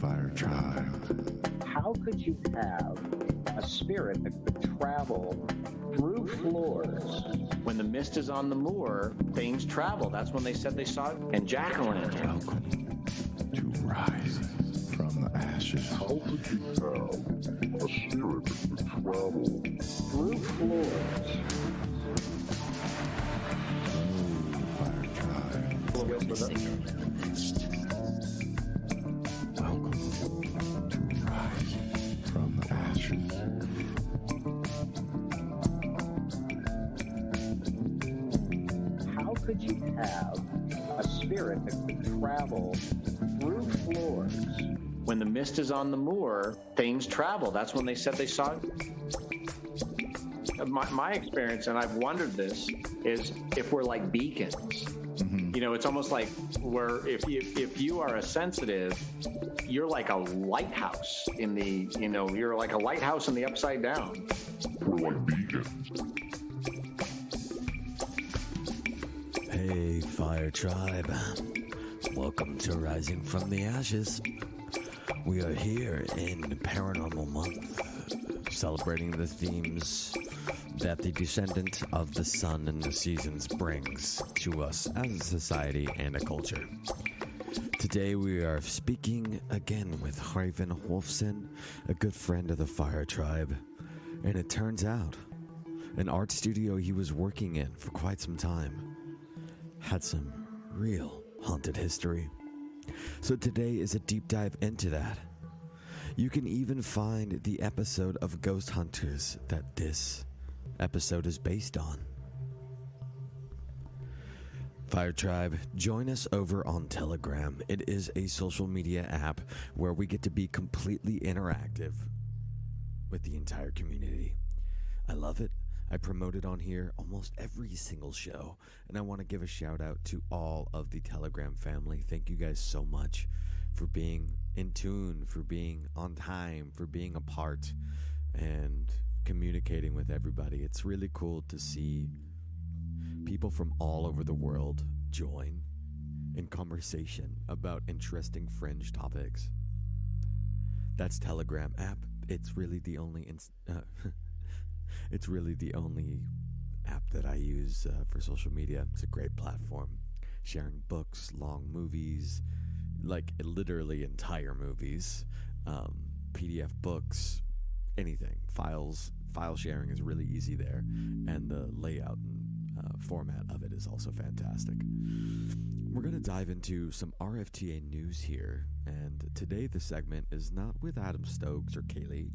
Fire Tribe. How could you have a spirit that could travel through floors? When the mist is on the moor, things travel. That's when they said they saw it. And jack-o'-lantern. Welcome to Rising from the Ashes. How could you have a spirit that could travel Through floors. Fire Tribe. Welcome to Rising from the Ashes. How could you have a spirit that could travel through floors? When the mist is on the moor, things travel. That's when they said they saw it. My experience, and I've wondered this, is if we're like beacons. Mm-hmm. You know, it's almost like where if you are a sensitive, you're like a lighthouse in the, you know, you're like a lighthouse in the upside down. We're like beacons. Hey, Fire Tribe. Welcome to Rising from the Ashes. We are here in Paranormal Month, celebrating the themes that the descendant of the sun and the seasons brings to us as a society and a culture. Today we are speaking again with Hraefn Wulfson, a good friend of the Fire Tribe. And it turns out, an art studio he was working in for quite some time had some real haunted history. So today is a deep dive into that. You can even find the episode of Ghost Hunters that this episode is based on. Fire Tribe, join us over on Telegram. It is a social media app where we get to be completely interactive with the entire community. I love it. I promote it on here almost every single show, and I want to give a shout out to all of the Telegram family. Thank you guys so much for being in tune, for being on time, for being a part, and communicating with everybody. It's really cool to see people from all over the world join in conversation about interesting fringe topics. That's Telegram app. It's really the only it's really the only app that I use for social media. It's a great platform. Sharing books, long movies, like literally entire movies, PDF books, anything. File sharing is really easy there. And the layout and format of it is also fantastic. We're going to dive into some RFTA news here. And today the segment is not with Adam Stokes or Kaylee,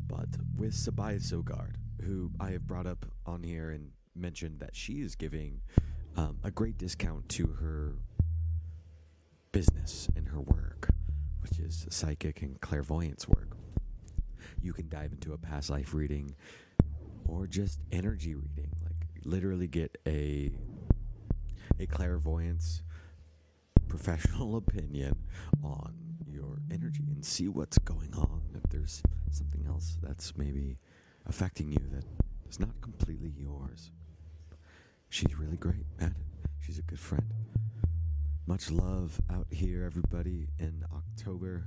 but with Sabiah Sogard, who I have brought up on here and mentioned that she is giving a great discount to her business and her work, which is psychic and clairvoyance work. You can dive into a past life reading or just energy reading, like literally get a clairvoyance professional opinion on your energy and see what's going on, if there's something else that's maybe affecting you that is not completely yours. She's really great at it. She's a good friend. Much love out here, everybody, in October.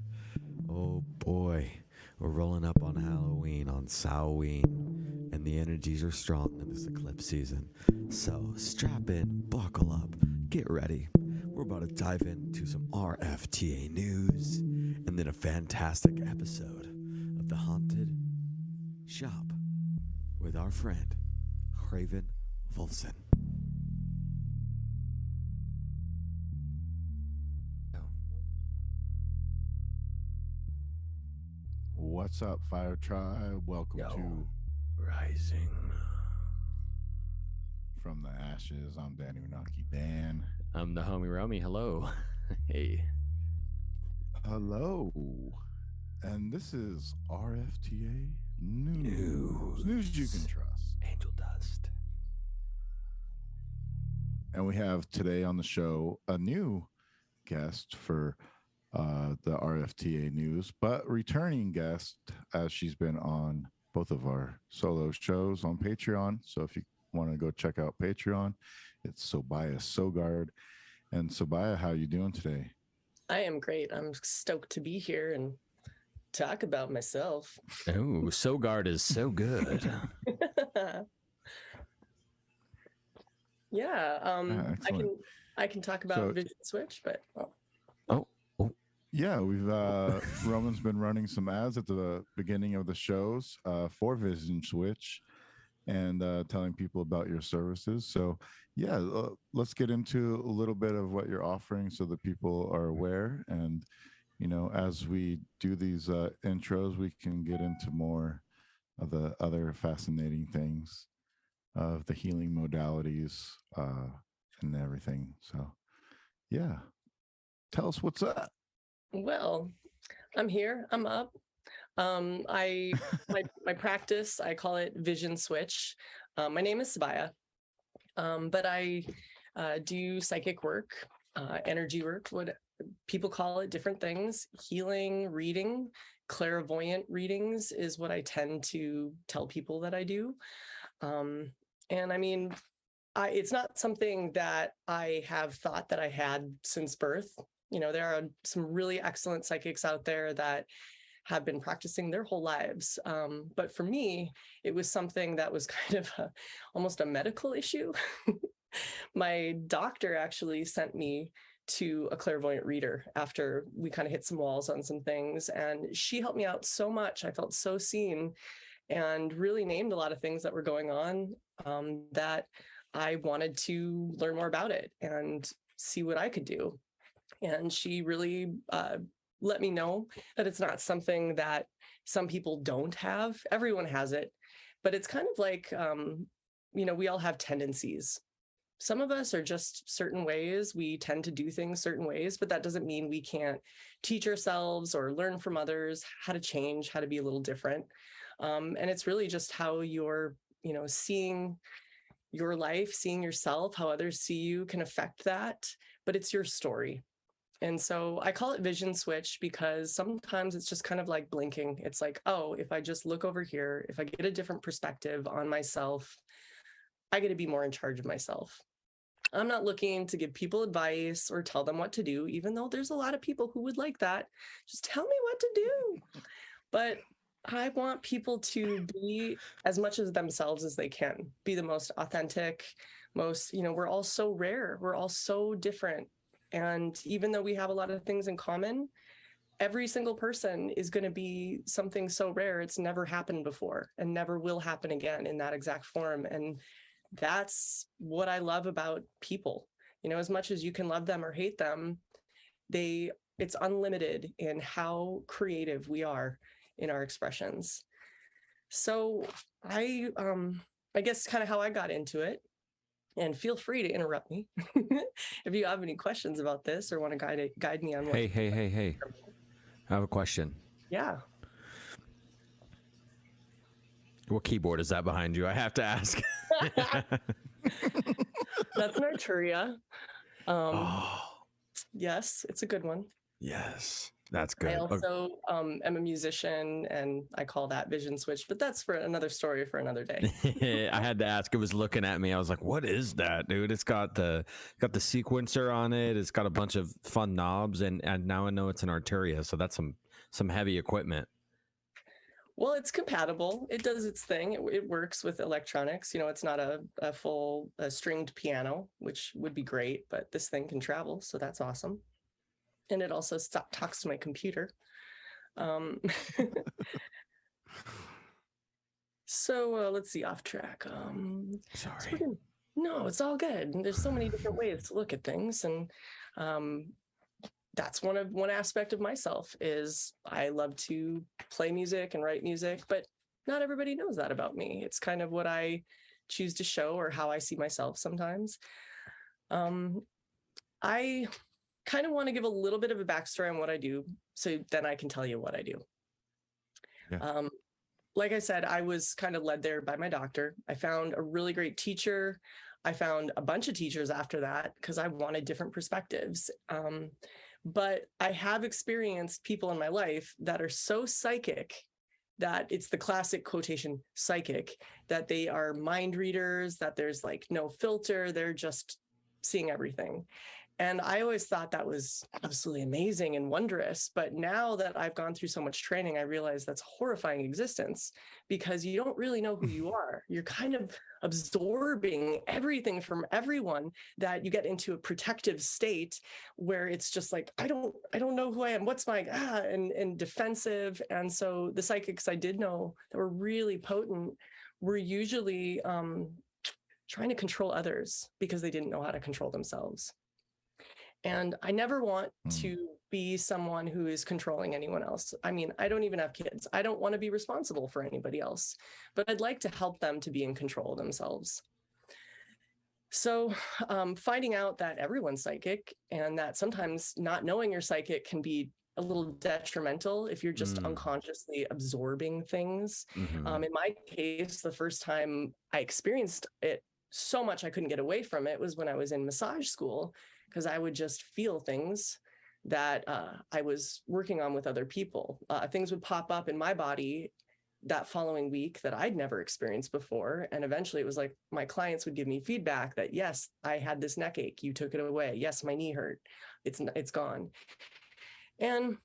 Oh boy, we're rolling up on Halloween, on Samhain, and the energies are strong in this eclipse season. So strap in, buckle up, get ready. We're about to dive into some RFTA news and then a fantastic episode of The Haunted Shop with our friend, Hraefn Wulfson. What's up, Fire Tribe? Welcome to Rising From the Ashes. I'm Danny Renaki Dan. I'm the homie Romy. Hello. Hey. Hello. And this is RFTA News. News you can trust. Angel dust. And we have today on the show a new guest for the RFTA News, but returning guest as she's been on both of our solo shows on Patreon. So if you want to go check out Patreon, it's Sabiah Sogard. And Sabiah, how you doing today? I am great. I'm stoked to be here and talk about myself. Oh, Sogard is so good. Yeah, excellent. I can talk about Vision Switch, but yeah, we've Roman's been running some ads at the beginning of the shows for Vision Switch and telling people about your services. So yeah, let's get into a little bit of what you're offering so that people are aware. And you know, as we do these intros, we can get into more of the other fascinating things of the healing modalities and everything. So yeah, tell us what's up. well, I'm here. I'm up. My practice, I call it Vision Switch. My name is Sabiah, but I do psychic work, energy work, what people call it, different things. Healing, reading, clairvoyant readings is what I tend to tell people that I do. And I mean, it's not something that I have thought that I had since birth. You know, there are some really excellent psychics out there that have been practicing their whole lives. But for me, it was something that was kind of almost a medical issue. My doctor actually sent me to a clairvoyant reader after we kind of hit some walls on some things. And she helped me out so much. I felt so seen and really named a lot of things that were going on that I wanted to learn more about it and see what I could do. And she really let me know that it's not something that some people don't have. Everyone has it, but it's kind of like, you know, we all have tendencies. Some of us are just certain ways. We tend to do things certain ways, but that doesn't mean we can't teach ourselves or learn from others how to change, how to be a little different. And it's really just how you're, you know, seeing your life, seeing yourself, how others see you can affect that, but it's your story. And so I call it Vision Switch because sometimes it's just kind of like blinking. It's like, oh, if I just look over here, if I get a different perspective on myself, I get to be more in charge of myself. I'm not looking to give people advice or tell them what to do, even though there's a lot of people who would like that. Just tell me what to do. But I want people to be as much as themselves as they can, be the most authentic, most, you know, we're all so rare. We're all so different. And even though we have a lot of things in common, every single person is going to be something so rare. It's never happened before and never will happen again in that exact form. And that's what I love about people. You know, as much as you can love them or hate them, it's unlimited in how creative we are in our expressions. So I guess kind of how I got into it. And feel free to interrupt me if you have any questions about this or want to guide me on what. Hey. I have a question. Yeah. What keyboard is that behind you? I have to ask. That's an Arturia. Yes, it's a good one. Yes, that's good. I also am a musician, and I call that Vision Switch, but that's for another story for another day. I had to ask. It was looking at me. I was like, "What is that, dude?" It's got the sequencer on it. It's got a bunch of fun knobs, and now I know it's an Arturia. So that's some heavy equipment. Well, it's compatible. It does its thing. It works with electronics. You know, it's not a full stringed piano, which would be great, but this thing can travel, so that's awesome. And it also talks to my computer. So let's see, off track. Sorry. No, it's all good. There's so many different ways to look at things, and that's one aspect of myself is I love to play music and write music, but not everybody knows that about me. It's kind of what I choose to show or how I see myself sometimes. I kind of want to give a little bit of a backstory on what I do, so then I can tell you what I do. Yeah. Like I said, I was kind of led there by my doctor. I found a really great teacher. I found a bunch of teachers after that because I wanted different perspectives. But I have experienced people in my life that are so psychic that it's the classic quotation psychic, that they are mind readers, that there's like no filter. They're just seeing everything. And I always thought that was absolutely amazing and wondrous. But now that I've gone through so much training, I realize that's horrifying existence, because you don't really know who you are. You're kind of absorbing everything from everyone, that you get into a protective state where it's just like, I don't know who I am. What's my, and defensive. And so the psychics I did know that were really potent were usually trying to control others because they didn't know how to control themselves. And I never want to be someone who is controlling anyone else. I mean, I don't even have kids. I don't want to be responsible for anybody else, but I'd like to help them to be in control of themselves. So finding out that everyone's psychic, and that sometimes not knowing you're psychic can be a little detrimental if you're just unconsciously absorbing things. In my case, the first time I experienced it so much I couldn't get away from it was when I was in massage school, because I would just feel things that I was working on with other people. Things would pop up in my body that following week that I'd never experienced before. And eventually it was like my clients would give me feedback that, yes, I had this neck ache. You took it away. Yes, my knee hurt. It's gone. And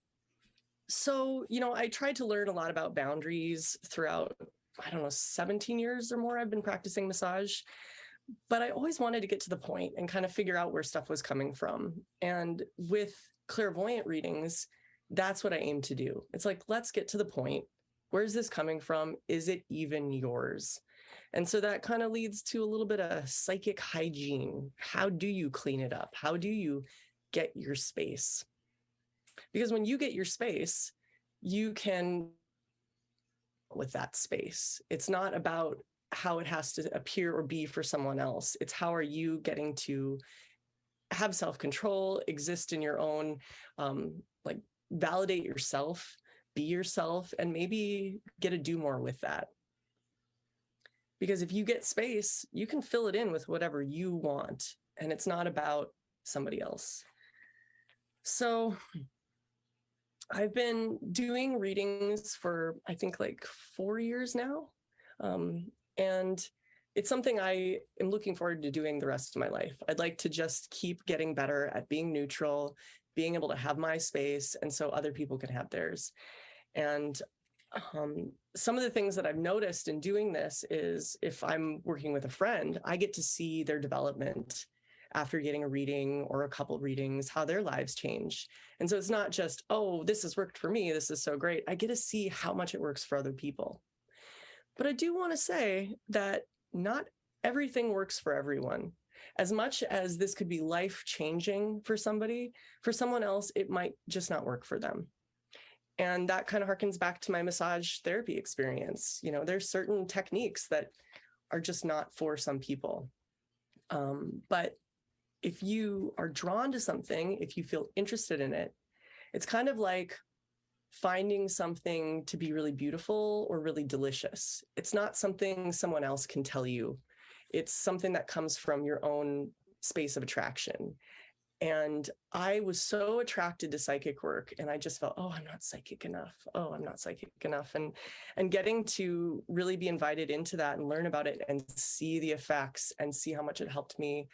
so, I tried to learn a lot about boundaries throughout, 17 years or more I've been practicing massage. But I always wanted to get to the point and kind of figure out where stuff was coming from. And with clairvoyant readings, that's what I aim to do. It's like, let's get to the point. Where's this coming from? Is it even yours? And so that kind of leads to a little bit of psychic hygiene. How do you clean it up? How do you get your space? Because when you get your space, you can with that space. It's not about how it has to appear or be for someone else. It's how are you getting to have self-control, exist in your own, validate yourself, be yourself, and maybe get to do more with that. Because if you get space, you can fill it in with whatever you want, and it's not about somebody else. So I've been doing readings for, I think, 4 years now. And it's something I am looking forward to doing the rest of my life. I'd like to just keep getting better at being neutral, being able to have my space, and so other people can have theirs. And some of the things that I've noticed in doing this is if I'm working with a friend, I get to see their development after getting a reading or a couple readings, how their lives change. And so it's not just, oh, this has worked for me, this is so great. I get to see how much it works for other people. But I do want to say that not everything works for everyone. As much as this could be life-changing for somebody, for someone else, it might just not work for them. And that kind of harkens back to my massage therapy experience. There's certain techniques that are just not for some people. But if you are drawn to something, if you feel interested in it, it's kind of like finding something to be really beautiful or really delicious. It's not something someone else can tell you. It's something that comes from your own space of attraction. And I was so attracted to psychic work, and I just felt, oh, I'm not psychic enough. Oh, I'm not psychic enough. And getting to really be invited into that and learn about it and see the effects and see how much it helped me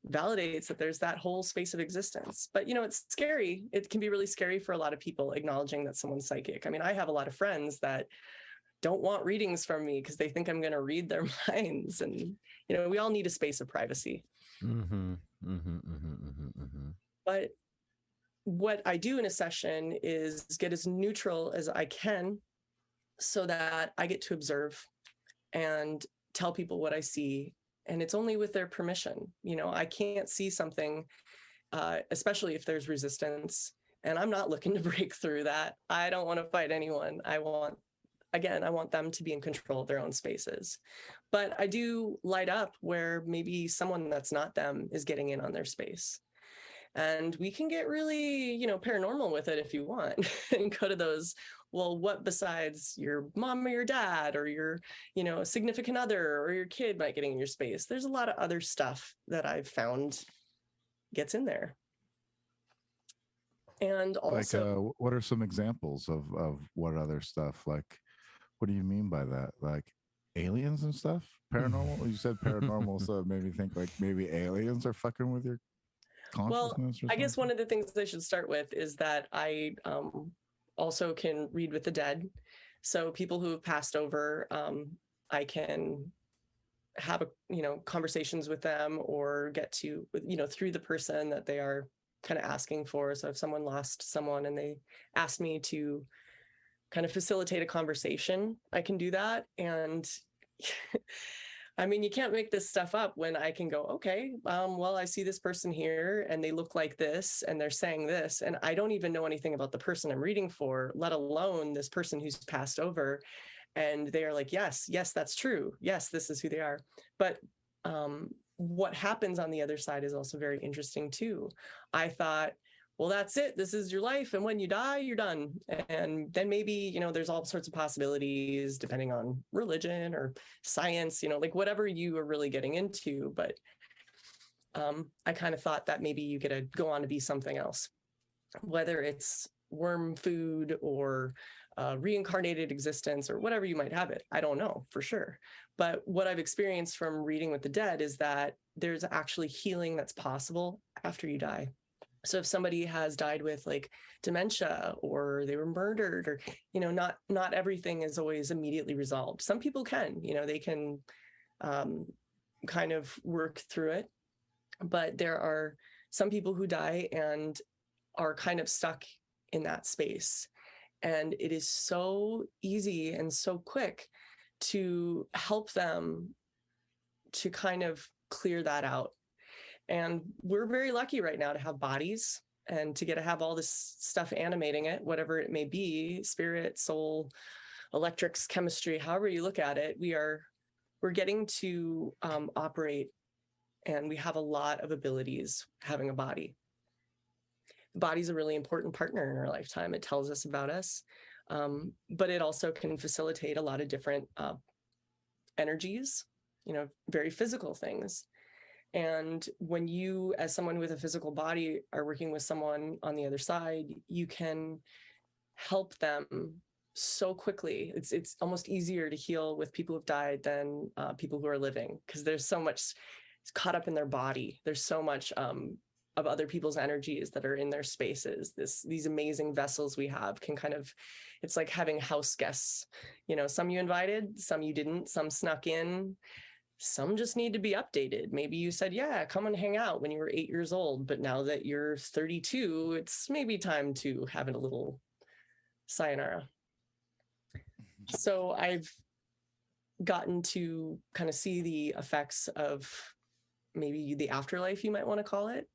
validates that there's that whole space of existence. But, it's scary. It can be really scary for a lot of people acknowledging that someone's psychic. I mean, I have a lot of friends that don't want readings from me because they think I'm going to read their minds. And, we all need a space of privacy. But what I do in a session is get as neutral as I can so that I get to observe and tell people what I see. And it's only with their permission. I can't see something, especially if there's resistance. And I'm not looking to break through that. I don't want to fight anyone. I want them to be in control of their own spaces. But I do light up where maybe someone that's not them is getting in on their space. And we can get really, paranormal with it if you want and go to those, well, what besides your mom or your dad or your, significant other or your kid might get in your space? There's a lot of other stuff that I've found gets in there. And also, what are some examples of what other stuff? What do you mean by that? aliens and stuff? Paranormal? You said paranormal, so it made me think like maybe aliens are fucking with your Well, consciousness or I guess something? one of the things I should start with is that I also can read with the dead. So people who have passed over, I can have conversations with them, or get to, through the person that they are kind of asking for. So if someone lost someone and they asked me to kind of facilitate a conversation, I can do that. And I mean, you can't make this stuff up when I can go, okay, well, I see this person here and they look like this and they're saying this, and I don't even know anything about the person I'm reading for, let alone this person who's passed over. And they are like, yes, that's true. Yes, this is who they are. But what happens on the other side is also very interesting too. I thought, well, that's it. This is your life. And when you die, you're done. And then maybe, there's all sorts of possibilities depending on religion or science, like whatever you are really getting into. But I kind of thought that maybe you get to go on to be something else, whether it's worm food or reincarnated existence or whatever you might have it. I don't know for sure. But what I've experienced from reading with the dead is that there's actually healing that's possible after you die. So if somebody has died with like dementia, or they were murdered, or, not everything is always immediately resolved. Some people can, they can kind of work through it. But there are some people who die and are kind of stuck in that space. And it is so easy and so quick to help them to kind of clear that out. And we're very lucky right now to have bodies and to get to have all this stuff animating it, whatever it may be, spirit, soul, electrics, chemistry, however you look at it. We're getting to operate, and we have a lot of abilities having a body. The body's a really important partner in our lifetime. It tells us about us, but it also can facilitate a lot of different energies, very physical things. And when you, as someone with a physical body, are working with someone on the other side, you can help them so quickly. It's almost easier to heal with people who've died than people who are living, because there's so much caught up in their body. There's so much of other people's energies that are in their spaces. These amazing vessels we have can kind of, it's like having house guests. Some you invited, some you didn't, some snuck in. Some just need to be updated. Maybe you said, yeah, come and hang out when you were 8 years old, but now that you're 32, it's maybe time to have a little sayonara. So I've gotten to kind of see the effects of maybe the afterlife, you might want to call it.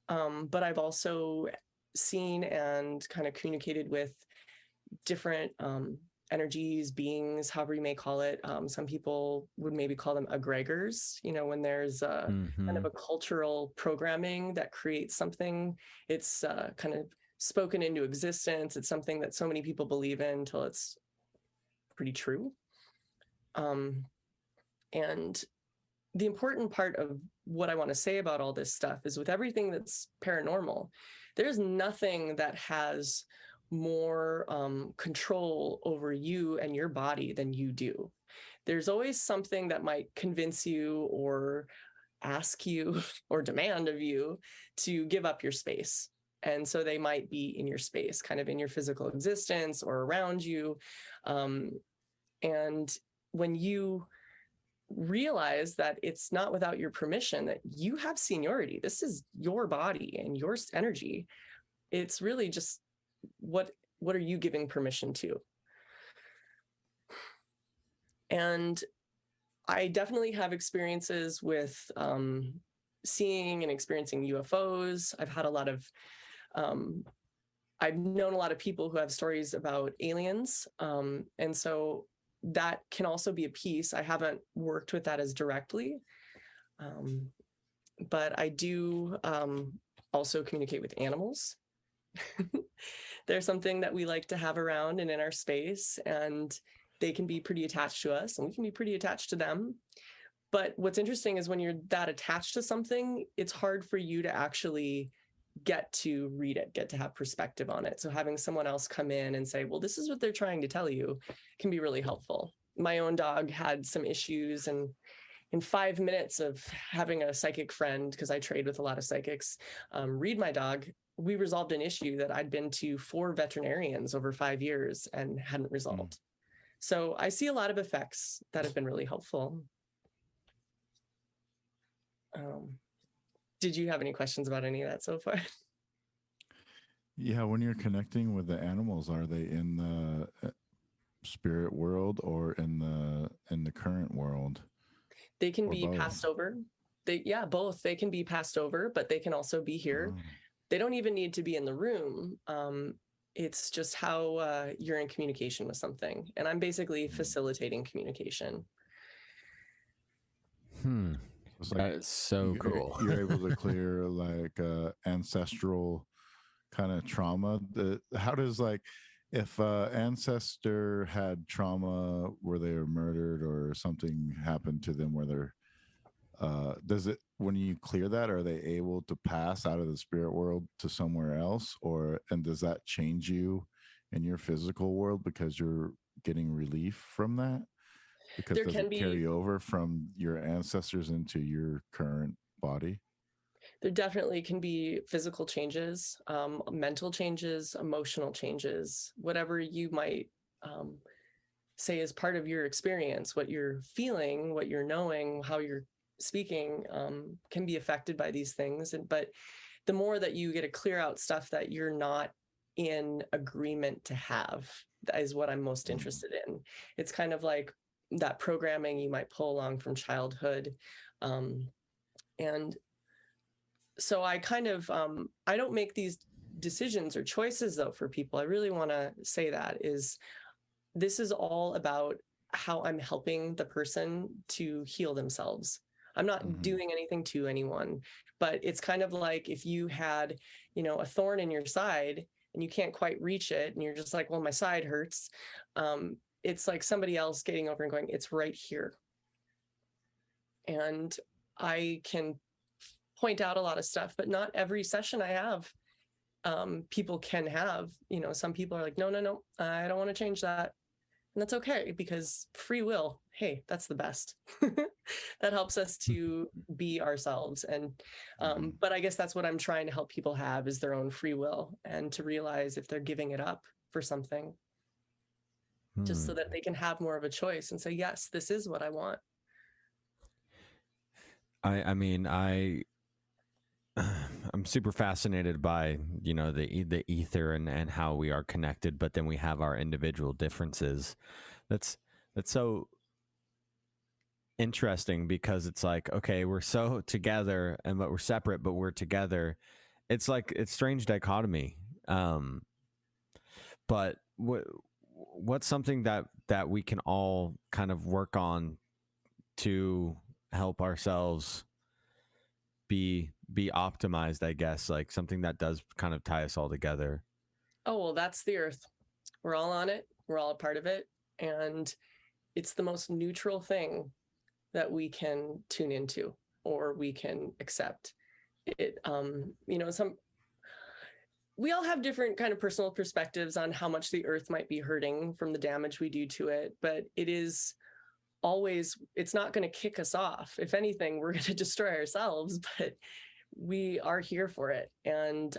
But I've also seen and kind of communicated with different energies, beings, however you may call it. Some people would maybe call them egregors, when there's kind of a cultural programming that creates something. It's kind of spoken into existence. It's something that so many people believe in until it's pretty true. And the important part of what I want to say about all this stuff is, with everything that's paranormal, there's nothing that has more control over you and your body than you do. There's always something that might convince you or ask you or demand of you to give up your space. And so they might be in your space, kind of in your physical existence or around you. And when you realize that it's not without your permission, that you have seniority, this is your body and your energy, it's really just what are you giving permission to? And I definitely have experiences with seeing and experiencing UFOs. I've had a lot of I've known a lot of people who have stories about aliens, and so that can also be a piece. I haven't worked with that as directly, but I do also communicate with animals. They're something that we like to have around and in our space, and they can be pretty attached to us and we can be pretty attached to them. But what's interesting is when you're that attached to something, it's hard for you to actually get to read it, get to have perspective on it. So having someone else come in and say, well, this is what they're trying to tell you, can be really helpful. my own dog had some issues, and in 5 minutes of having a psychic friend, because I trade with a lot of psychics, read my dog, we resolved an issue that I'd been to 4 veterinarians over 5 years and hadn't resolved. So I see a lot of effects that have been really helpful. Did you have any questions about any of that so far? Yeah, when you're connecting with the animals, are they in the spirit world or in the current world? They can Or be both? passed over. Both. They can be passed over, but they can also be here. Oh. They don't even need to be in the room. It's just how you're in communication with something. And I'm basically facilitating communication. It's like That is so cool. You're able to clear like ancestral kind of trauma. How does, like, if ancestor had trauma where they were murdered or something happened to them where they're does it, when you clear that, are they able to pass out of the spirit world to somewhere else, and does that change you in your physical world because you're getting relief from that? Because There does can it be carry over from your ancestors into your current body? there definitely can be physical changes, mental changes, emotional changes, whatever you might say is part of your experience, what you're feeling, what you're knowing, how you're speaking, can be affected by these things. But the more that you get to clear out stuff that you're not in agreement to have, that is what I'm most interested in. It's kind of like that programming you might pull along from childhood. And so I kind of, I don't make these decisions or choices though for people. I really want to say that this is all about how I'm helping the person to heal themselves. I'm not doing anything to anyone, but it's kind of like if you had, a thorn in your side and you can't quite reach it and you're just like, well, my side hurts. It's like somebody else getting over and going, it's right here. And I can point out a lot of stuff, but not every session I have, people can have, some people are like, no, I don't want to change that. And that's okay, because free will, hey, that's the best. That helps us to be ourselves. And, but I guess that's what I'm trying to help people have, is their own free will, and to realize if they're giving it up for something, just so that they can have more of a choice and say, yes, this is what I want. I'm super fascinated by, the ether and how we are connected, but then we have our individual differences. That's so interesting, because it's like, okay, we're so together but we're separate, but we're together. It's like, it's strange dichotomy. But what's something that we can all kind of work on to help ourselves be optimized, I guess, like something that does kind of tie us all together? Oh, well, that's the earth. We're all on it. We're all a part of it. And it's the most neutral thing that we can tune into or we can accept. We all have different kind of personal perspectives on how much the earth might be hurting from the damage we do to it, but it's not going to kick us off. If anything, we're going to destroy ourselves, but we are here for it. And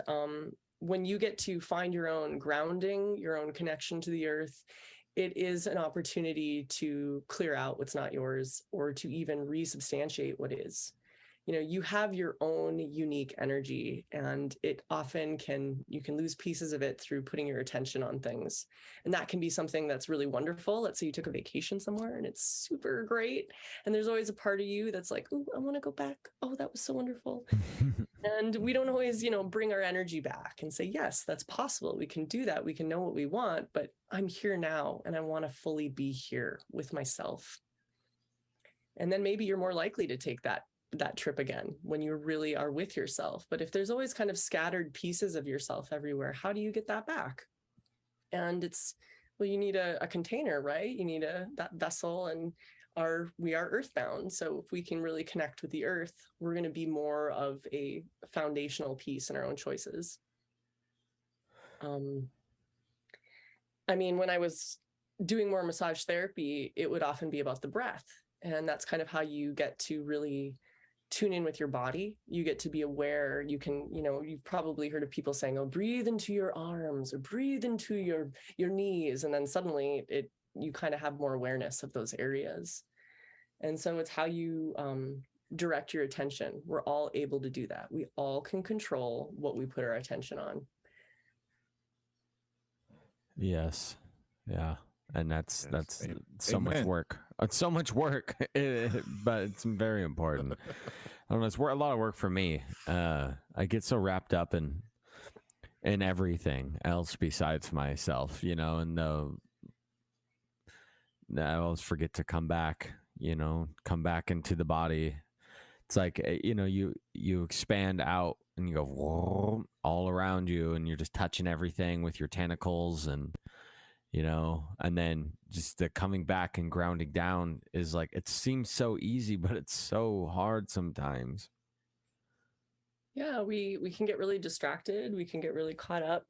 when you get to find your own grounding, your own connection to the earth, it is an opportunity to clear out what's not yours, or to even resubstantiate what is. You have your own unique energy, and it often you can lose pieces of it through putting your attention on things. And that can be something that's really wonderful. Let's say you took a vacation somewhere and it's super great. And there's always a part of you that's like, oh, I want to go back. Oh, that was so wonderful. And we don't always, bring our energy back and say, yes, that's possible. We can do that. We can know what we want, but I'm here now and I want to fully be here with myself. And then maybe you're more likely to take that trip again when you really are with yourself. But if there's always kind of scattered pieces of yourself everywhere, how do you get that back? And you need a container, right? You need that vessel, and we are earthbound. So if we can really connect with the earth, we're going to be more of a foundational piece in our own choices. When I was doing more massage therapy, it would often be about the breath. And that's kind of how you get to really tune in with your body. You get to be aware. You can, you've probably heard of people saying, oh, breathe into your arms or breathe into your knees. And then suddenly you kind of have more awareness of those areas. And so it's how you direct your attention. We're all able to do that. We all can control what we put our attention on. Yes. Yeah. And that's so Amen. much work. It's so much work, but it's very important. I don't know. It's a lot of work for me. I get so wrapped up in everything else besides myself, and I always forget to come back into the body. It's like, you expand out and you go all around you, and you're just touching everything with your tentacles, and and then just the coming back and grounding down is like, it seems so easy, but it's so hard sometimes. Yeah, we can get really distracted. We can get really caught up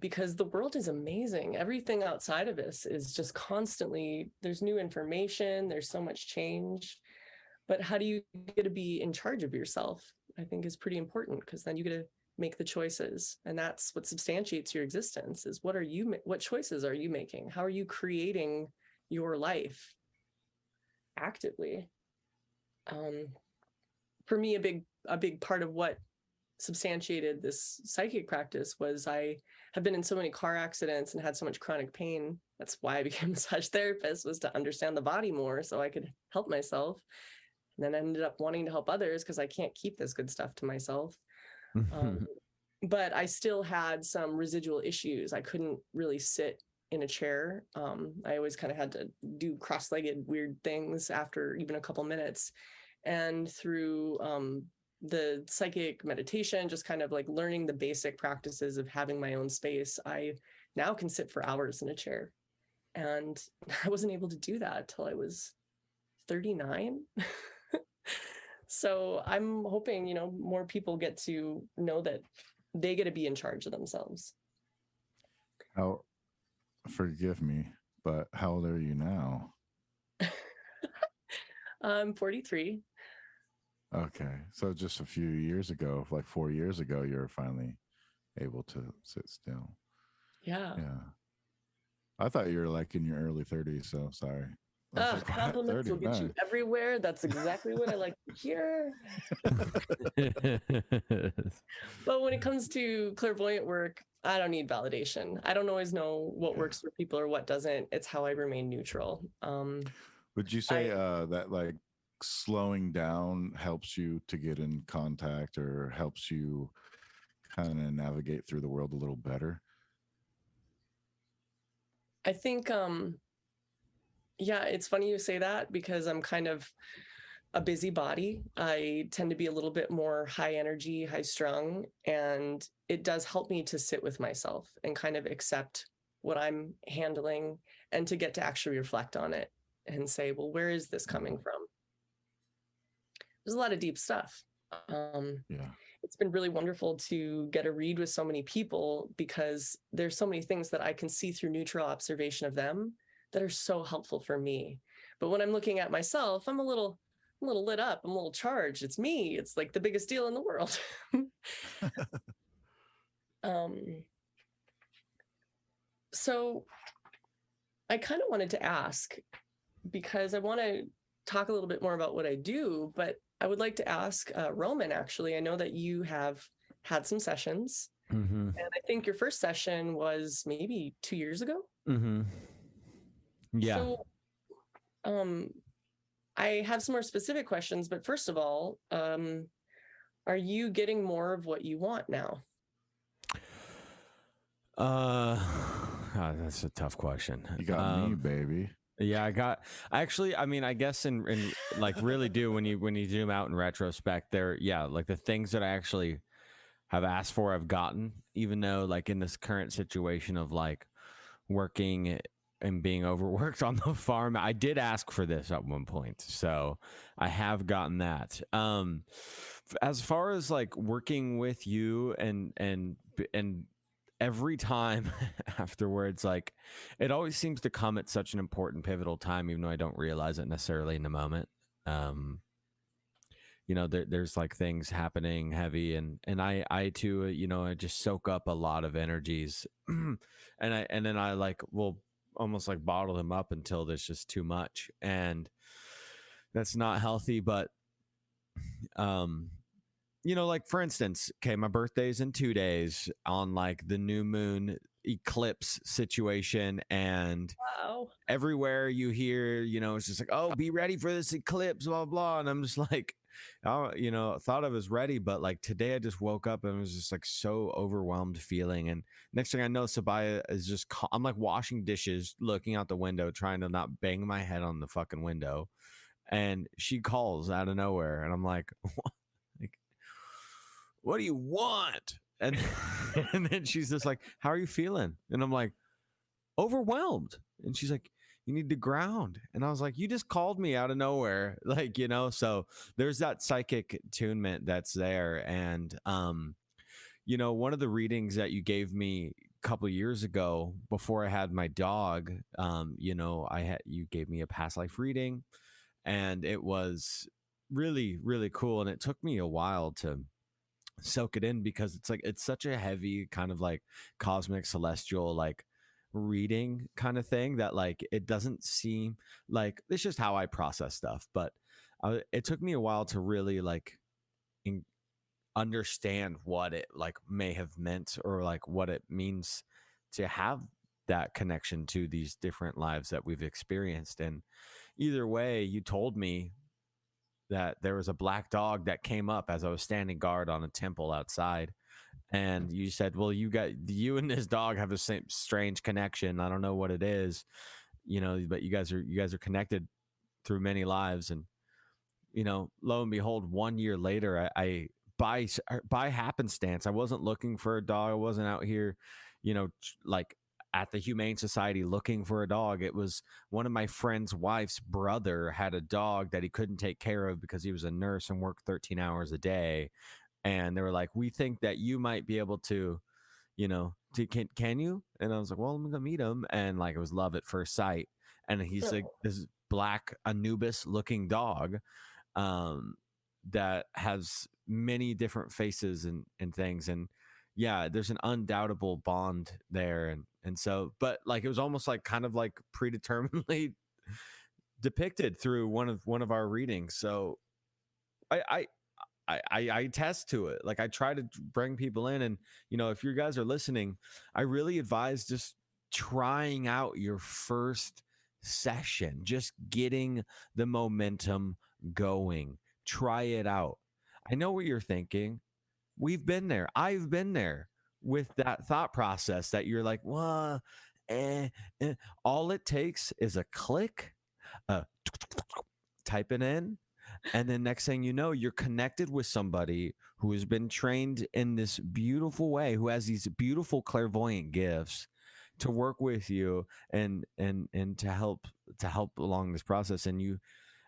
because the world is amazing. Everything outside of us is just constantly, there's new information, there's so much change. But how do you get to be in charge of yourself, I think is pretty important, because then you get to make the choices. And that's what substantiates your existence, is what choices are you making? How are you creating your life actively? For me, a big part of what substantiated this psychic practice was I have been in so many car accidents and had so much chronic pain. That's why I became a massage therapist, was to understand the body more so I could help myself. And then I ended up wanting to help others because I can't keep this good stuff to myself. But I still had some residual issues. I couldn't really sit in a chair. I always kind of had to do cross-legged weird things after even a couple minutes. And through the psychic meditation, just kind of like learning the basic practices of having my own space, I now can sit for hours in a chair. And I wasn't able to do that till I was 39. So I'm hoping, more people get to know that they get to be in charge of themselves. Forgive me, but how old are you now? I'm 43. Okay. So just a few years ago, like 4 years ago, you were finally able to sit still. Yeah. Yeah. I thought you were like in your early 30s, so sorry. Compliments will get you everywhere. That's exactly what I like to hear. But when it comes to clairvoyant work, I don't need validation. I don't always know what works for people or what doesn't. It's how I remain neutral. Would you say that like slowing down helps you to get in contact, or helps you kind of navigate through the world a little better? I think yeah, it's funny you say that, because I'm kind of a busybody. I tend to be a little bit more high energy, high strung, and it does help me to sit with myself and kind of accept what I'm handling, and to get to actually reflect on it and say, well, where is this coming from? There's a lot of deep stuff. It's been really wonderful to get a read with so many people, because there's so many things that I can see through neutral observation of them that are so helpful for me. But when I'm looking at myself, I'm a little lit up. I'm a little charged. It's me. It's like the biggest deal in the world. So I kind of wanted to ask, because I want to talk a little bit more about what I do, but I would like to ask Roman, actually. I know that you have had some sessions, and I think your first session was maybe 2 years ago. Yeah. So I have some more specific questions, but first of all, are you getting more of what you want now? God, that's a tough question. You got me, baby. Yeah, I mean, I guess in like really do, when you zoom out in retrospect, like the things that I actually have asked for, I've gotten, even though like in this current situation of like working and being overworked on the farm, I did ask for this at one point, so I have gotten that. As far as like working with you and every time afterwards. Like, it always seems to come at such an important pivotal time, even though I don't realize it necessarily in the moment. You know, there's like things happening heavy, and I too, you know, I just soak up a lot of energies, and then I like will almost like bottle them up until there's just too much, and that's not healthy. But you know, like for instance, okay, my birthday's in 2 days on like the new moon eclipse situation, and Wow. everywhere you hear, you know, it's just like, oh, be ready for this eclipse, blah blah. And I'm just like, oh, you know, thought I was ready, but like today I just woke up and was just like so overwhelmed feeling. And next thing I know, Sabiah is just, I'm like washing dishes, looking out the window, trying to not bang my head on the fucking window, and she calls out of nowhere, and I'm like, what? Like, what do you want? And and then she's just like, how are you feeling? And I'm like, overwhelmed. And she's like, you need to ground. And I was like, you just called me out of nowhere. Like, you know, so there's that psychic attunement that's there. And you know, one of the readings that you gave me a couple of years ago before I had my dog, you know, you gave me a past life reading, and it was really, really cool. And it took me a while to soak it in, because it's like, it's such a heavy kind of like cosmic celestial like reading kind of thing, that like it doesn't seem like, it's just how I process stuff. But it took me a while to really like understand what it like may have meant, or like what it means to have that connection to these different lives that we've experienced. And either way, you told me that there was a black dog that came up as I was standing guard on a temple outside. And you said, well, you and this dog have the same strange connection. I don't know what it is, you know, but you guys are connected through many lives. And, you know, lo and behold, 1 year later, I by happenstance, I wasn't looking for a dog. I wasn't out here, you know, like at the Humane Society looking for a dog. It was one of my friend's wife's brother had a dog that he couldn't take care of because he was a nurse and worked 13 hours a day. And they were like, we think that you might be able to, you know, can you? And I was like, well, I'm gonna meet him. And like, it was love at first sight. And he's like this black Anubis looking dog that has many different faces and things. And yeah, there's an undoubtable bond there. And so, but like, it was almost like kind of like predeterminedly depicted through one of our readings. So I attest to it. Like, I try to bring people in, and you know, if you guys are listening, I really advise just trying out your first session, just getting the momentum going. Try it out. I know what you're thinking. We've been there. I've been there with that thought process that you're like, well, all it takes is a click, type it in, and then next thing you know, you're connected with somebody who has been trained in this beautiful way, who has these beautiful clairvoyant gifts to work with you and to help along this process. And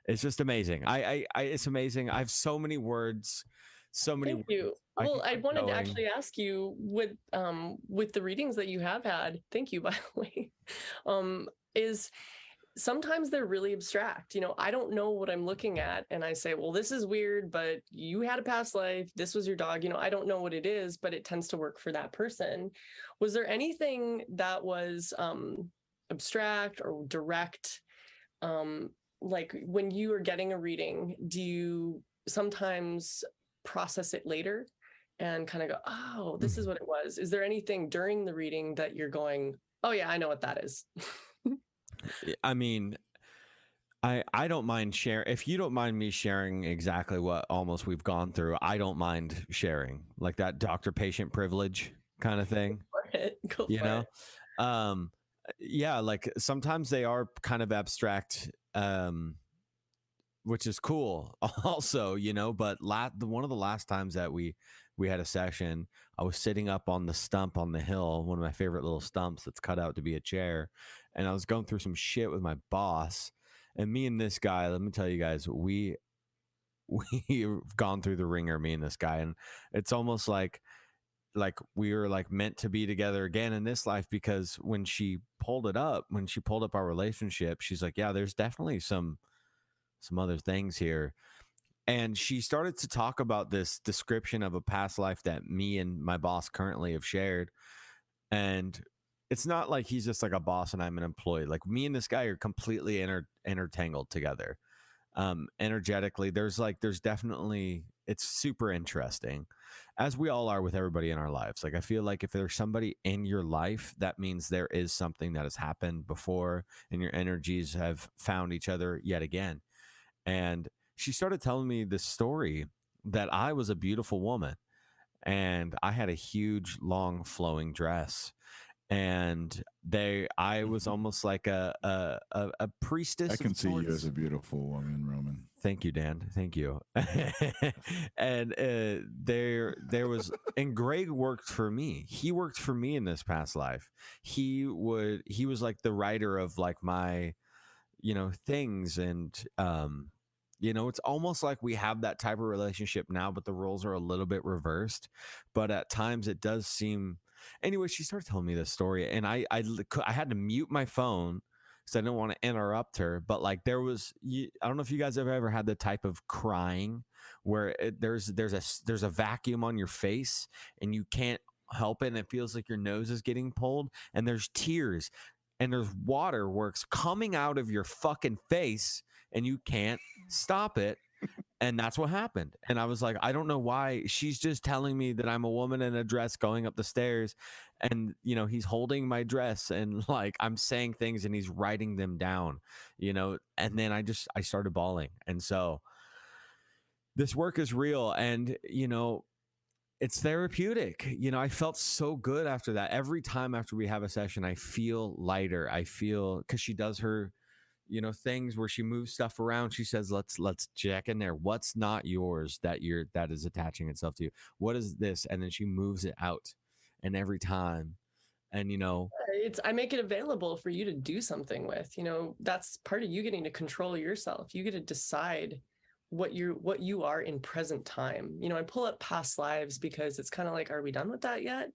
it's just amazing. It's amazing. I have so many words, so many. Thank you. Well, I wanted to actually ask you with the readings that you have had. Thank you, by the way. Is sometimes they're really abstract. You know, I don't know what I'm looking at, and I say, well, this is weird, but you had a past life. This was your dog. You know, I don't know what it is, but it tends to work for that person. Was there anything that was abstract or direct? Like when you are getting a reading, do you sometimes process it later and kind of go, oh, this is what it was? Is there anything during the reading that you're going, oh yeah, I know what that is? I mean, I don't mind sharing. If you don't mind me sharing exactly what almost we've gone through, I don't mind sharing, like that doctor-patient privilege kind of thing. Go you for know, it. Yeah, like sometimes they are kind of abstract, which is cool also, you know. But one of the last times that we had a session, I was sitting up on the stump on the hill, one of my favorite little stumps that's cut out to be a chair, and I was going through some shit with my boss. And me and this guy, let me tell you guys, we've gone through the ringer, me and this guy. And it's almost like like we were like meant to be together again in this life, because when she pulled up our relationship, she's like, yeah, there's definitely some other things here. And she started to talk about this description of a past life that me and my boss currently have shared. And it's not like he's just like a boss and I'm an employee. Like me and this guy are completely intertangled together. Energetically, there's definitely, it's super interesting, as we all are with everybody in our lives. Like I feel like if there's somebody in your life, that means there is something that has happened before and your energies have found each other yet again. And she started telling me this story that I was a beautiful woman and I had a huge long flowing dress, and I was almost like a priestess. I can of see you sorts. as a beautiful woman, Roman. Thank you, Dan. Thank you. And there was, and Greg worked for me. He worked for me in this past life. He was like the writer of like my, things. And, it's almost like we have that type of relationship now, but the roles are a little bit reversed. But at times it does seem. Anyway, she started telling me this story, and I had to mute my phone because I didn't want to interrupt her. But like there was, I don't know if you guys have ever had the type of crying where there's a vacuum on your face and you can't help it, and it feels like your nose is getting pulled, and there's tears and there's waterworks coming out of your fucking face, and you can't stop it. And that's what happened. And I was like, I don't know why. She's just telling me that I'm a woman in a dress going up the stairs. And, he's holding my dress and like I'm saying things and he's writing them down, and then I started bawling. And so this work is real. And, it's therapeutic. I felt so good after that. Every time after we have a session, I feel lighter. I feel, because she does her, things where she moves stuff around. She says, let's check in there. What's not yours that is attaching itself to you? What is this? And then she moves it out. And every time, and I make it available for you to do something with. That's part of you getting to control yourself. You get to decide what you are in present time. I pull up past lives because it's kind of like, are we done with that yet?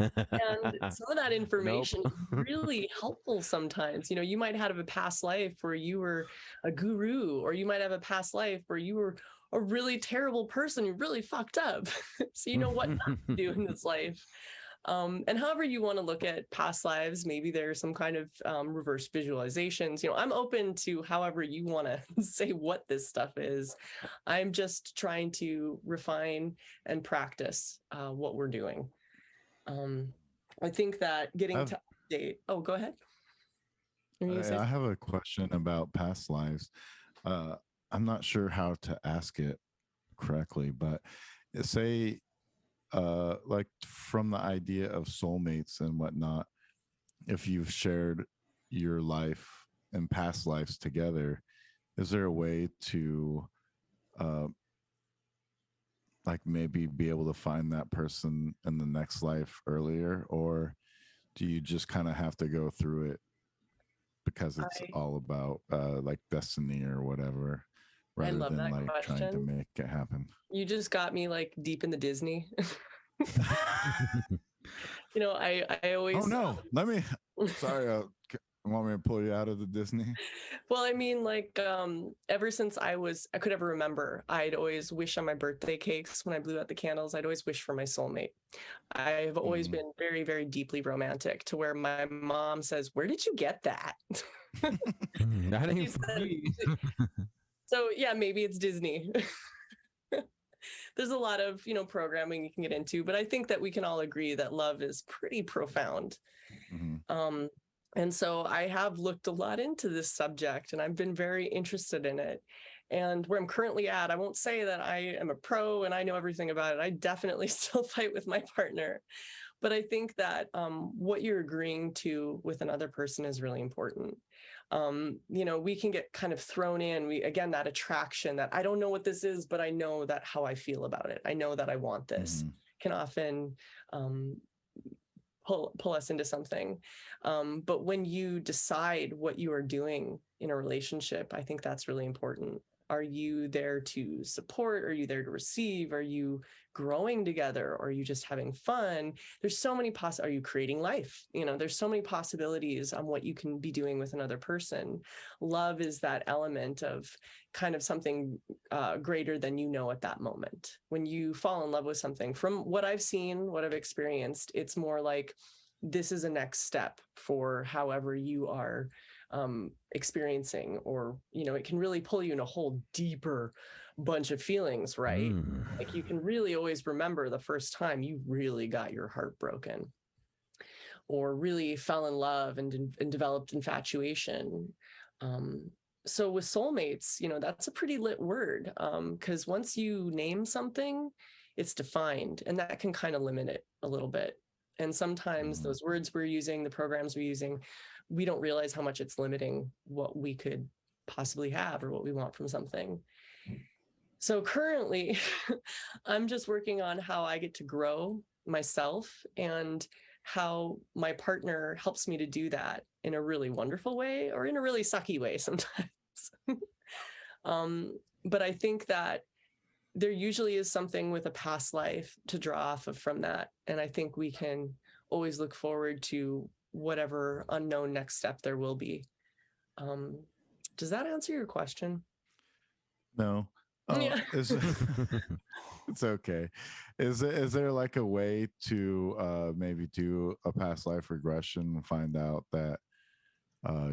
And some of that information is really helpful sometimes. You might have a past life where you were a guru, or you might have a past life where you were a really terrible person who really fucked up. So you know what not to do in this life. And however you want to look at past lives, maybe there's some kind of reverse visualizations. I'm open to however you want to say what this stuff is. I'm just trying to refine and practice what we're doing. I think that getting to update. Oh, go ahead. I have a question about past lives. I'm not sure how to ask it correctly, but say, like from the idea of soulmates and whatnot, if you've shared your life and past lives together, is there a way to like maybe be able to find that person in the next life earlier, or do you just kind of have to go through it because it's all about like destiny or whatever, rather than like question. trying to make it happen? You just got me like deep in the Disney. I always. Oh no! Sorry. Want me to pull you out of the Disney? Well, I mean, like, ever since I could ever remember, I'd always wish on my birthday cakes when I blew out the candles. I'd always wish for my soulmate. I've always been very, very deeply romantic, to where my mom says, "Where did you get that?" That ain't for me. So yeah, maybe it's Disney. There's a lot of, programming you can get into, but I think that we can all agree that love is pretty profound. Mm-hmm. And so I have looked a lot into this subject, and I've been very interested in it. And where I'm currently at, I won't say that I am a pro and I know everything about it. I definitely still fight with my partner. But I think that what you're agreeing to with another person is really important. We can get kind of thrown in, that attraction that I don't know what this is, but I know that how I feel about it. I know that I want this, can often pull us into something. But when you decide what you are doing in a relationship, I think that's really important. Are you there to support? Are you there to receive? Are you growing together? Or are you just having fun? There's so many are you creating life? There's so many possibilities on what you can be doing with another person. Love is that element of kind of something greater than at that moment. When you fall in love with something, from what I've seen, what I've experienced, it's more like this is a next step for however you are experiencing, or it can really pull you in a whole deeper bunch of feelings, right? Like you can really always remember the first time you really got your heart broken, or really fell in love and developed infatuation. So with soulmates, that's a pretty lit word, because once you name something, it's defined, and that can kind of limit it a little bit. And sometimes those words we're using, the programs we're using, we don't realize how much it's limiting what we could possibly have or what we want from something. So currently, I'm just working on how I get to grow myself and how my partner helps me to do that in a really wonderful way or in a really sucky way sometimes. But I think that there usually is something with a past life to draw off of from that. And I think we can always look forward to whatever unknown next step there will be. Does that answer your question? No. Yeah. It's okay. Is there like a way to maybe do a past life regression and find out that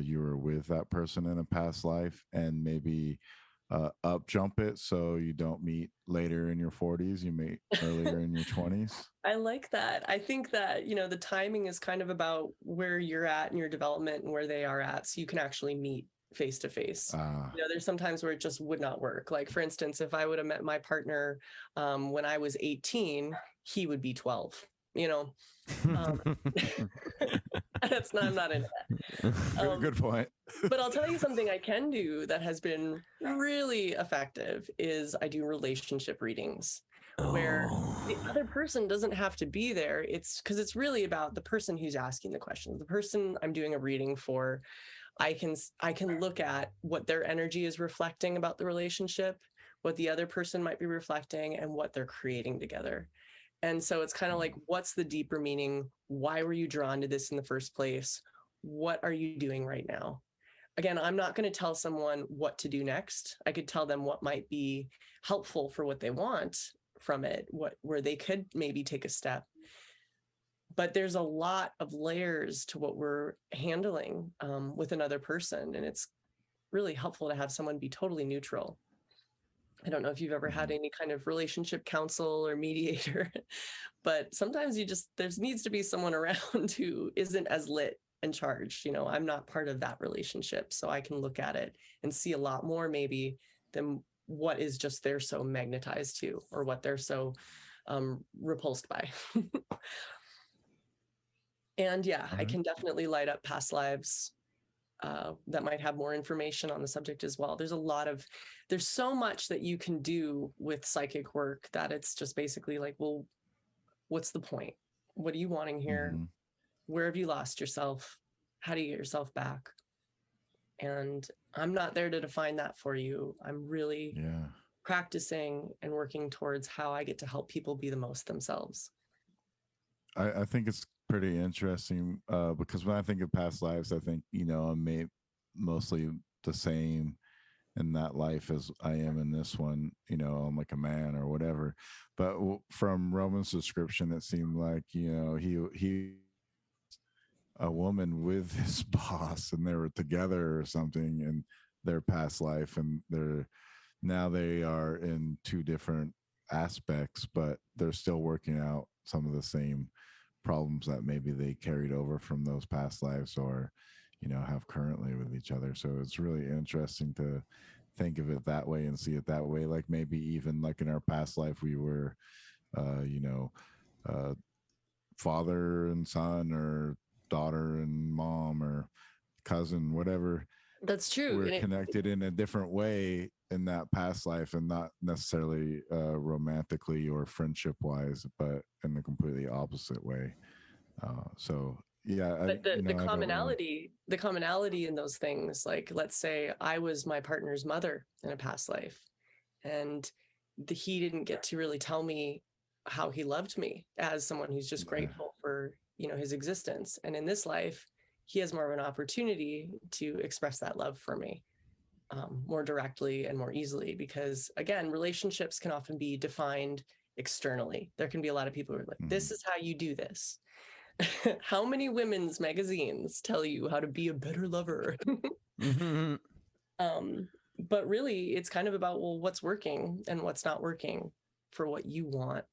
you were with that person in a past life, and maybe up jump it so you don't meet later in your 40s, you meet earlier in your 20s? I like that. I think that, the timing is kind of about where you're at in your development and where they are at, so you can actually meet face to face. There's sometimes where it just would not work. Like, for instance, if I would have met my partner when I was 18, he would be 12. I'm not into that. Good point. But I'll tell you something I can do that has been really effective is I do relationship readings where the other person doesn't have to be there. It's because it's really about the person who's asking the questions. The person I'm doing a reading for, I can look at what their energy is reflecting about the relationship, what the other person might be reflecting, and what they're creating together. And so it's kind of like, what's the deeper meaning? Why were you drawn to this in the first place? What are you doing right now? Again, I'm not going to tell someone what to do next. I could tell them what might be helpful for what they want from it, where they could maybe take a step. But there's a lot of layers to what we're handling with another person. And it's really helpful to have someone be totally neutral. I don't know if you've ever had any kind of relationship counsel or mediator, but sometimes there needs to be someone around who isn't as lit and charged. I'm not part of that relationship, so I can look at it and see a lot more maybe than what is just they're so magnetized to, or what they're so repulsed by. And yeah, I can definitely light up past lives that might have more information on the subject as well. There's so much that you can do with psychic work that it's just basically like, well, what's the point? What are you wanting here? Where have you lost yourself? How do you get yourself back? And I'm not there to define that for you. I'm really practicing and working towards how I get to help people be the most themselves. I think it's pretty interesting because when I think of past lives, I think, I'm mostly the same in that life as I am in this one. I'm like a man or whatever. But from Roman's description, it seemed like, he a woman with his boss, and they were together or something in their past life, and they are in two different aspects, but they're still working out some of the same problems that maybe they carried over from those past lives, or have currently with each other. So it's really interesting to think of it that way and see it that way. Like maybe even like in our past life we were father and son, or daughter and mom, or cousin, whatever. That's true. We're connected in a different way in that past life, and not necessarily romantically or friendship wise, but in a completely opposite way. So Yeah, But I, no, I don't really. the commonality in those things, like let's say I was my partner's mother in a past life, and he didn't get to really tell me how he loved me as someone who's just Yeah. grateful for, you know, his existence. And in this life, he has more of an opportunity to express that love for me more directly and more easily, because again, relationships can often be defined externally. There can be a lot of people who are like, this is how you do this. How many women's magazines tell you how to be a better lover? Mhm. But really, it's kind of about, well, what's working and what's not working for what you want.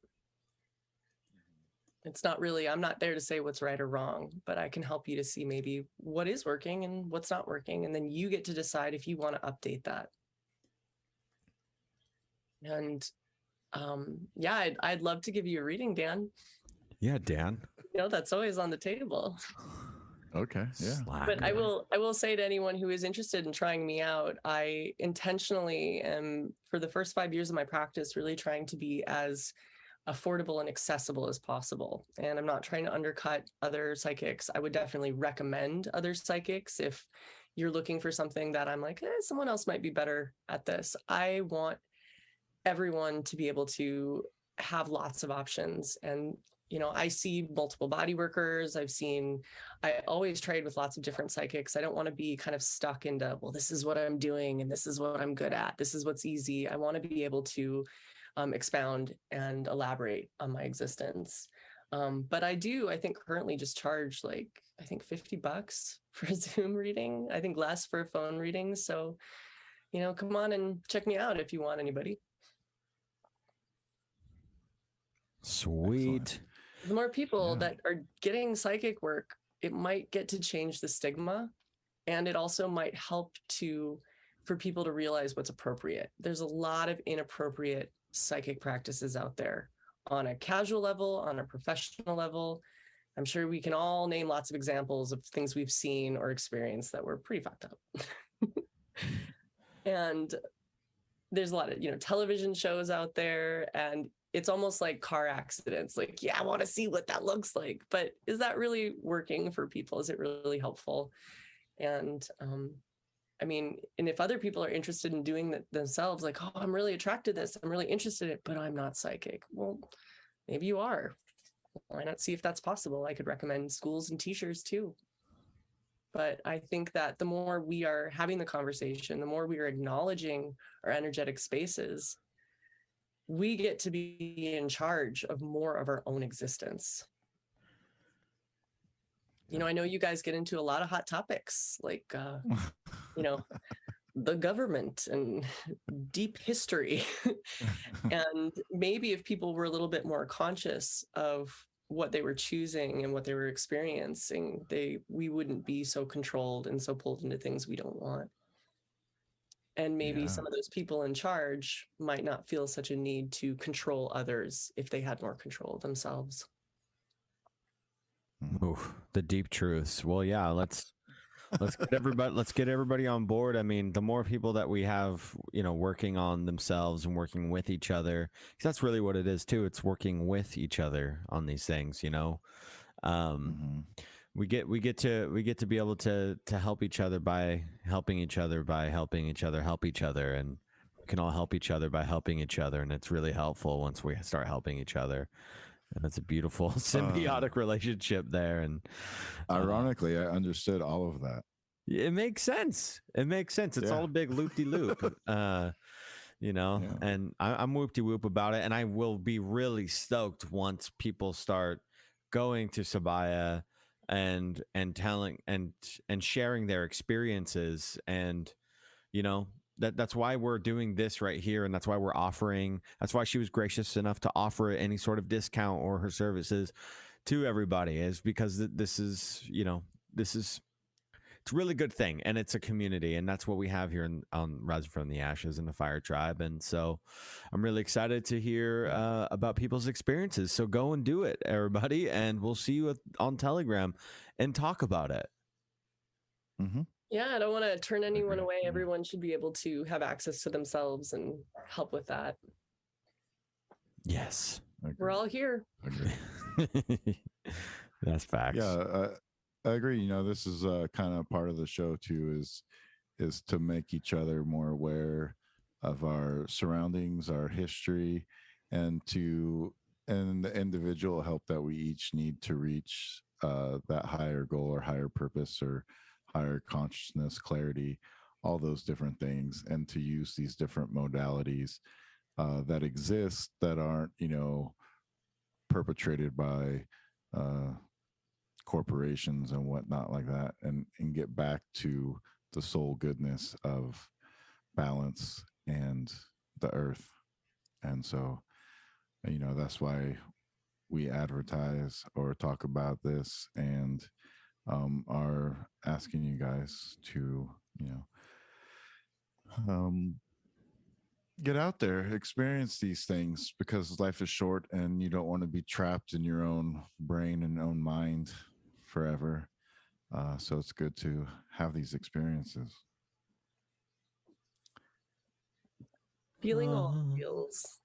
It's not really, I'm not there to say what's right or wrong, but I can help you to see maybe what is working and what's not working. And then you get to decide if you want to update that. And yeah, I'd love to give you a reading, Dan. Yeah, Dan. You know, that's always on the table. Okay. Yeah. But I will say to anyone who is interested in trying me out, I intentionally am, for the first 5 years of my practice, really trying to be as affordable and accessible as possible. And I'm not trying to undercut other psychics. I would definitely recommend other psychics if you're looking for something that I'm like, someone else might be better at this. I want everyone to be able to have lots of options. And you know, I see multiple body workers. I always trade with lots of different psychics. I don't want to be kind of stuck into, well, this is what I'm doing and this is what I'm good at. This is what's easy. I want to be able to expound and elaborate on my existence. But I think currently just charge like, I think $50 for a Zoom reading. I think less for a phone reading. So, you know, come on and check me out if you want anybody. Sweet. Excellent. The more people that are getting psychic work, it might get to change the stigma, and it also might help for people to realize what's appropriate. There's a lot of inappropriate psychic practices out there on a casual level, on a professional level. I'm sure we can all name lots of examples of things we've seen or experienced that were pretty fucked up. And there's a lot of, you know, television shows out there, and it's almost like car accidents. Like, yeah, I want to see what that looks like, but is that really working for people? Is it really helpful? And I mean, and if other people are interested in doing that themselves, like, oh, I'm really attracted to this, I'm really interested in it, but I'm not psychic. Well, maybe you are. Why not see if that's possible? I could recommend schools and teachers too. But I think that the more we are having the conversation, the more we are acknowledging our energetic spaces, we get to be in charge of more of our own existence. You know, I know you guys get into a lot of hot topics like, you know, the government and deep history. And maybe if people were a little bit more conscious of what they were choosing and what they were experiencing, we wouldn't be so controlled and so pulled into things we don't want. And maybe some of those people in charge might not feel such a need to control others if they had more control themselves. Oof, the deep truths. Well, yeah, let's get everybody on board. I mean, the more people that we have, you know, working on themselves and working with each other, 'cause that's really what it is too. It's working with each other on these things, you know. We get to be able to help each other by helping each other help each other, and we can all help each other by helping each other, and it's really helpful once we start helping each other. And it's a beautiful symbiotic relationship there. And ironically, I understood all of that. It makes sense. It's all a big loop-de-loop, you know, and I'm whoop-de-whoop about it. And I will be really stoked once people start going to Sabiah and telling and sharing their experiences. And, you know, that's why we're doing this right here, and that's why that's why she was gracious enough to offer any sort of discount or her services to everybody, is because this is, you know, it's a really good thing, and it's a community, and that's what we have here on Rising from the Ashes in the Fire Tribe. And so I'm really excited to hear about people's experiences. So go and do it, everybody, and we'll see you on Telegram and talk about it. Yeah, I don't want to turn anyone away. Everyone should be able to have access to themselves and help with that. Yes. We're all here. That's facts. Yeah. I agree. You know, this is kind of part of the show too, is to make each other more aware of our surroundings, our history, and the individual help that we each need to reach that higher goal or higher purpose or higher consciousness, clarity, all those different things, and to use these different modalities that exist that aren't, you know, perpetrated by uh, corporations and whatnot like that, and get back to the soul goodness of balance and the earth. And so, you know, that's why we advertise or talk about this, and are asking you guys to, you know, um, get out there, experience these things, because life is short and you don't want to be trapped in your own brain and own mind forever. So it's good to have these experiences. Feeling all the feels,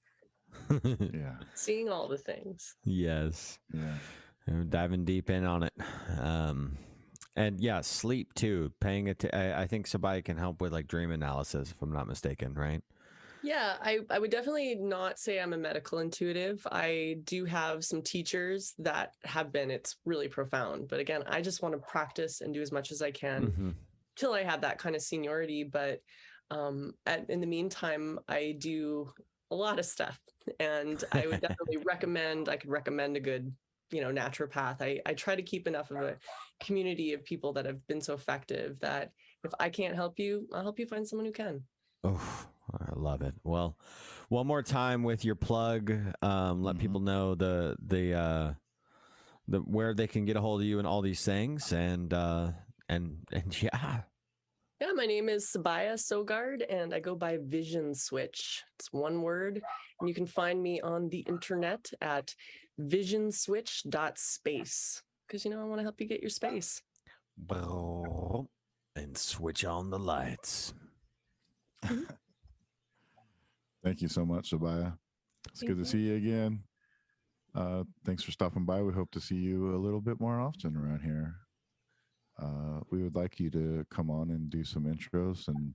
Yeah. seeing all the things. Yes. Yeah. Diving deep in on it. And yeah, sleep too. Paying it. I think Sabiah can help with like dream analysis, if I'm not mistaken, right? Yeah, I would definitely not say I'm a medical intuitive. I do have some teachers that have been. It's really profound. But again, I just want to practice and do as much as I can Mm-hmm. till I have that kind of seniority. But in the meantime, I do a lot of stuff. And I would definitely recommend, I could recommend a good, naturopath. I try to keep enough of a community of people that have been so effective that if I can't help you, I'll help you find someone who can. Oh, I love it. Well, one more time with your plug. Let people know the where they can get a hold of you and all these things, and yeah. Yeah, my name is Sabiah Sogard, and I go by Vision Switch. It's one word, and you can find me on the internet at visionswitch.space, because I want to help you get your space. And switch on the lights. Thank you so much, Sabiah. It's good to see you again. Thanks for stopping by. We hope to see you a little bit more often around here. We would like you to come on and do some intros and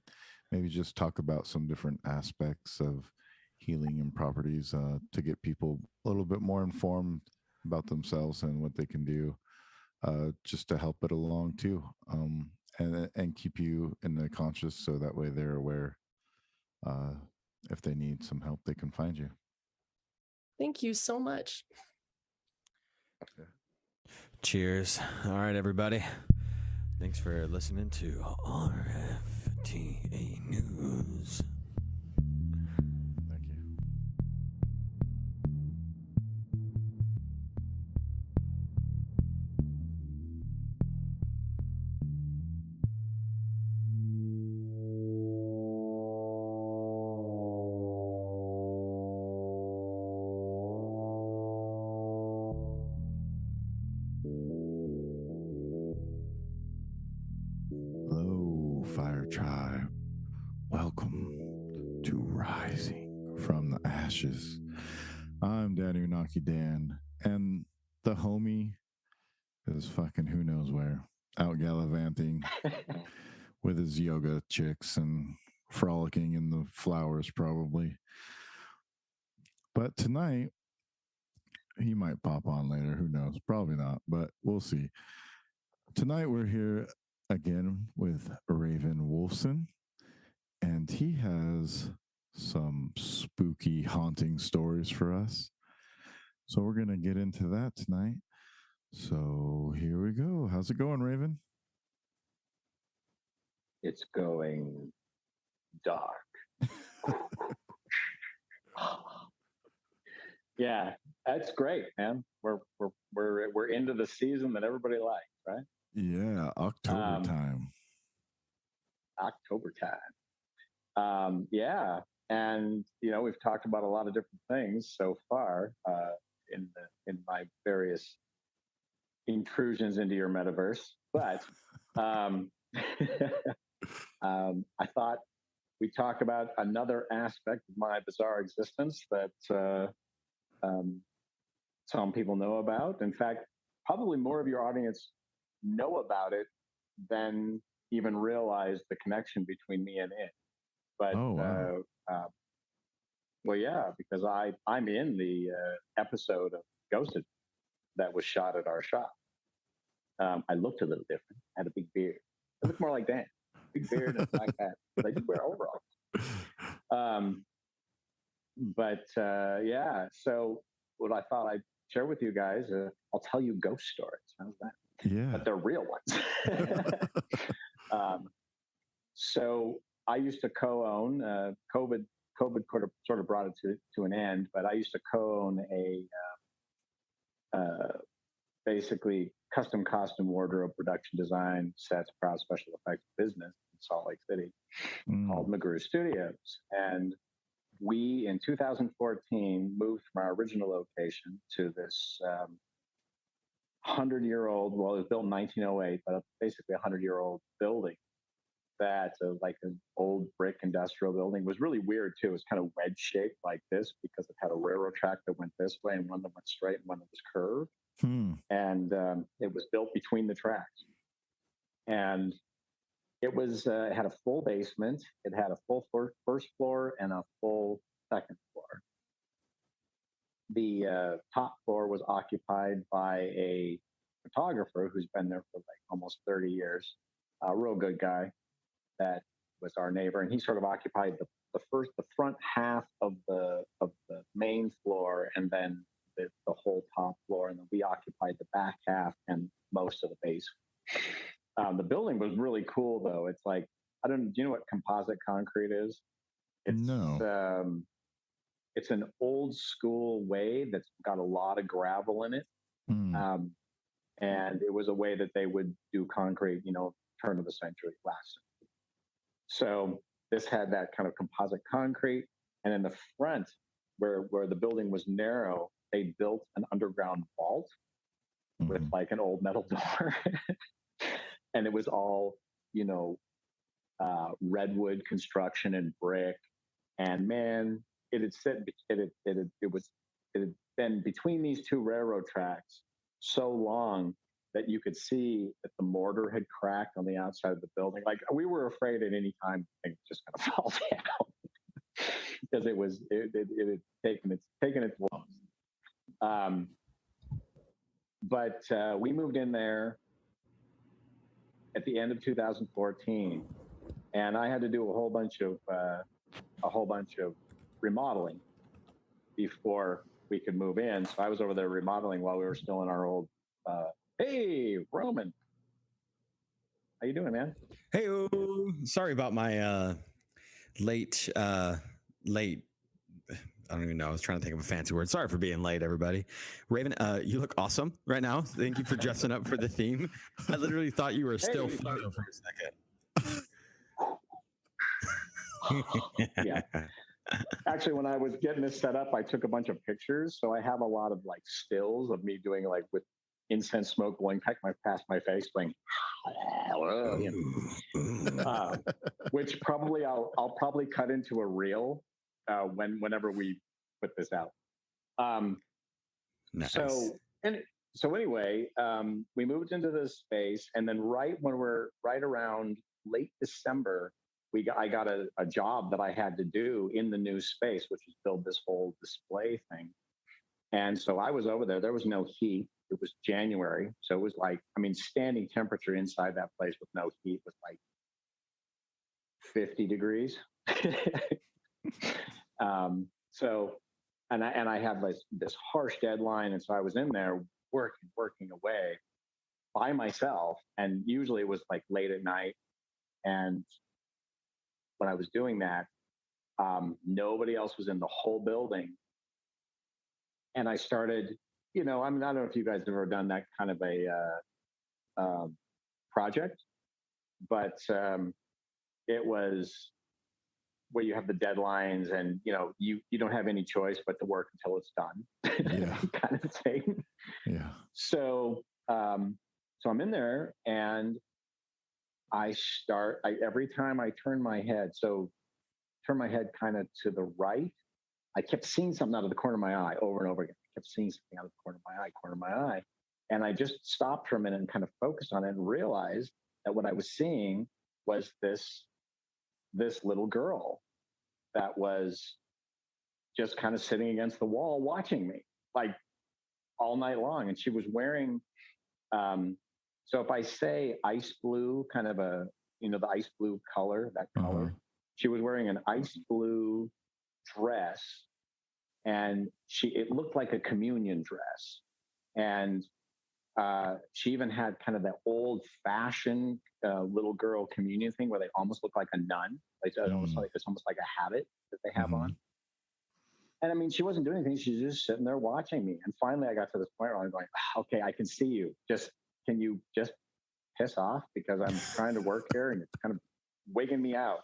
maybe just talk about some different aspects of healing and properties to get people a little bit more informed about themselves and what they can do just to help it along too, and keep you in the conscious so that way they're aware. Uh, if they need some help, they can find you. Thank you so much. Cheers. All right, everybody. Thanks for listening to RFTA News. Thank you. Hello, Fire Tribe. Welcome to Rising from the Ashes. I'm Daddy Unaki Dan, and the homie is fucking who knows where, out gallivanting with his yoga chicks and frolicking in the flowers, probably. But tonight, he might pop on later. Who knows? Probably not, but we'll see. Tonight, we're here again with Hraefn Wulfson, and he has some spooky haunting stories for us. So we're going to get into that tonight. So here we go. How's it going, Hraefn? It's going dark. Yeah, that's great, man. We're into the season that everybody likes, right? Yeah, October time. October time. Yeah, and we've talked about a lot of different things so far in my various intrusions into your metaverse, but I thought we talk about another aspect of my bizarre existence that some people know about. In fact, probably more of your audience know about it than even realize the connection between me and it. But Oh, wow. well, yeah, because I'm in the episode of Ghosted that was shot at our shop. I looked a little different. Had a big beard. I looked more like Dan. Big beard and a black hat. But I did wear overalls. Yeah, so what I thought I'd share with you guys, I'll tell you ghost stories. How's that? Yeah. But they're real ones. So I used to co-own. COVID sort of brought it to an end, but I used to co-own a basically custom costume wardrobe production design sets, proud special effects business in Salt Lake City called McGrew Studios. And we, in 2014, moved from our original location to this 100-year-old, well, it was built in 1908, but basically a 100-year-old building that like an old brick industrial building. It was really weird, too. It was kind of wedge-shaped like this because it had a railroad track that went this way and one that went straight and one that was curved. And it was built between the tracks. And it was it had a full basement. It had a full first floor and a full second floor. The top floor was occupied by a photographer who's been there for like almost 30 years. A real good guy that was our neighbor, and he sort of occupied the front half of the main floor, and then the whole top floor, and then we occupied the back half and most of the basement. The building was really cool, though. It's like, do you know what composite concrete is? No. It's an old school way that's got a lot of gravel in it. And it was a way that they would do concrete, turn of the century, last century. So this had that kind of composite concrete. And in the front, where the building was narrow, they built an underground vault with like an old metal door. And it was all, redwood construction and brick. And man, it had been between these two railroad tracks so long that you could see that the mortar had cracked on the outside of the building. Like, we were afraid at any time things just going to fall down because it had taken its loss. But we moved in there at the end of 2014, and I had to do a whole bunch of remodeling before we could move in. So I was over there remodeling while we were still in our old. Hey, Roman, how you doing, man? Hey, sorry about my late. I don't even know. I was trying to think of a fancy word. Sorry for being late, everybody. Raven, you look awesome right now. Thank you for dressing up for the theme. I literally thought you were still photo for a second. Yeah. Actually, when I was getting this set up, I took a bunch of pictures. So I have a lot of like stills of me doing like with incense smoke blowing past my face, going, which probably I'll probably cut into a reel whenever we put this out. Nice. So anyway, we moved into this space, and then right around late December, I got a job that I had to do in the new space, which is build this whole display thing. And so I was over there. There was no heat. It was January, so it was like, standing temperature inside that place with no heat was like 50 degrees. And I had this harsh deadline, and so I was in there working away by myself, and usually it was like late at night. And when I was doing that, nobody else was in the whole building, and I started, I don't know if you guys have ever done that kind of a project, but it was where you have the deadlines, and you don't have any choice but to work until it's done, kind of thing. Yeah. So I'm in there, and every time I turn my head kind of to the right, I kept seeing something out of the corner of my eye over and over again. I kept seeing something out of the corner of my eye. And I just stopped for a minute and kind of focused on it and realized that what I was seeing was this little girl that was just kind of sitting against the wall watching me like all night long. And she was wearing, so if I say ice blue, kind of a, the ice blue color, that color, she was wearing an ice blue dress, and it looked like a communion dress. And she even had kind of that old fashioned little girl communion thing where they almost look like a nun. Like it's almost like a habit that they have on. And I mean, she wasn't doing anything. She's just sitting there watching me. And finally I got to this point where I'm going, okay, I can see you. Can you just piss off? Because I'm trying to work here and it's kind of wigging me out.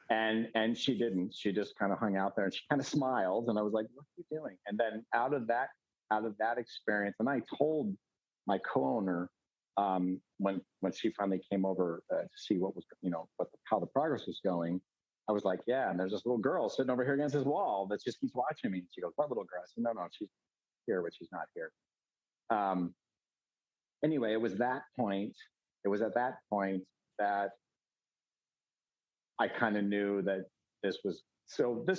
And she didn't. She just kind of hung out there and she kind of smiled. And I was like, what are you doing? And then out of that experience, and I told my co-owner when she finally came over to see what was, how the progress was going, I was like, yeah, and there's this little girl sitting over here against this wall that just keeps watching me. And she goes, what little girl? I said, no, she's here, but she's not here. Anyway, it was at that point that I kind of knew that this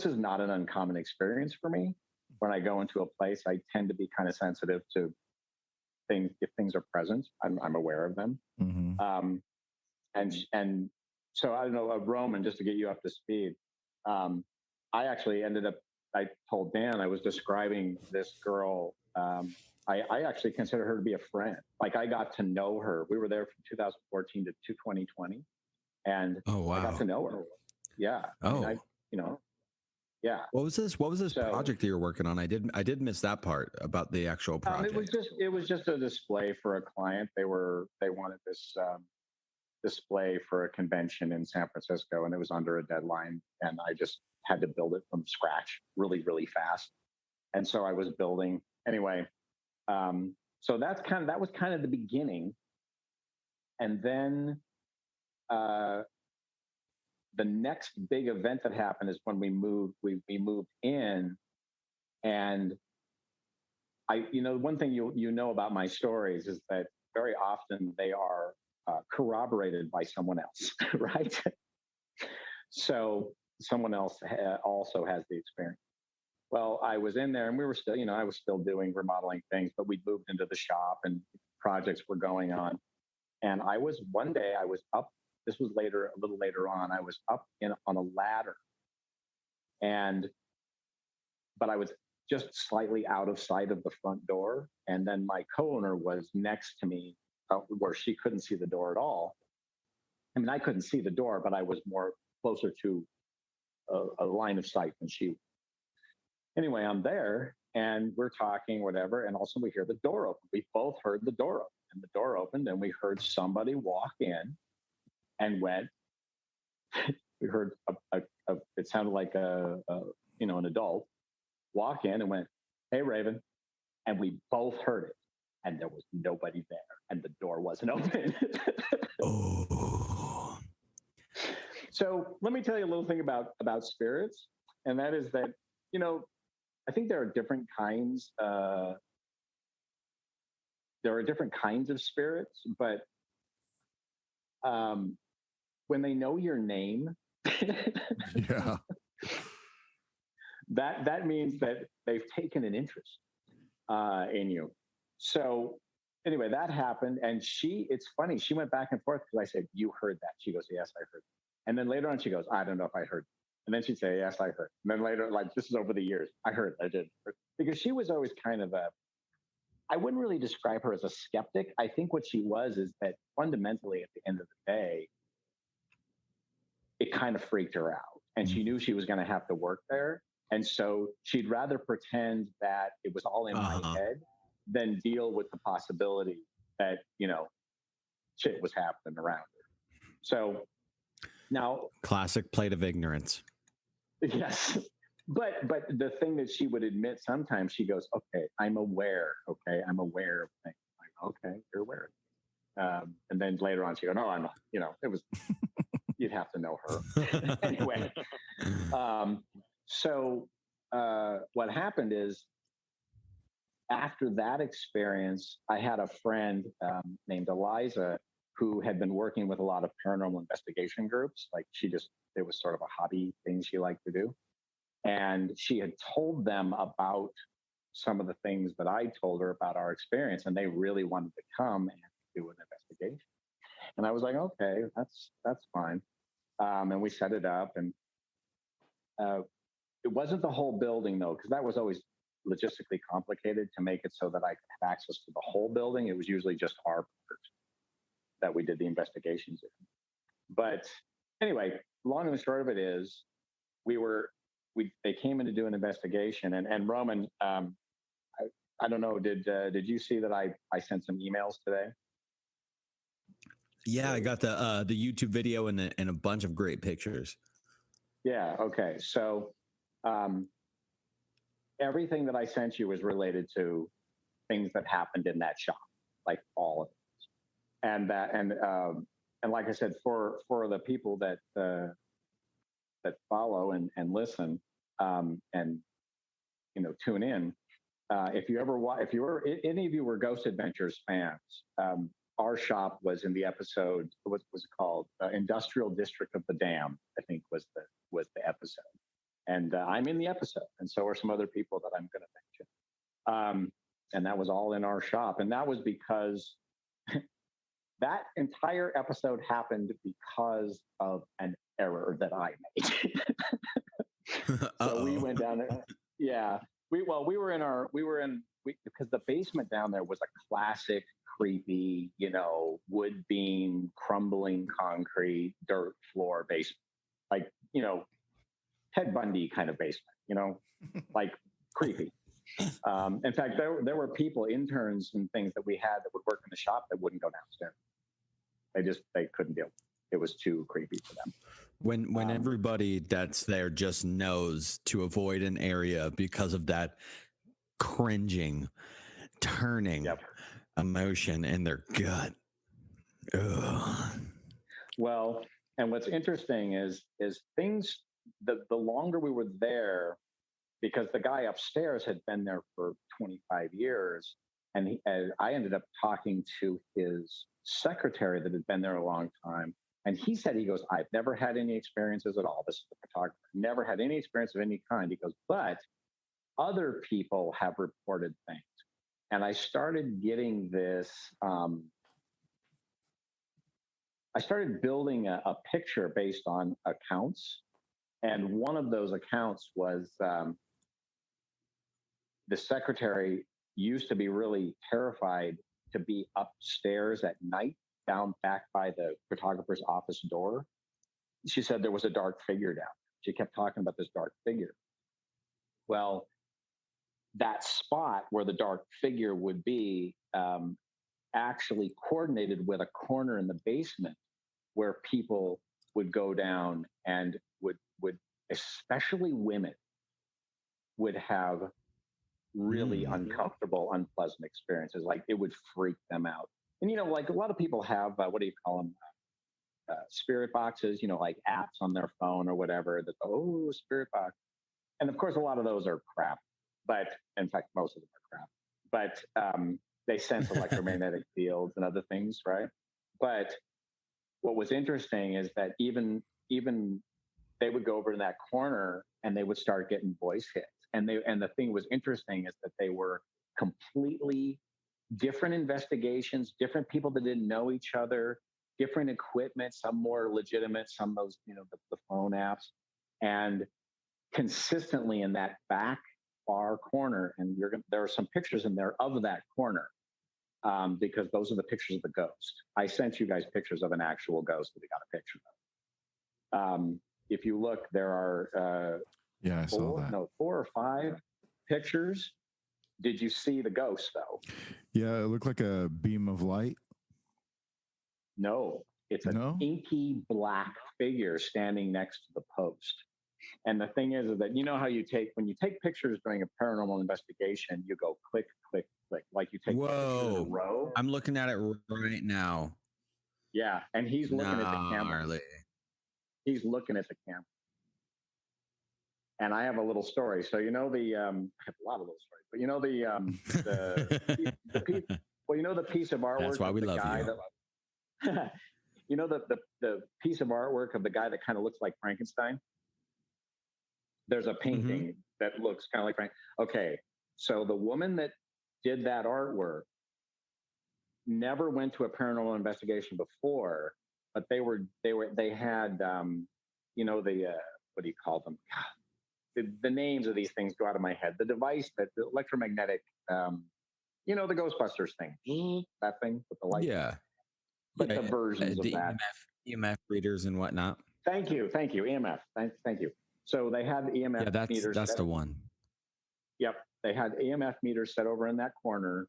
is not an uncommon experience for me. When I go into a place, I tend to be kind of sensitive to things. If things are present, I'm aware of them. And so I don't know, Roman, just to get you up to speed, I actually I told Dan I was describing this girl. I actually consider her to be a friend. Like I got to know her. We were there from 2014 to 2020. And I got to know her. Yeah. I mean, yeah. What was this project that you're working on? I did miss that part about the actual project. It was just a display for a client. They wanted this display for a convention in San Francisco, and it was under a deadline, and I just had to build it from scratch really, really fast. And so I was building anyway. So that was kind of the beginning. And then the next big event that happened is when we moved in, and one thing you know about my stories is that very often they are corroborated by someone else, right? So someone else also has the experience. Well, I was in there and we were still, I was still doing remodeling things, but we'd moved into the shop and projects were going on. And one day I was up, this was a little later on, I was up on a ladder, but I was just slightly out of sight of the front door. And then my co-owner was next to me where she couldn't see the door at all. I mean, I couldn't see the door, but I was more closer to a line of sight than she was. Anyway, I'm there and we're talking, whatever. And also we hear the door open. We both heard the door open, and the door opened and we heard somebody walk in and went, we heard it sounded like an adult walk in and went, hey, Raven. And we both heard it. And there was nobody there. And the door wasn't open. Oh. So let me tell you a little thing about spirits. And that is that, I think there are different kinds. There are different kinds of spirits, but when they know your name, yeah, that means that they've taken an interest in you. So anyway, that happened, and it's funny. She went back and forth because I said, "You heard that?" She goes, "Yes, I heard." And then later on, she goes, "I don't know if I heard." And then she'd say, "Yes, I heard." And then later, like this is over the years, I did, because she was always kind of I wouldn't really describe her as a skeptic. I think what she was is that fundamentally, at the end of the day, it kind of freaked her out, and she knew she was going to have to work there, and so she'd rather pretend that it was all in my head than deal with the possibility that shit was happening around her. So now, classic plate of ignorance. Yes. But the thing that she would admit sometimes, she goes, okay, I'm aware. Okay, I'm aware of things. I'm like, okay, you're aware. And then later on, she goes, no, I'm not. It was, you'd have to know her. Anyway. So what happened is, after that experience, I had a friend named Eliza who had been working with a lot of paranormal investigation groups. Like it was sort of a hobby thing she liked to do. And she had told them about some of the things that I told her about our experience, and they really wanted to come and do an investigation. And I was like, okay, that's fine. And we set it up, and it wasn't the whole building though, because that was always logistically complicated to make it so that I could have access to the whole building. It was usually just our part that we did the investigations in. But anyway, long and the short of it is, they came in to do an investigation, and Roman, I don't know, did you see that I sent some emails today? Yeah, I got the YouTube video and a bunch of great pictures. Yeah. Okay. So everything that I sent you was related to things that happened in that shop, like all of it. And like I said, for the people that follow and listen, and tune in, if any of you were Ghost Adventures fans, our shop was in the episode. What was it called? Industrial District of the Dam, I think was the episode. And I'm in the episode, and so are some other people that I'm going to mention. And that was all in our shop, and that was because that entire episode happened because of an error that I made. So we went down there. Yeah, because the basement down there was a classic creepy, wood beam, crumbling concrete, dirt floor basement, like Ted Bundy kind of basement, like creepy. In fact, there were people, interns and things that we had that would work in the shop that wouldn't go downstairs. They couldn't deal. It was too creepy for them. When everybody that's there just knows to avoid an area because of that cringing, turning emotion in their gut. Ugh. Well, and what's interesting is things, the longer we were there, because the guy upstairs had been there for 25 years, and I ended up talking to his secretary that had been there a long time. And he said, I've never had any experiences at all. This is the photographer. Never had any experience of any kind. He goes, but other people have reported things. And I started getting this, I started building a picture based on accounts. And one of those accounts was the secretary used to be really terrified to be upstairs at night, down back by the photographer's office door. She said there was a dark figure down. She kept talking about this dark figure. Well, that spot where the dark figure would be actually coordinated with a corner in the basement where people would go down and would especially women would have really uncomfortable, unpleasant experiences. Like it would freak them out. And, like a lot of people have, what do you call them? Spirit boxes, like apps on their phone or whatever that, spirit box. And of course, a lot of those are crap, but in fact, most of them are crap, but they sense electromagnetic fields and other things. Right. But what was interesting is that even they would go over in that corner and they would start getting voice hits. And the thing was interesting is that they were completely different investigations, different people that didn't know each other, different equipment, some more legitimate, some those, the phone apps, and consistently in that back far corner. And there are some pictures in there of that corner, because those are the pictures of the ghost. I sent you guys pictures of an actual ghost that we got a picture of. If you look, there are I saw that. 4 or 5 pictures. Did you see the ghost though? Yeah, it looked like a beam of light. No, it's an inky black figure standing next to the post. And the thing is that how when you take pictures during a paranormal investigation, you go click, click, click, like you take pictures in a row. I'm looking at it right now. Yeah, and he's looking at the camera. He's looking at the camera. And I have a little story. So, you know, I have a lot of little stories, but you know, well, you know, the piece of artwork. That's why we love you. You know, the piece of artwork of the guy that kind of looks like Frankenstein. There's a painting that looks kind of like Frank. Okay. So the woman that did that artwork never went to a paranormal investigation before, but they had, you know, what do you call them? The names of these things go out of my head. The device the electromagnetic, you know, the Ghostbusters thing, that thing with the light. Yeah. But the versions of that. EMF readers and whatnot. Thank you. EMF. Thank you. So they had the EMF meters. That's the one. Yep. They had EMF meters set over in that corner.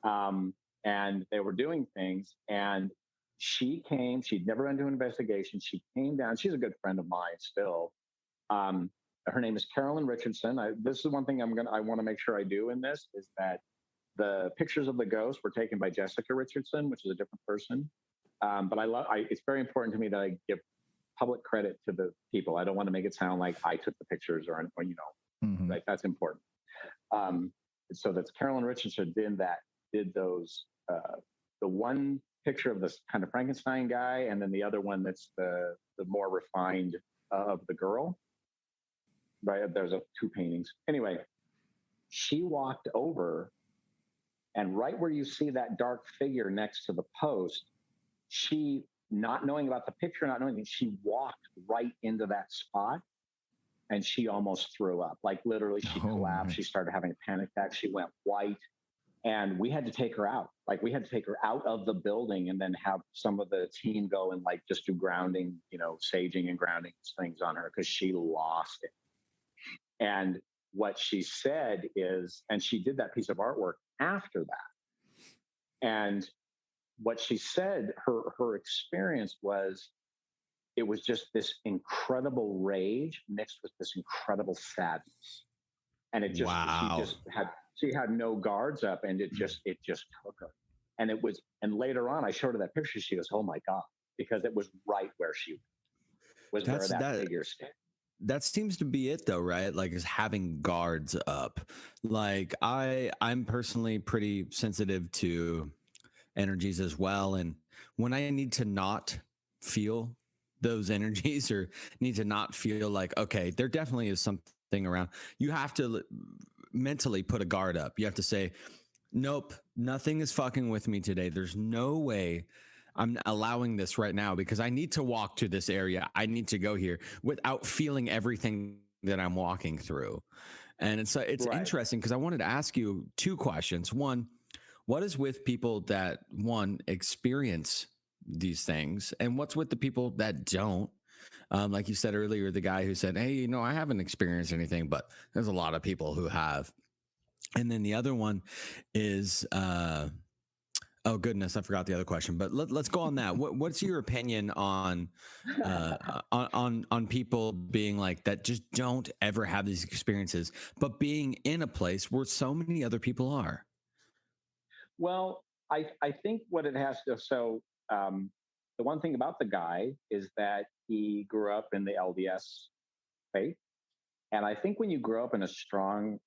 And they were doing things. And she came, she'd never been to an investigation. She came down. She's a good friend of mine still. Her name is Carolyn Richardson. This is one thing I want to make sure I do in this is that the pictures of the ghost were taken by Jessica Richardson, which is a different person. But it's very important to me that I give public credit to the people. I don't want to make it sound like I took the pictures or you know, like that's important. So that's Carolyn Richardson did those, the one picture of this kind of Frankenstein guy, and then the other one that's the more refined of the girl. Right, there's two paintings. Anyway, she walked over, and right where you see that dark figure next to the post, she, not knowing about the picture, not knowing, she walked right into that spot, and she almost threw up. Like literally, she collapsed. She started having a panic attack. She went white, and we had to take her out. Like we had to take her out of the building, and then have some of the team go and like just do grounding, you know, saging and grounding things on her because she lost it. And what she said is, and she did that piece of artwork after that. And what she said, her experience was, it was just this incredible rage mixed with this incredible sadness. And it just, she had no guards up, and it just took her. And and later on, I showed her that picture. She goes, "Oh my God," because it was right where she was, where that figure stayed. That seems to be it though, right? Like is having guards up. Like I'm personally pretty sensitive to energies as well. And when I need to not feel those energies or need to not feel like, okay, there definitely is something around, you have to mentally put a guard up. You have to say, nope, nothing is fucking with me today. There's no way I'm allowing this right now because I need to walk to this area. I need to go here without feeling everything that I'm walking through. And it's right. Interesting because I wanted to ask you two questions. One, what is with people that experience these things, and what's with the people that don't? Like you said earlier, the guy who said, "Hey, you know, I haven't experienced anything," but there's a lot of people who have. And then the other one is, oh goodness, I forgot the other question, but let's go on that. What's your opinion on people being like that, just don't ever have these experiences, but being in a place where so many other people are? Well, I think what it has to, the one thing about the guy is that he grew up in the LDS faith. And I think when you grow up in a strong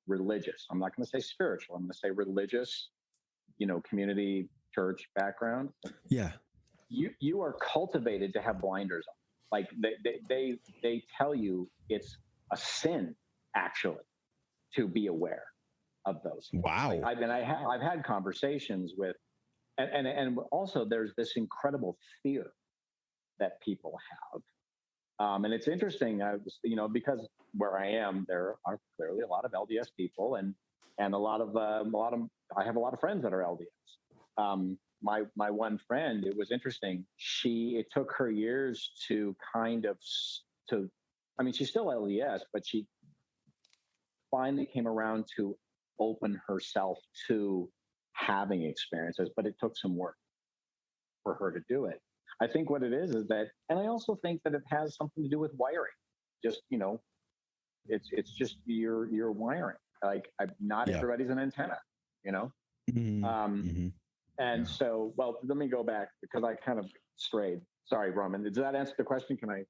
religious, I'm not going to say spiritual, I'm going to say religious, you know, community church background. Yeah. You are cultivated to have blinders on. Like they tell you it's a sin actually to be aware of those things. Wow. Like, I've had conversations with, and also there's this incredible fear that people have. And it's interesting, you know, because where I am, there are clearly a lot of LDS people, and a lot of I have a lot of friends that are LDS. My one friend, it was interesting. It took her years to I mean, she's still LDS, but she finally came around to open herself to having experiences, but it took some work for her to do it. I think what it is that, and I also think that it has something to do with wiring. Just, you know, it's just your wiring. Like not everybody's an antenna, you know? And so, well, let me go back because I kind of strayed. Sorry, Roman. Does that answer the question? Can I?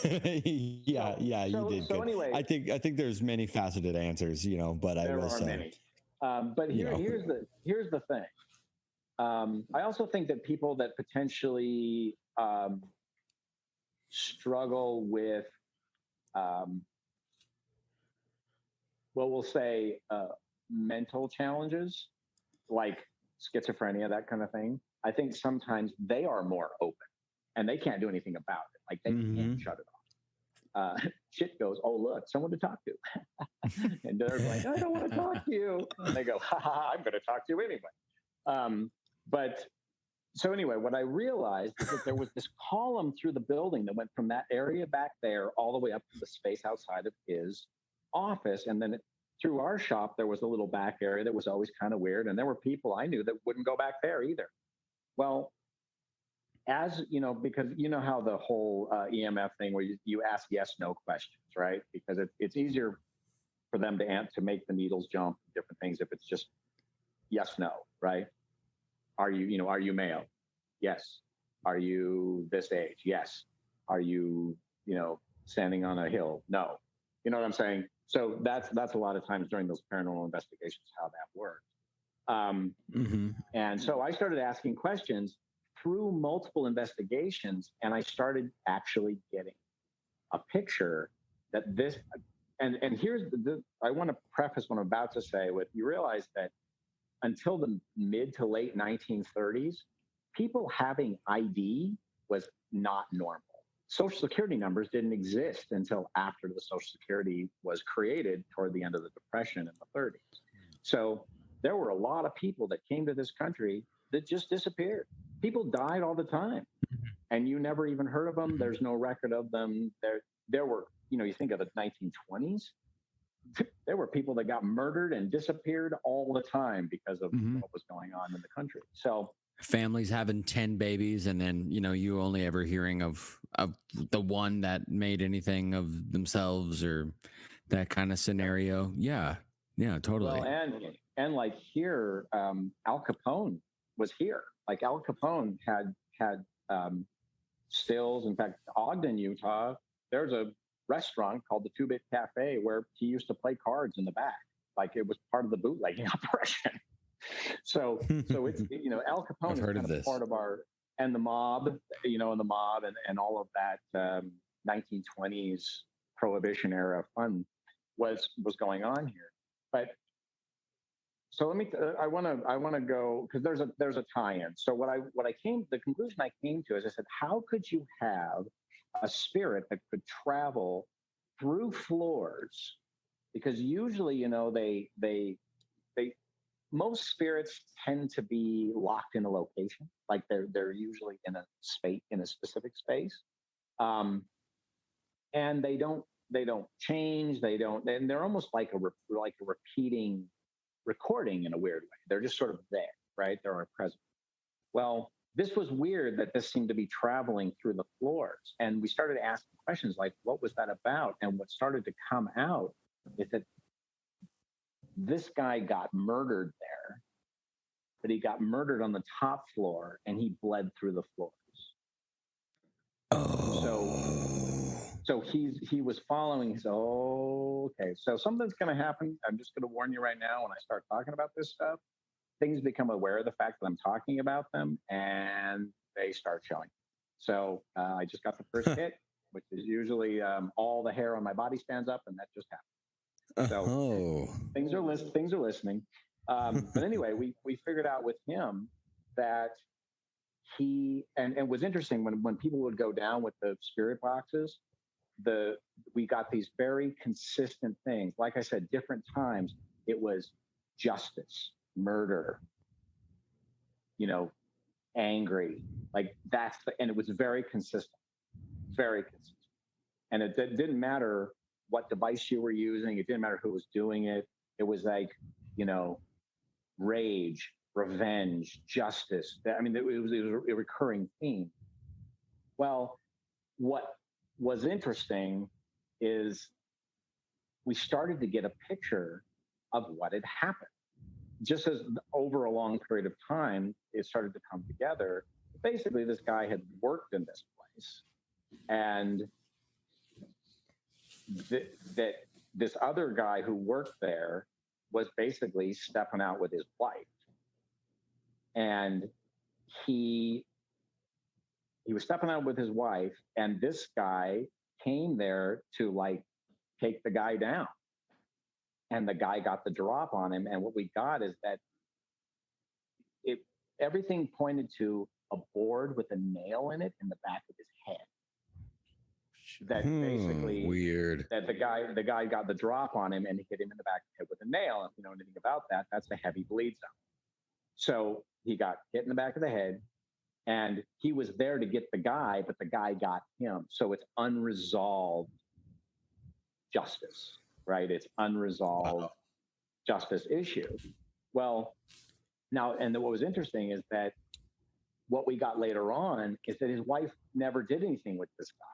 Yeah, you did So good. anyway, I think there's many faceted answers, but there are many. But here's the thing. I also think that people that potentially struggle with, we'll say, mental challenges like schizophrenia, that kind of thing. I think sometimes they are more open and they can't do anything about it. Like they can't shut it off. Shit goes, oh, look, someone to talk to. And they're like, I don't want to talk to you. And they go, ha, ha, ha, I'm going to talk to you anyway. But so anyway, what I realized is that there was this column through the building that went from that area back there all the way up to the space outside of his office. And then through our shop, there was a little back area that was always kind of weird. And there were people I knew that wouldn't go back there either. Well, as you know, because you know how the whole EMF thing where you ask yes, no questions, right? Because it's easier for them to make the needles jump, different things if it's just yes, no, right? Are you male? Yes. Are you this age? Yes. Are you, standing on a hill? No. You know what I'm saying? So that's a lot of times during those paranormal investigations how that works. And so I started asking questions through multiple investigations, and I started actually getting a picture that this, and here's I want to preface what I'm about to say with, you realize that until the mid to late 1930s, people having ID was not normal. Social Security numbers didn't exist until after the Social Security was created toward the end of the Depression in the 30s. So there were a lot of people that came to this country that just disappeared. People died all the time, and you never even heard of them. There's no record of them. There were, you think of the 1920s, there were people that got murdered and disappeared all the time because of what was going on in the country. So families having 10 babies, and then you only ever hearing of the one that made anything of themselves, or that kind of scenario. Yeah, totally. Well, and like here, Al Capone was here. Like Al Capone had stills. In fact, Ogden, Utah, there's a restaurant called the 2-Bit Cafe where he used to play cards in the back, like it was part of the bootlegging operation. So it's Al Capone is kind of part of our, and the mob, and all of that 1920s Prohibition era fun was going on here. But so I want to go, because there's a tie-in. So the conclusion I came to is, I said, how could you have a spirit that could travel through floors? Because usually, most spirits tend to be locked in a location, like they're usually in a specific space, and they don't change. And they're almost like a repeating recording in a weird way. They're just sort of there, right? They're present. Well, this was weird that this seemed to be traveling through the floors. And we started asking questions like, what was that about? And what started to come out is that this guy got murdered there, but he got murdered on the top floor and he bled through the floors. So he was following. He said, oh, okay, so something's going to happen. I'm just going to warn you right now, when I start talking about this stuff, things become aware of the fact that I'm talking about them, and they start showing. So I just got the first hit, which is usually all the hair on my body stands up, and that just happened. So things are listening. But anyway, we figured out with him that he, and it was interesting when people would go down with the spirit boxes, we got these very consistent things. Like I said, different times it was justice, murder, angry, like and it was very consistent. And it didn't matter what device you were using. It didn't matter who was doing it. It was like, rage, revenge, justice. I mean, it was a recurring theme. Well, what was interesting is we started to get a picture of what had happened. Just as over a long period of time, it started to come together. Basically, this guy had worked in this place, and that this other guy who worked there was basically stepping out with his wife, and he was stepping out with his wife, and this guy came there to like take the guy down, and the guy got the drop on him. And what we got is that everything pointed to a board with a nail in it in the back of his head. That basically weird. That the guy got the drop on him and he hit him in the back of the head with a nail. If you know anything about that, that's a heavy bleed zone. So he got hit in the back of the head, and he was there to get the guy, but the guy got him. So it's unresolved justice, right? It's unresolved justice issue. Well, now, and what was interesting is that what we got later on is that his wife never did anything with this guy,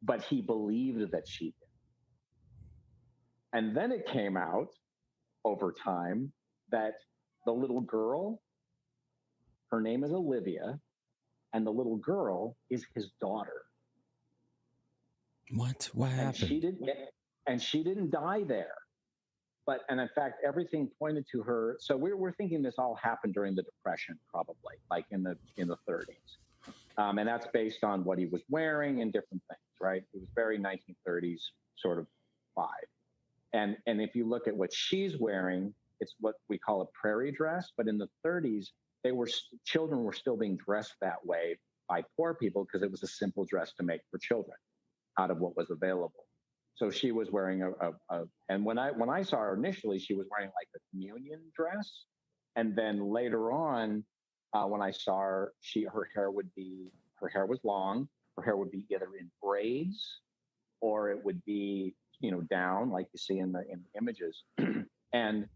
but he believed that she did. And then it came out over time that the little girl, her name is Olivia, and the little girl is his daughter. What happened? And she didn't die there. And in fact, everything pointed to her. So we're thinking this all happened during the Depression, probably, like in the 30s. And that's based on what he was wearing and different things, right? It was very 1930s sort of vibe. And if you look at what she's wearing, it's what we call a prairie dress. But in the 30s, children were still being dressed that way by poor people because it was a simple dress to make for children out of what was available. So she was wearing and when I saw her initially, she was wearing like a communion dress. And then later on, when I saw her, her hair was long. Her hair would be either in braids or it would be, down like you see in the images. And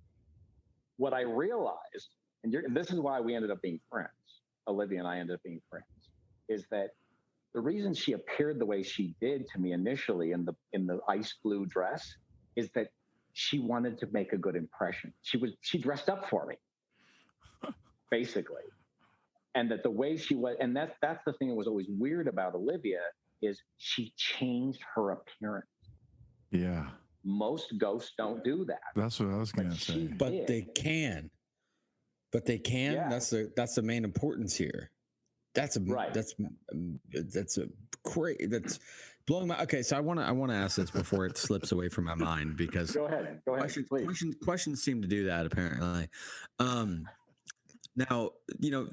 what I realized, and this is why we ended up being friends, Olivia and I ended up being friends, is that the reason she appeared the way she did to me initially in the ice blue dress is that she wanted to make a good impression. She dressed up for me, basically. And that the way she was, and that's the thing that was always weird about Olivia, is she changed her appearance. Yeah. Most ghosts don't do that. That's what I was going to say. But they can. Yeah. That's the main importance here. That's blowing my. Okay, so I want to ask this before it slips away from my mind, because go ahead. Questions seem to do that apparently. Now,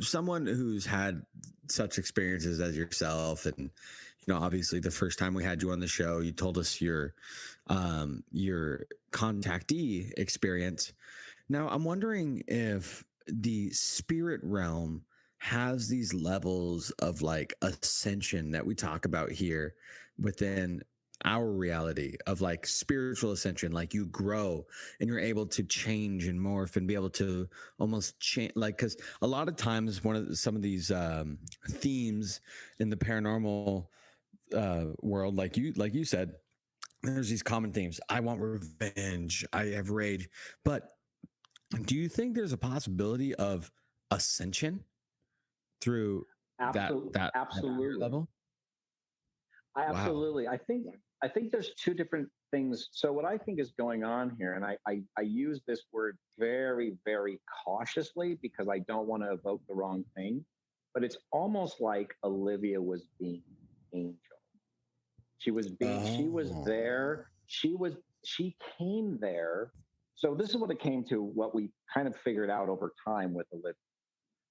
someone who's had such experiences as yourself, and obviously the first time we had you on the show, you told us your contactee experience. Now, I'm wondering if the spirit realm has these levels of like ascension that we talk about here within our reality of like spiritual ascension, like you grow and you're able to change and morph and be able to almost change, like, because a lot of times some of these themes in the paranormal world, like you said, there's these common themes. I want revenge, I have rage, but do you think there's a possibility of ascension through that absolutely level? Absolutely. Wow. I think there's two different things. So what I think is going on here, and I use this word very, very cautiously because I don't want to evoke the wrong thing, but it's almost like Olivia was being an angel. She was there. She came there. So this is what it came to, what we kind of figured out over time with Olivia.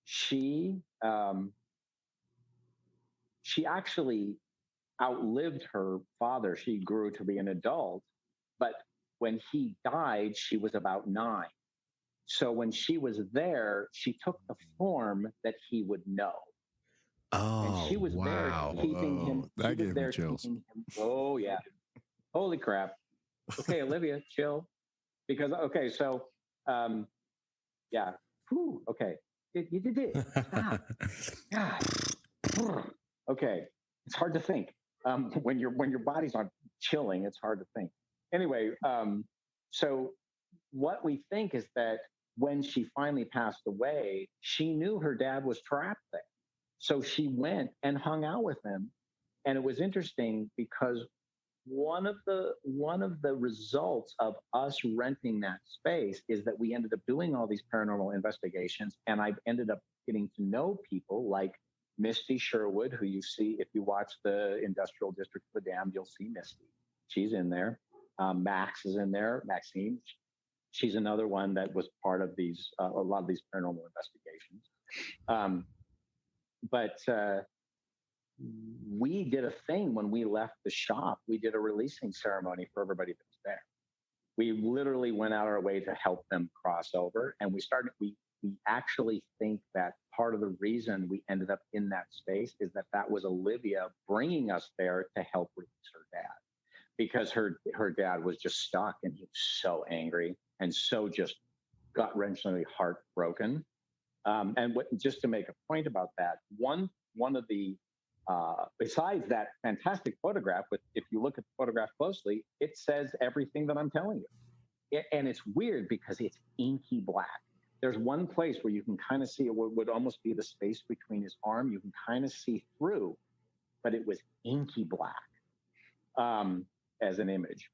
She actually outlived her father. She grew to be an adult, but when he died, she was about 9. So when she was there, she took the form that he would know. Oh, and she was there keeping him. That gave me chills. Oh yeah, holy crap. Okay, Olivia, chill. Because so yeah. Whew, okay, you did it. Stop. God. Okay, it's hard to think. When your body's not chilling, it's hard to think. Anyway, so what we think is that when she finally passed away, she knew her dad was trapped there. So she went and hung out with him. And it was interesting because one of the results of us renting that space is that we ended up doing all these paranormal investigations, and I ended up getting to know people like Misty Sherwood, who you see if you watch the Industrial District of the Damned, you'll see Misty. She's in there. Max is in there. Maxine. She's another one that was part of these a lot of these paranormal investigations. But we did a thing when we left the shop. We did a releasing ceremony for everybody that was there. We literally went out our way to help them cross over, and we actually think that part of the reason we ended up in that space is that was Olivia bringing us there to help release her dad, because her dad was just stuck, and he was so angry and so just gut-wrenchingly heartbroken. Just to make a point about that, one of the besides that fantastic photograph, if you look at the photograph closely, it says everything that I'm telling you. And it's weird because it's inky black. There's one place where you can kind of see it would almost be the space between his arm. You can kind of see through, but it was inky black as an image.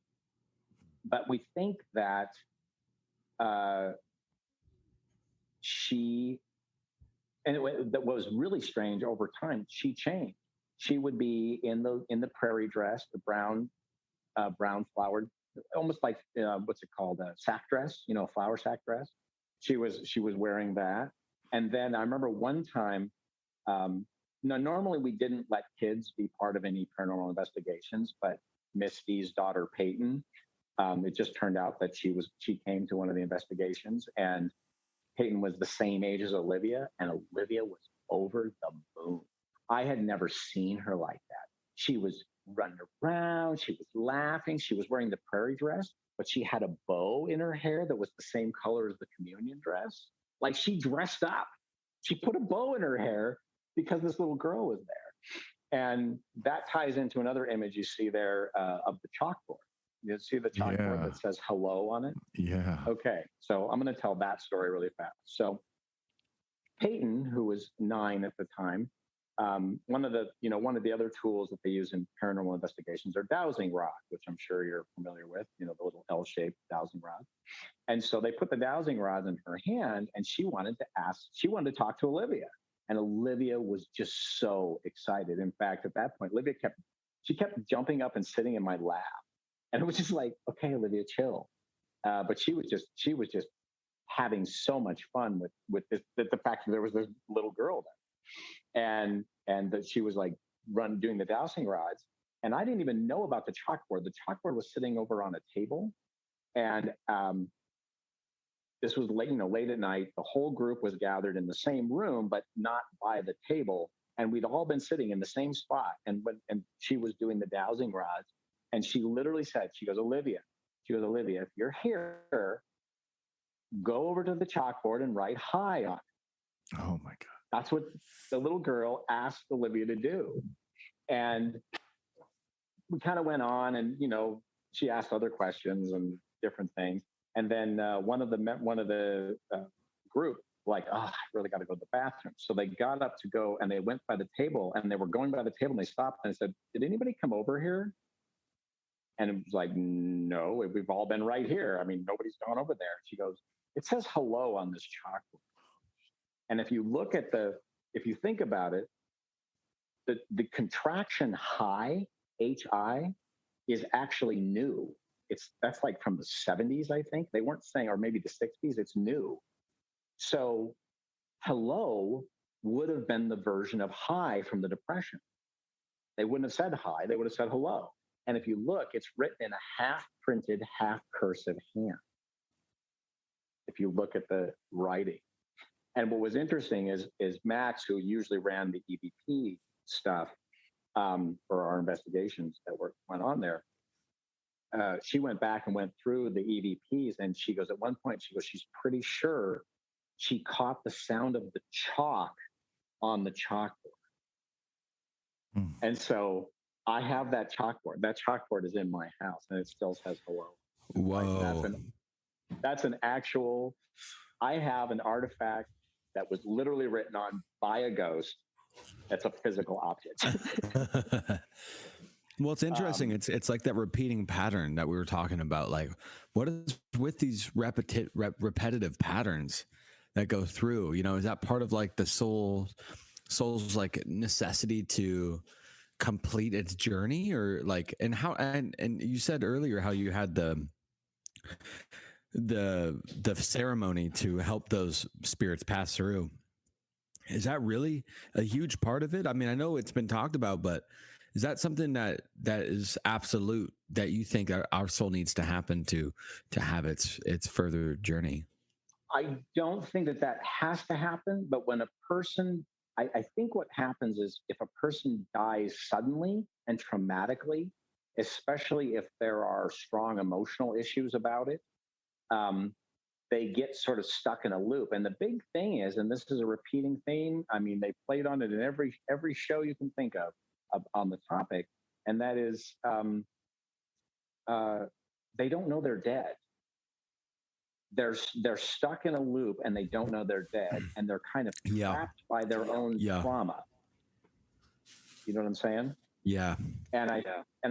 But we think that that was really strange over time. She changed. She would be in the prairie dress, the brown flowered, almost like what's it called, a sack dress, flower sack dress. She was wearing that. And then I remember one time, normally we didn't let kids be part of any paranormal investigations, but Misty's daughter Peyton, it just turned out that she came to one of the investigations, and Peyton was the same age as Olivia, and Olivia was over the moon. I had never seen her like that. She was running around. She was laughing. She was wearing the prairie dress, but she had a bow in her hair that was the same color as the communion dress. Like, she dressed up. She put a bow in her hair because this little girl was there. And that ties into another image you see there of the chalkboard. You see the chalkboard that says hello on it? Yeah. Okay. So I'm going to tell that story really fast. So Peyton, who was 9 at the time, one of the other tools that they use in paranormal investigations are dowsing rods, which I'm sure you're familiar with, the little L-shaped dowsing rod. And so they put the dowsing rods in her hand, and she wanted to talk to Olivia. And Olivia was just so excited. In fact, at that point, Olivia kept jumping up and sitting in my lap. And it was just like, okay, Olivia, chill. But she was just having so much fun with this, the fact that there was this little girl there, and that she was like doing the dowsing rods. And I didn't even know about the chalkboard. The chalkboard was sitting over on a table, and this was late at night. The whole group was gathered in the same room, but not by the table. And we'd all been sitting in the same spot. And she was doing the dowsing rods. And she literally said, she goes, Olivia, if you're here, go over to the chalkboard and write hi on it. Oh my God. That's what the little girl asked Olivia to do. And we kind of went on, and, she asked other questions and different things. And then one of the group, like, oh, I really got to go to the bathroom. So they got up to go, and they went by the table, and they were going by the table, and they stopped and said, did anybody come over here? And it was like, no, we've all been right here. I mean, nobody's gone over there. She goes, it says hello on this chalkboard. And if you think about it, the contraction hi, H-I, is actually new. That's like from the 70s, I think. They weren't saying, or maybe the 60s, it's new. So hello would have been the version of hi from the Depression. They wouldn't have said hi, they would have said hello. And if you look, it's written in a half printed, half cursive hand. If you look at the writing. And what was interesting is Max, who usually ran the EVP stuff for our investigations that went on there, she went back and went through the EVPs, and she goes, at one point, she's pretty sure she caught the sound of the chalk on the chalkboard. And so I have that chalkboard. That chalkboard is in my house, and it still says hello. Whoa. That's an actual, I have an artifact that was literally written on by a ghost. That's a physical object. Well, it's interesting. It's like that repeating pattern that we were talking about. Like, what is with these repetitive patterns that go through? You know, is that part of like the soul's like necessity to complete its journey, or like, and how? And you said earlier how you had the ceremony to help those spirits pass through. Is that really a huge part of it? I mean, I know it's been talked about, but is that something that is absolute that you think our soul needs to happen to have its further journey? I don't think that has to happen, but when a person, I think what happens is if a person dies suddenly and traumatically, especially if there are strong emotional issues about it, they get sort of stuck in a loop. And the big thing is, and this is a repeating theme, I mean, they played on it in every show you can think of on the topic, and that is they don't know they're dead. They're stuck in a loop and they don't know they're dead, and they're kind of trapped by their own trauma. You know what I'm saying? Yeah. And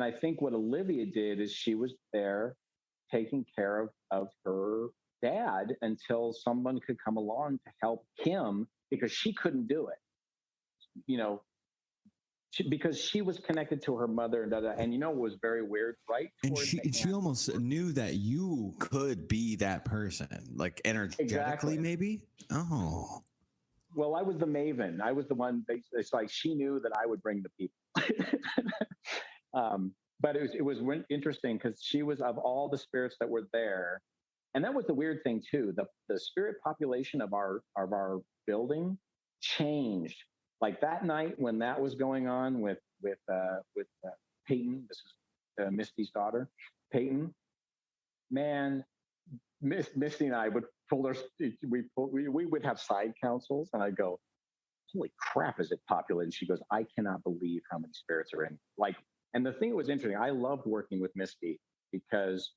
I think what Olivia did is she was there taking care of her dad until someone could come along to help him, because she couldn't do it. You know, because she was connected to her mother and you know, it was very weird, right? And she almost knew that you could be that person, like energetically, exactly. Maybe. Oh, well, I was the maven. I was the one. It's like she knew that I would bring the people. But it was interesting because she was, of all the spirits that were there, and that was the weird thing too. The spirit population of our building changed. Like that night when that was going on with Peyton, this is Misty's daughter, Peyton. Man, Misty and I would pull her. We would have side councils, and I'd go, "Holy crap, is it populated?" She goes, "I cannot believe how many spirits are in." Like, and the thing that was interesting, I loved working with Misty because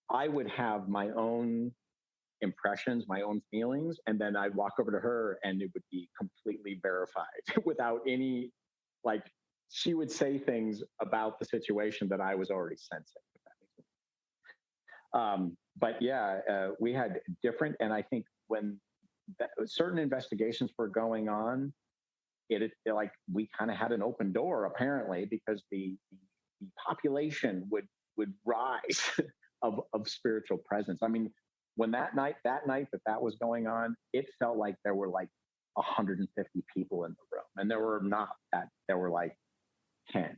I would have my own impressions, my own feelings, and then I'd walk over to her and it would be completely verified without any, like, she would say things about the situation that I was already sensing. But yeah, we had different, and I think when certain investigations were going on, it like we kind of had an open door apparently, because the population would rise of spiritual presence. I mean, when that night that was going on, it felt like there were like 150 people in the room, and there were not that. There were like 10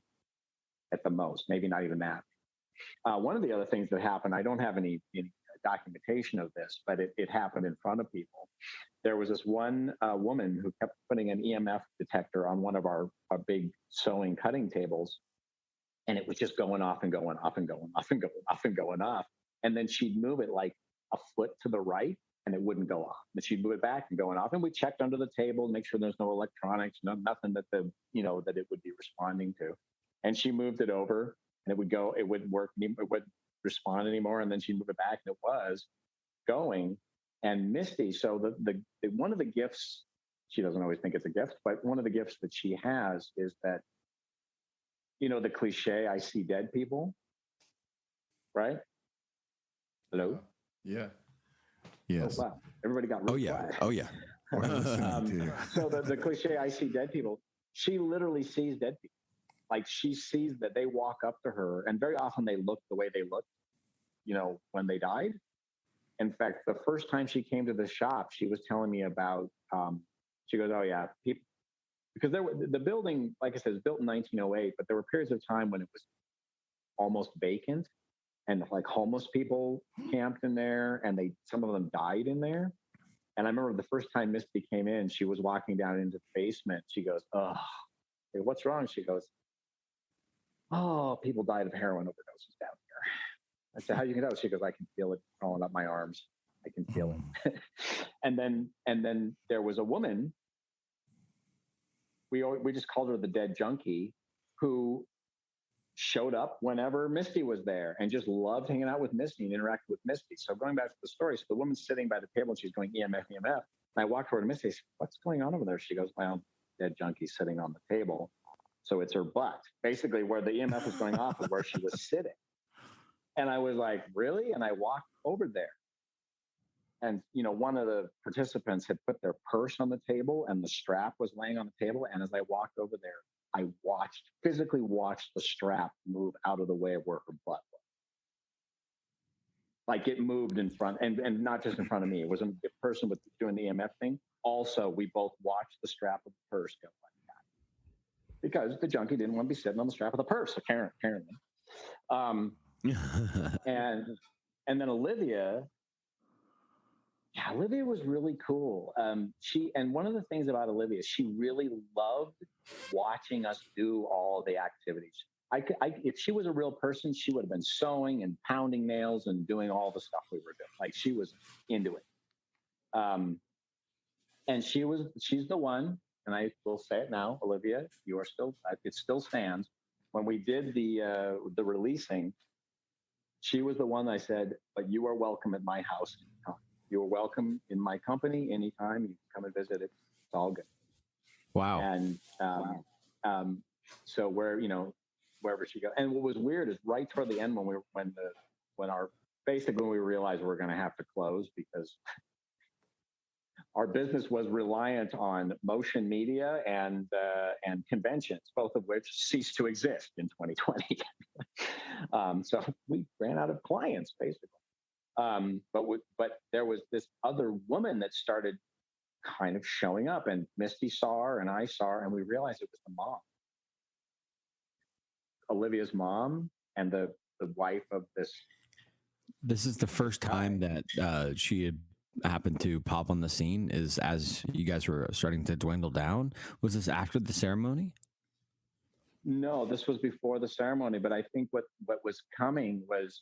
at the most, maybe not even that. One of the other things that happened, I don't have any documentation of this, but it happened in front of people. There was this one woman who kept putting an EMF detector on one of our big sewing cutting tables, and it was just going off and going off and going off and going off and going off. And then she'd move it like a foot to the right, and it wouldn't go off. And she'd move it back and going off. And we checked under the table, make sure there's no electronics, nothing that that it would be responding to. And she moved it over, and it would go. It wouldn't work. It wouldn't respond anymore. And then she'd move it back, and it was going. And Misty, so the one of the gifts, she doesn't always think it's a gift, but one of the gifts that she has is that, the cliche, I see dead people, right? Hello? Yeah. Yes. Oh, wow. Everybody got really quiet. Oh, yeah. So the cliche, I see dead people, she literally sees dead people. Like, she sees that they walk up to her, and very often they look the way they looked, when they died. In fact, the first time she came to the shop, she was telling me about, she goes, "Oh yeah, people," because the building, like I said, is built in 1908, but there were periods of time when it was almost vacant, and like homeless people camped in there, and some of them died in there. And I remember the first time Misty came in, she was walking down into the basement. She goes, "Oh, hey, what's wrong?" She goes, "Oh, people died of heroin overdoses down here." I said, "How do you know?" She goes, "I can feel it crawling up my arms. I can feel it." and then there was a woman. We just called her the dead junkie, who showed up whenever Misty was there and just loved hanging out with Misty and interacted with Misty. So going back to the story, so the woman's sitting by the table and she's going EMF, EMF. And I walked over to Misty. I said, "What's going on over there?" She goes, "Well, dead junkie sitting on the table." So it's her butt, basically where the EMF was going off of where she was sitting. And I was like, really? And I walked over there. And, you know, one of the participants had put their purse on the table and the strap was laying on the table. And as I walked over there, I physically watched the strap move out of the way of where her butt was. Like it moved in front, and not just in front of me. It wasn't the person with doing the EMF thing. Also, we both watched the strap of the purse go like that because the junkie didn't want to be sitting on the strap of the purse, apparently. And then Olivia was really cool. And one of the things about Olivia, she really loved watching us do all the activities. If she was a real person, she would have been sewing and pounding nails and doing all the stuff we were doing. Like she was into it. And she's the one, and I will say it now, Olivia, you are still, it still stands. When we did the releasing, she was the one I said, but you are welcome at my house anytime. You are welcome in my company anytime. You can come and visit it. It's all good. Wow. And so wherever she goes. And what was weird is right toward the end when we realized we were going to have to close because our business was reliant on motion media and conventions, both of which ceased to exist in 2020. So we ran out of clients, basically. But there was this other woman that started kind of showing up, and Misty saw her, and I saw her, and we realized it was the mom, Olivia's mom, and the wife of this. This is the first time that she had happened to pop on the scene. Is as you guys were starting to dwindle down. Was this after the ceremony? No, this was before the ceremony. But I think what was coming was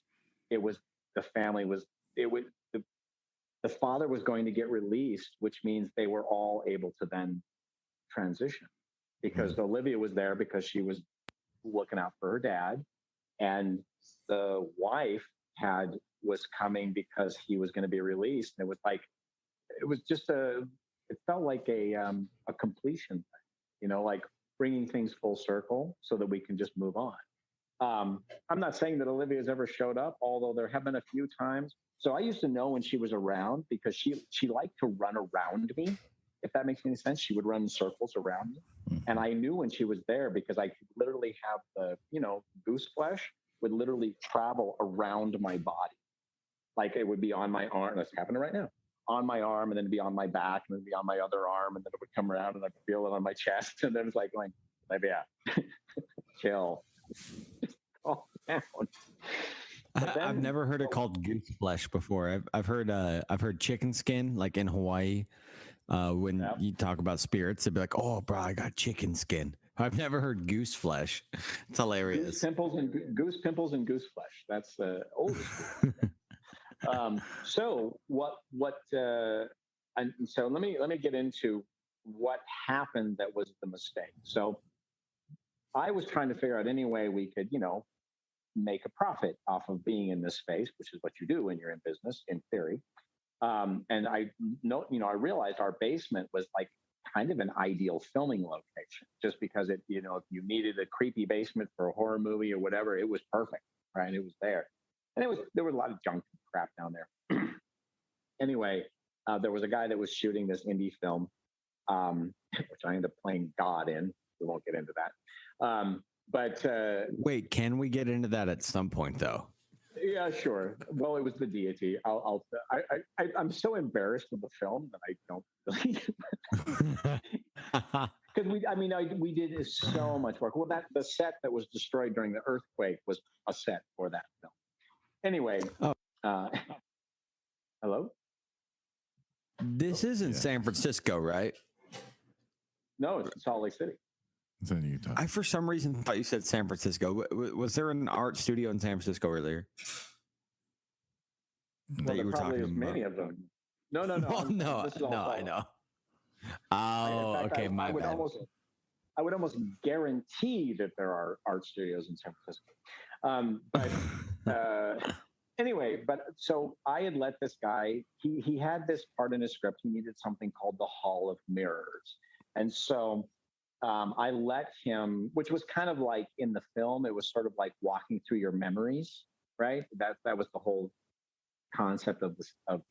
the father was going to get released, which means they were all able to then transition because Olivia was there because she was looking out for her dad, and the wife was coming because he was going to be released. And it felt like a completion thing, like bringing things full circle so that we can just move on. I'm not saying that Olivia's ever showed up, although there have been a few times. So I used to know when she was around because she liked to run around me, if that makes any sense. She would run circles around me. And I knew when she was there because I could literally have the, goose flesh would literally travel around my body. Like it would be on my arm. That's happening right now. On my arm, and then it'd be on my back, and then it'd be on my other arm, and then it would come around and I'd feel it on my chest. And then it's like going, yeah, chill. Calm down. I've never heard it called goose flesh before. I've heard chicken skin, like in Hawaii. When you talk about spirits, they'd be like, "Oh, bro, I got chicken skin." I've never heard goose flesh. It's hilarious. Goose pimples and goose flesh. That's the oldest. So so let me get into what happened that was the mistake. So I was trying to figure out any way we could, make a profit off of being in this space, which is what you do when you're in business, in theory. And I realized our basement was like kind of an ideal filming location, just because if you needed a creepy basement for a horror movie or whatever, it was perfect, right? It was there. And there was a lot of junk and crap down there. Anyway, there was a guy that was shooting this indie film, which I ended up playing God in. We won't get into that. But wait, can we get into that at some point, though? Yeah, sure. Well, it was the deity. I'm so embarrassed of the film that I don't really, because we did so much work. Well, the set that was destroyed during the earthquake was a set for that film. Anyway, hello. This is in San Francisco, right? No, it's in Salt Lake City. It's in Utah. I, for some reason, thought you said San Francisco. Was there an art studio in San Francisco earlier? Well, there probably is many of them. No. Well, no, I know. Oh, okay, my bad. I would almost guarantee that there are art studios in San Francisco. Anyway, so I had let this guy, he had this part in his script. He needed something called the Hall of Mirrors. And so I let him, which was kind of like in the film, it was sort of like walking through your memories, right? That was the whole concept of this of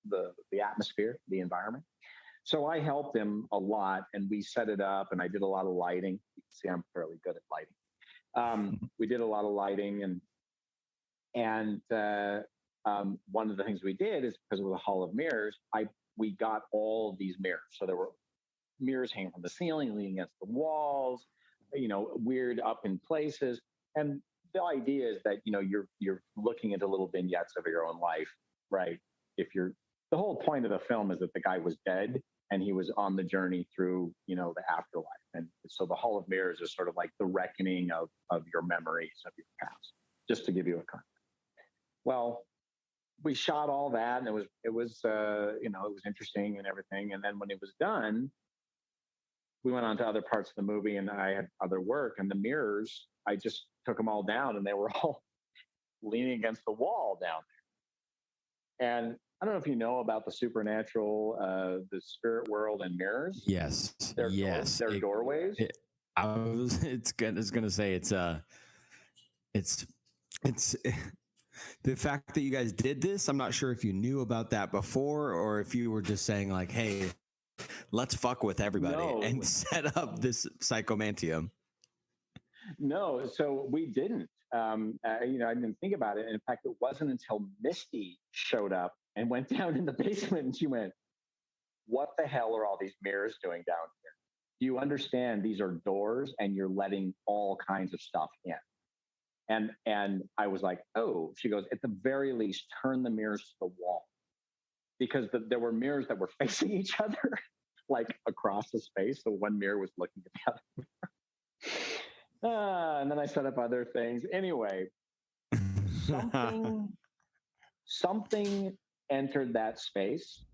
the atmosphere, the environment. So I helped him a lot, and we set it up, and I did a lot of lighting. You can see I'm fairly good at lighting. We did a lot of lighting, and one of the things we did is because of the Hall of Mirrors, we got all of these mirrors. So there were mirrors hanging from the ceiling, leaning against the walls, weird up in places. And the idea is that you're looking at a little vignettes of your own life, right? The whole point of the film is that the guy was dead and he was on the journey through the afterlife, and so the Hall of Mirrors is sort of like the reckoning of your memories of your past, just to give you a context. Well, we shot all that, and it was it was interesting and everything. And then when it was done, we went on to other parts of the movie, and I had other work, and the mirrors, I just took them all down, and they were all leaning against the wall down there. And I don't know if you know about the supernatural, the spirit world and mirrors. Yes. They're doorways. I was gonna say it's the fact that you guys did this. I'm not sure if you knew about that before, or if you were just saying like, hey, let's fuck with everybody and set up this psychomantium. No, so we didn't. I didn't think about it. And in fact, it wasn't until Misty showed up and went down in the basement, and she went, "What the hell are all these mirrors doing down here? Do you understand these are doors, and you're letting all kinds of stuff in?" And I was like, "Oh," she goes, "at the very least, turn the mirrors to the wall." Because there were mirrors that were facing each other, like across the space. So one mirror was looking at the other mirror. And then I set up other things. Anyway, something entered that space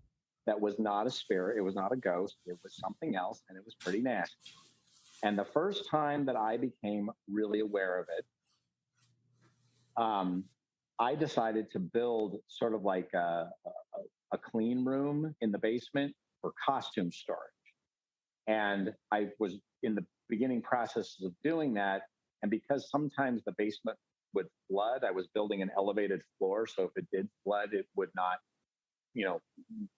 that was not a spirit. It was not a ghost. It was something else, and it was pretty nasty. And the first time that I became really aware of it, I decided to build sort of like a clean room in the basement for costume storage. And I was in the beginning processes of doing that. And because sometimes the basement would flood, I was building an elevated floor. So if it did flood, it would not,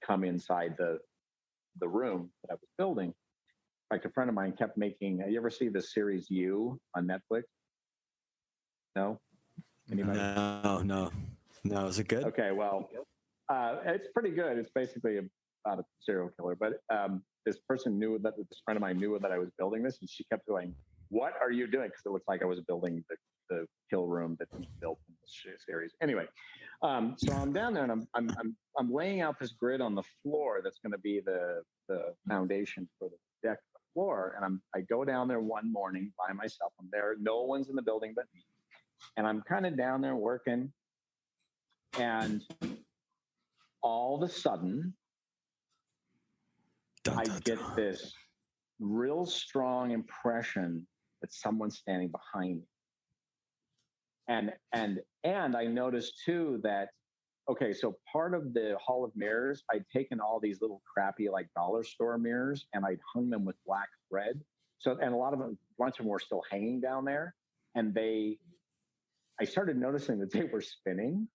come inside the room that I was building. In fact, a friend of mine kept making, you ever see the series You on Netflix? No? Anybody? No. Is it good? Okay, well, it's pretty good. It's basically about a serial killer, but this friend of mine knew that I was building this, and she kept going, "What are you doing?" Because it looks like I was building the kill room that he built in the series. Anyway, so I'm down there, and I'm laying out this grid on the floor that's going to be the foundation for the deck of the floor. And I go down there one morning by myself. I'm there, no one's in the building but me, and I'm kind of down there working, and all of a sudden, I get this real strong impression that someone's standing behind me. And I noticed too that, okay, so part of the Hall of Mirrors, I'd taken all these little crappy like dollar store mirrors, and I'd hung them with black thread. So, and a bunch of them were still hanging down there, and I started noticing that they were spinning.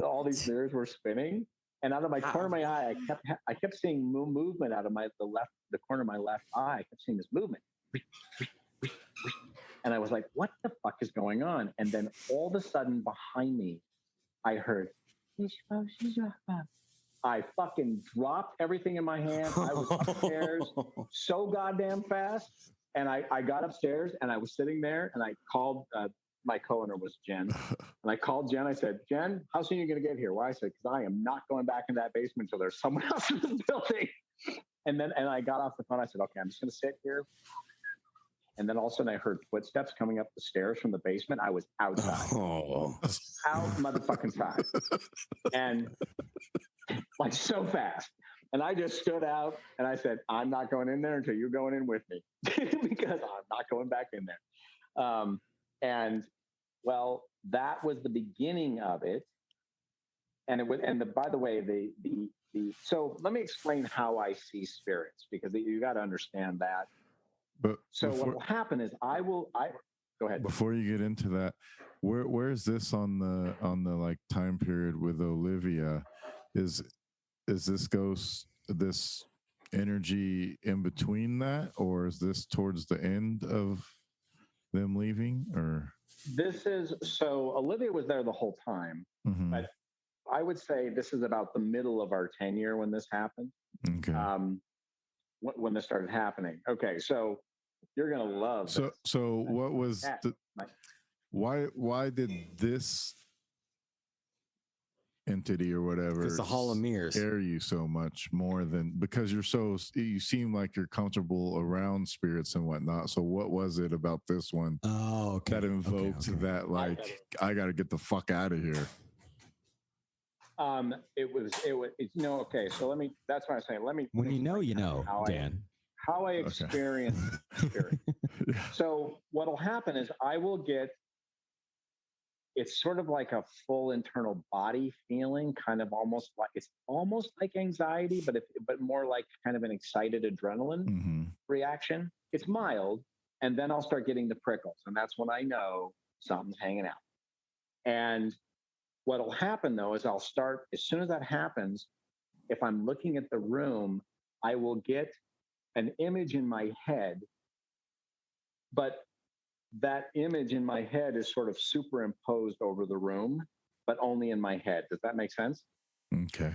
All these mirrors were spinning. And out of my corner of my eye, I kept seeing movement out of the corner of my left eye. I kept seeing this movement. And I was like, what the fuck is going on? And then all of a sudden behind me, I heard, I fucking dropped everything in my hand. I was upstairs so goddamn fast. And I got upstairs, and I was sitting there, and I called, my co-owner was Jen. And I called Jen. I said, "Jen, how soon are you going to get here?" Why? I said, "Because I am not going back in that basement until there's someone else in the building." And I got off the phone. I said, "Okay, I'm just going to sit here." And then all of a sudden I heard footsteps coming up the stairs from the basement. I was outside. Out motherfucking side. And like so fast. And I just stood out, and I said, "I'm not going in there until you're going in with me," because I'm not going back in there. And that was the beginning of it. And by the way, the So let me explain how I see spirits, because you got to understand that. But so what will happen is I go ahead. Before you get into that, where is this on the like time period with Olivia? Is this ghost, this energy in between that, or is this towards the end of them leaving? Or this is, so Olivia was there the whole time, but I would say this is about the middle of our tenure when this happened. Okay. When this started happening. Okay, so you're gonna love this. So what was why did this entity or whatever, it's the Hall of Mirrors, scare you so much more than, because you seem like you're comfortable around spirits and whatnot? So what was it about this one that invoked that, like, I gotta get the fuck out of here? It was okay, so that's what I'm saying. When you know, Dan. How I experience spirit. So what'll happen is I will get, it's sort of like a full internal body feeling, kind of almost like anxiety, but more like kind of an excited adrenaline reaction. It's mild, and then I'll start getting the prickles, and that's when I know something's hanging out. And what'll happen though is I'll start, as soon as that happens, if I'm looking at the room, I will get an image in my head, but that image in my head is sort of superimposed over the room, but only in my head. Does that make sense? Okay.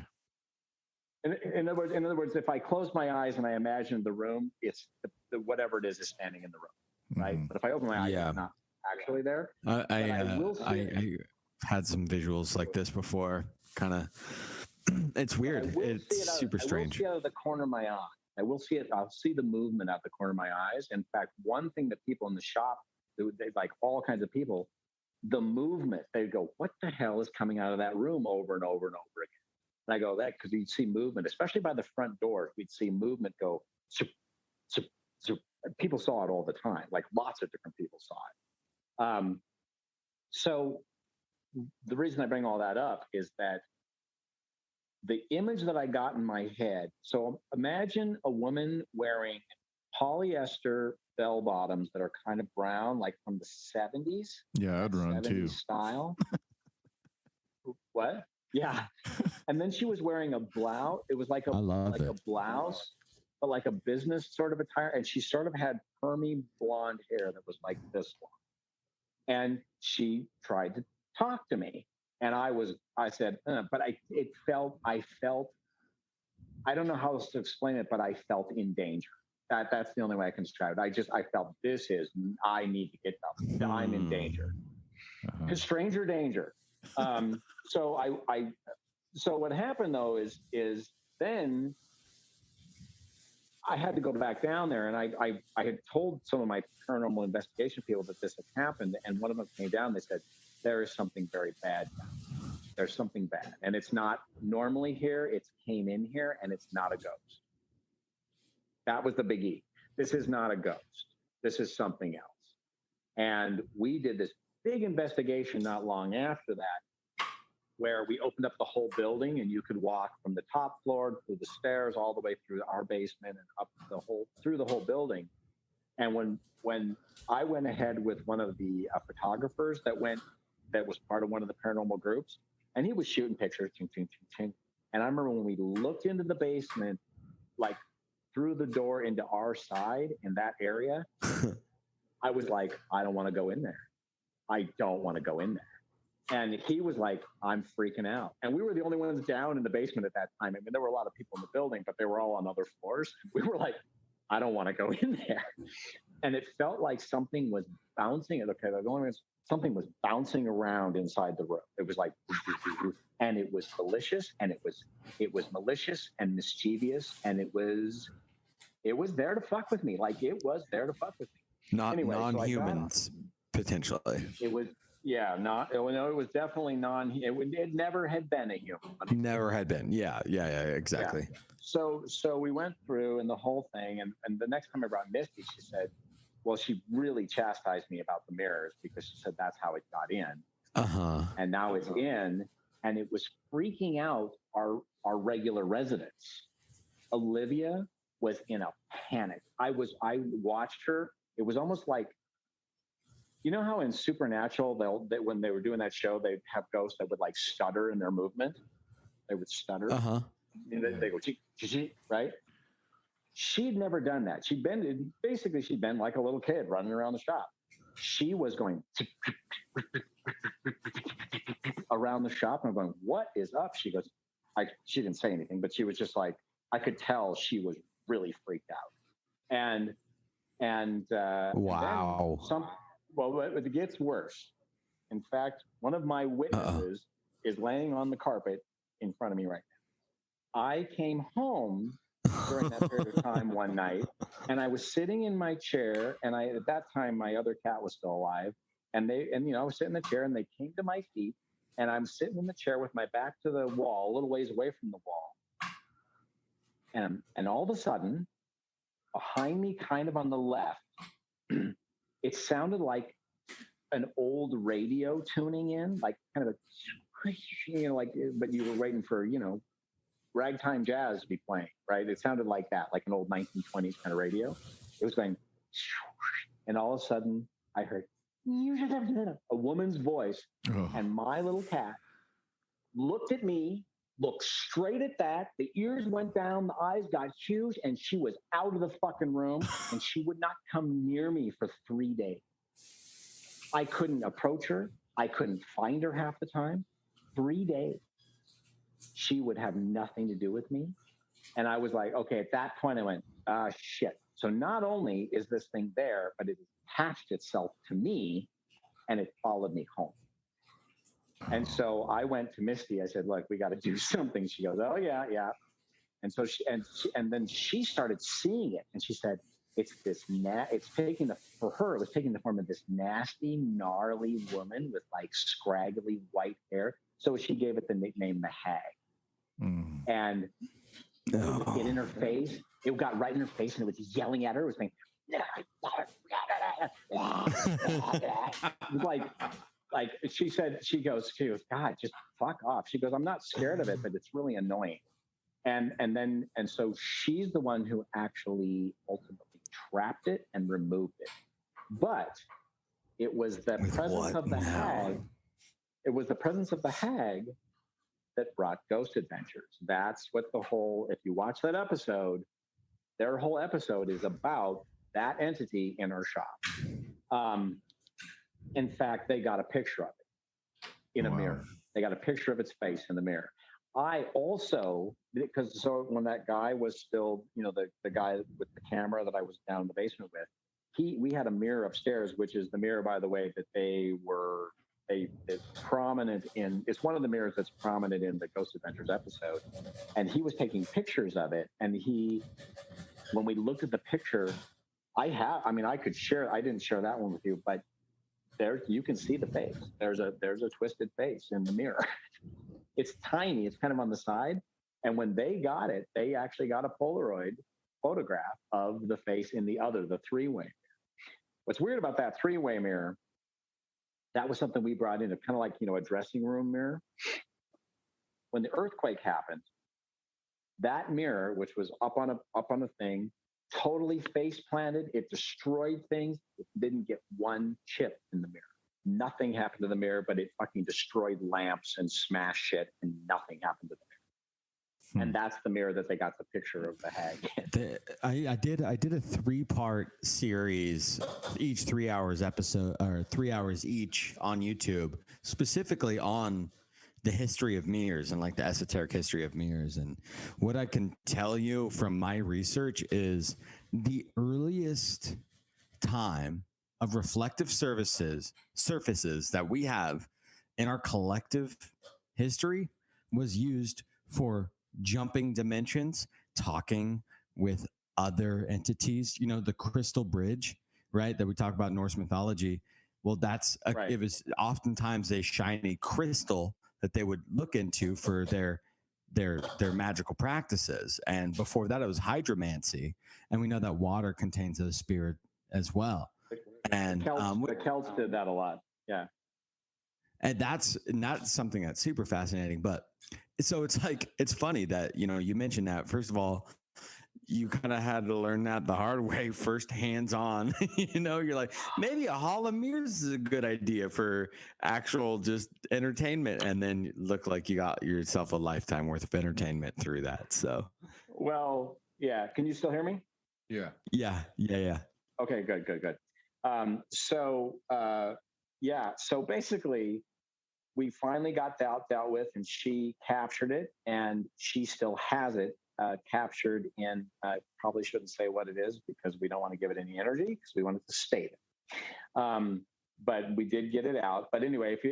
In other words, if I close my eyes and I imagine the room, it's whatever it is standing in the room, right? But if I open my eyes, it's not actually there. I had some visuals like this before. Kind of, it's weird. It's super strange. I will see out of the corner of my eye. I will see it. I'll see the movement out the corner of my eyes. In fact, one thing that people in the shop, they like all kinds of people, the movement, they go, what the hell is coming out of that room over and over and over again? And I go, that, because you'd see movement, especially by the front door, we'd see movement go, zoop, zoop, zoop. People saw it all the time. Like lots of different people saw it. So the reason I bring all that up is that the image that I got in my head. So imagine a woman wearing polyester bell bottoms that are kind of brown, like from the 70s. Yeah, I'd run too. Style. What? Yeah. And then she was wearing a blouse. It was like a blouse, but like a business sort of attire. And she sort of had permy blonde hair that was like this long. And she tried to talk to me. And I said, but I felt, I don't know how else to explain it, but I felt in danger. That's the only way I can describe it. I felt I need to get up. I'm in danger. Stranger danger. So what happened though is then I had to go back down there, and I had told some of my paranormal investigation people that this had happened, and one of them came down. They said, there is something very bad now. There's something bad. And it's not normally here. It's came in here, and it's not a ghost. That was the biggie. This is not a ghost. This is something else. And we did this big investigation not long after that, where we opened up the whole building, and you could walk from the top floor through the stairs all the way through our basement and up through the whole building. And when I went ahead with one of the photographers that was part of one of the paranormal groups, and he was shooting pictures, ting, ting, ting, ting. And I remember when we looked into the basement, like through the door into our side in that area, I was like, I don't want to go in there. I don't want to go in there. And he was like, I'm freaking out. And we were the only ones down in the basement at that time. I mean, there were a lot of people in the building, but they were all on other floors. We were like, I don't want to go in there. And it felt like something was bouncing. Okay, the only something was bouncing around inside the room. It was like, and it was malicious, and it was malicious and mischievous, and it was there to fuck with me. Like it was there to fuck with me. Anyway, non-humans, potentially. It was, yeah, it was definitely it never had been a human. Never had been. Yeah, exactly. Yeah. So we went through and the whole thing, and the next time I brought Misty, she said, well, she really chastised me about the mirrors, because she said that's how it got in. And now it's in, and it was freaking out our regular residents. Olivia was in a panic. I watched her. It was almost like, you know how in Supernatural, when they were doing that show, they'd have ghosts that would like stutter in their movement. They would stutter. They go, right? She'd never done that. She'd been like a little kid running around the shop. She was going around the shop, and I'm going, what is up? She goes, she didn't say anything, but she was just like, I could tell she was really freaked out. And wow. Well, it gets worse. In fact, one of my witnesses is laying on the carpet in front of me right now. I came home during that period of time one night, and I was sitting in my chair, and at that time my other cat was still alive, and I was sitting in the chair, and they came to my feet, and I'm sitting in the chair with my back to the wall, a little ways away from the wall, and all of a sudden, behind me, kind of on the left, it sounded like an old radio tuning in, like kind of but you were waiting for, ragtime jazz to be playing, right? It sounded like that, like an old 1920s kind of radio. It was going, and all of a sudden I heard a woman's voice, and my little cat looked at me, looked straight at that. The ears went down, the eyes got huge, and she was out of the fucking room, and she would not come near me for 3 days. I couldn't approach her. I couldn't find her half the time. 3 days. She would have nothing to do with me. And I was like, okay, at that point I went, shit. So not only is this thing there, but it attached itself to me and it followed me home. And so I went to Misty. I said, look, we got to do something. She goes, oh yeah. And so then she started seeing it, and she said, it was taking the form of this nasty, gnarly woman with like scraggly white hair. So she gave it the nickname the Hag. And it would get in her face. It got right in her face, and it was yelling at her. It was saying, like she goes, God, just fuck off. She goes, I'm not scared of it, but it's really annoying. And so she's the one who actually ultimately trapped it and removed it. But it was the presence of the Hag. It was the presence of the Hag that brought Ghost Adventures. That's what if you watch that episode, their whole episode is about that entity in our shop. In fact, they got a picture of it in a mirror. They got a picture of its face in the mirror. I also, when that guy was still, the guy with the camera that I was down in the basement with, we had a mirror upstairs, which is the mirror, by the way, that it's prominent in. It's one of the mirrors that's prominent in the Ghost Adventures episode, and he was taking pictures of it. And when we looked at the picture, I could share. I didn't share that one with you, but there you can see the face. There's a twisted face in the mirror. It's tiny. It's kind of on the side. And when they got it, they actually got a Polaroid photograph of the face in the three-way mirror. What's weird about that three-way mirror, that was something we brought in, kind of like, a dressing room mirror. When the earthquake happened, that mirror, which was up on a thing, totally face planted. It destroyed things. It didn't get one chip in the mirror. Nothing happened to the mirror, but it fucking destroyed lamps and smashed shit, and nothing happened to the mirror. And that's the mirror that they got the picture of the Hag in. I did a 3-part series, each 3 hours episode, or 3 hours each, on YouTube, specifically on the history of mirrors and like the esoteric history of mirrors. And what I can tell you from my research is the earliest time of reflective surfaces that we have in our collective history was used for jumping dimensions, talking with other entities. The crystal bridge, right, that we talk about in Norse mythology. Well, right. It was oftentimes a shiny crystal that they would look into for their magical practices. And before that, it was hydromancy, and we know that water contains a spirit as well. And the Celts did that a lot. Yeah. And that's not something that's super fascinating, but So it's like, it's funny that, you mentioned that. First of all, you kind of had to learn that the hard way, first hands on. You're like, maybe a hall of mirrors is a good idea for actual just entertainment. And then look like you got yourself a lifetime worth of entertainment through that. So, Well, yeah. Can you still hear me? Yeah. yeah. Okay, good. So basically, we finally got that dealt with, and she captured it, and she still has it captured in. I probably shouldn't say what it is because we don't want to give it any energy because we want it to stay there. But we did get it out. But anyway, if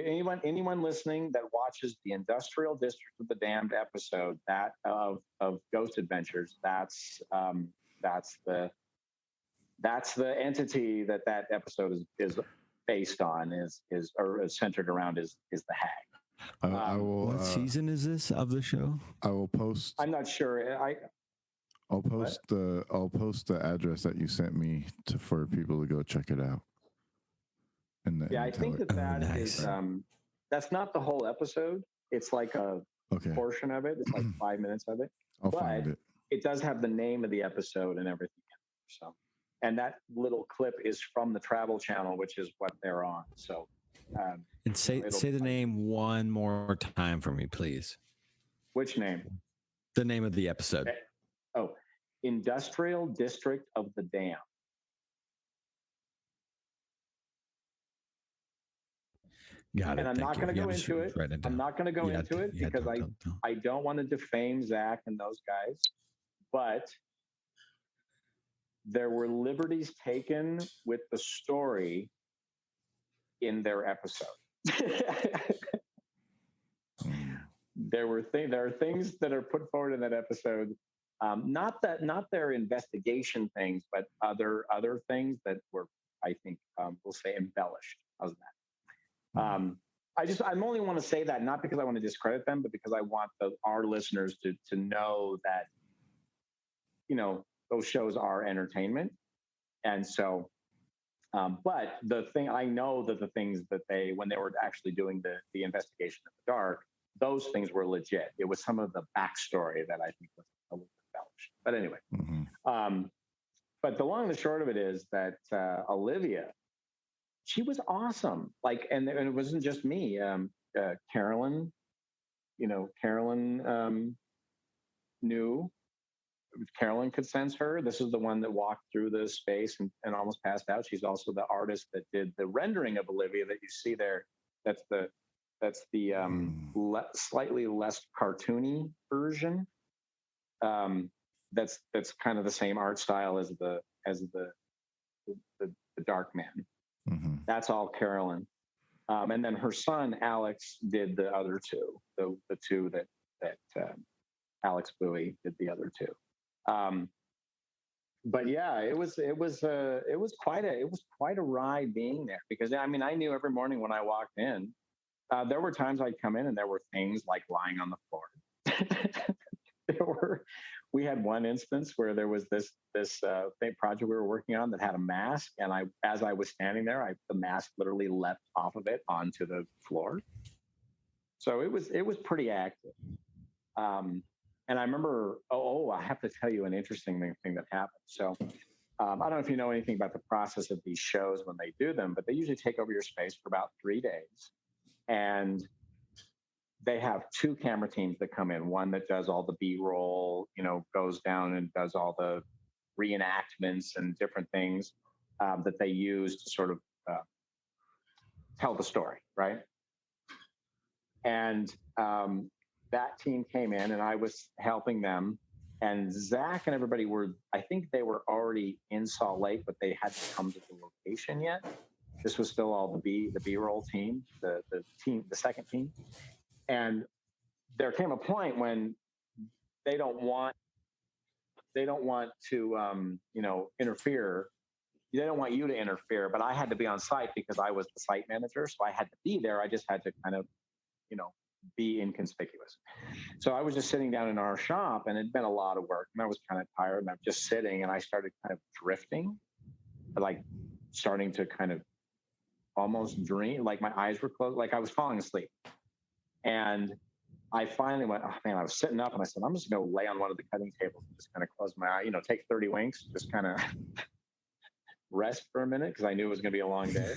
anyone listening that watches the Industrial District of the Damned episode that of Ghost Adventures, that's the entity that episode is based on, is centered around, is the hag. I will. What season is this of the show? I will post. I'm not sure. I'll post the address that you sent me for people to go check it out. I think that is that's not the whole episode. It's like a portion of it. It's like 5 minutes of it. I'll find it. It does have the name of the episode and everything. So, and that little clip is from the Travel Channel, which is what they're on. So, and say the name one more time for me, please. Which name? The name of the episode. Oh, Industrial District of the Dam. Got it. And I'm not going to go into it. I'm not going to go into it because I don't want to defame Zach and those guys. But there were liberties taken with the story in their episode. There are things that are put forward in that episode. Not their investigation things, but other things that were, I think, we'll say, embellished. How's that? I'm only want to say that not because I want to discredit them, but because I want our listeners to know that, those shows are entertainment. And so, but the thing, I know that the things that when they were actually doing the investigation in the dark, those things were legit. It was some of the backstory that I think was a little bit embellished. But anyway, but the long and the short of it is that Olivia, she was awesome. Like, and it wasn't just me. Carolyn, Carolyn knew. Carolyn could sense her. This is the one that walked through the space and almost passed out. She's also the artist that did the rendering of Olivia that you see there. That's the slightly less cartoony version. That's kind of the same art style as the Dark Man. Mm-hmm. That's all Carolyn. And then her son Alex did the other two. The two that Alex Bowie did the other two. But yeah, it was quite a ride being there, because I mean, I knew every morning when I walked in, there were times I'd come in and there were things like lying on the floor. We had one instance where there was this big project we were working on that had a mask, and as I was standing there, the mask literally leapt off of it onto the floor. So it was pretty active. And I remember, I have to tell you an interesting thing that happened. So I don't know if you know anything about the process of these shows when they do them, but they usually take over your space for about 3 days. And they have 2 camera teams that come in, one that does all the B-roll, goes down and does all the reenactments and different things that they use to sort of tell the story, right? And that team came in and I was helping them, and Zach and everybody I think they were already in Salt Lake, but they hadn't come to the location yet. This was still all the B-roll team, the second team. And there came a point when they don't want to, interfere. They don't want you to interfere, but I had to be on site because I was the site manager. So I had to be there. I just had to kind of, be inconspicuous. So I was just sitting down in our shop, and it'd been a lot of work, and I was kind of tired, and I'm just sitting, and I started kind of drifting, like starting to kind of almost dream, like my eyes were closed, like I was falling asleep. And I finally went, oh man, I was sitting up and I said, I'm just going to lay on one of the cutting tables and just kind of close my eye, you know, take 30 winks, just kind of rest for a minute because I knew it was going to be a long day.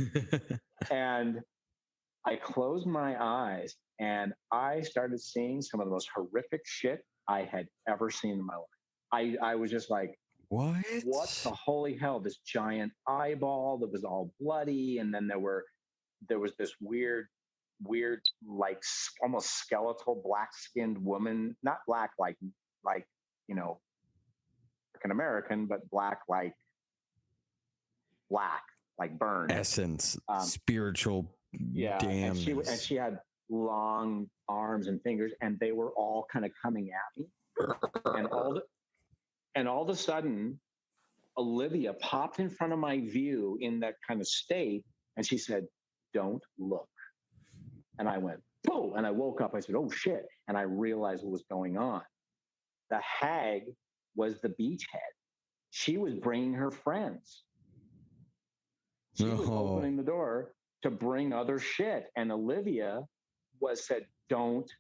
And I closed my eyes and I started seeing some of the most horrific shit I had ever seen in my life. I was just like, what the holy hell? This giant eyeball that was all bloody. And then there was this weird, like almost skeletal black skinned woman, not black, like, you know, African American, but black, like burned essence, spiritual. Yeah. And she had long arms and fingers and they were all kind of coming at me. And all of a sudden, Olivia popped in front of my view in that kind of state. And she said, don't look. And I went, oh, and I woke up. I said, oh shit. And I realized what was going on. The hag was the beachhead. She was bringing her friends. She was opening the door to bring other shit. And Olivia said, don't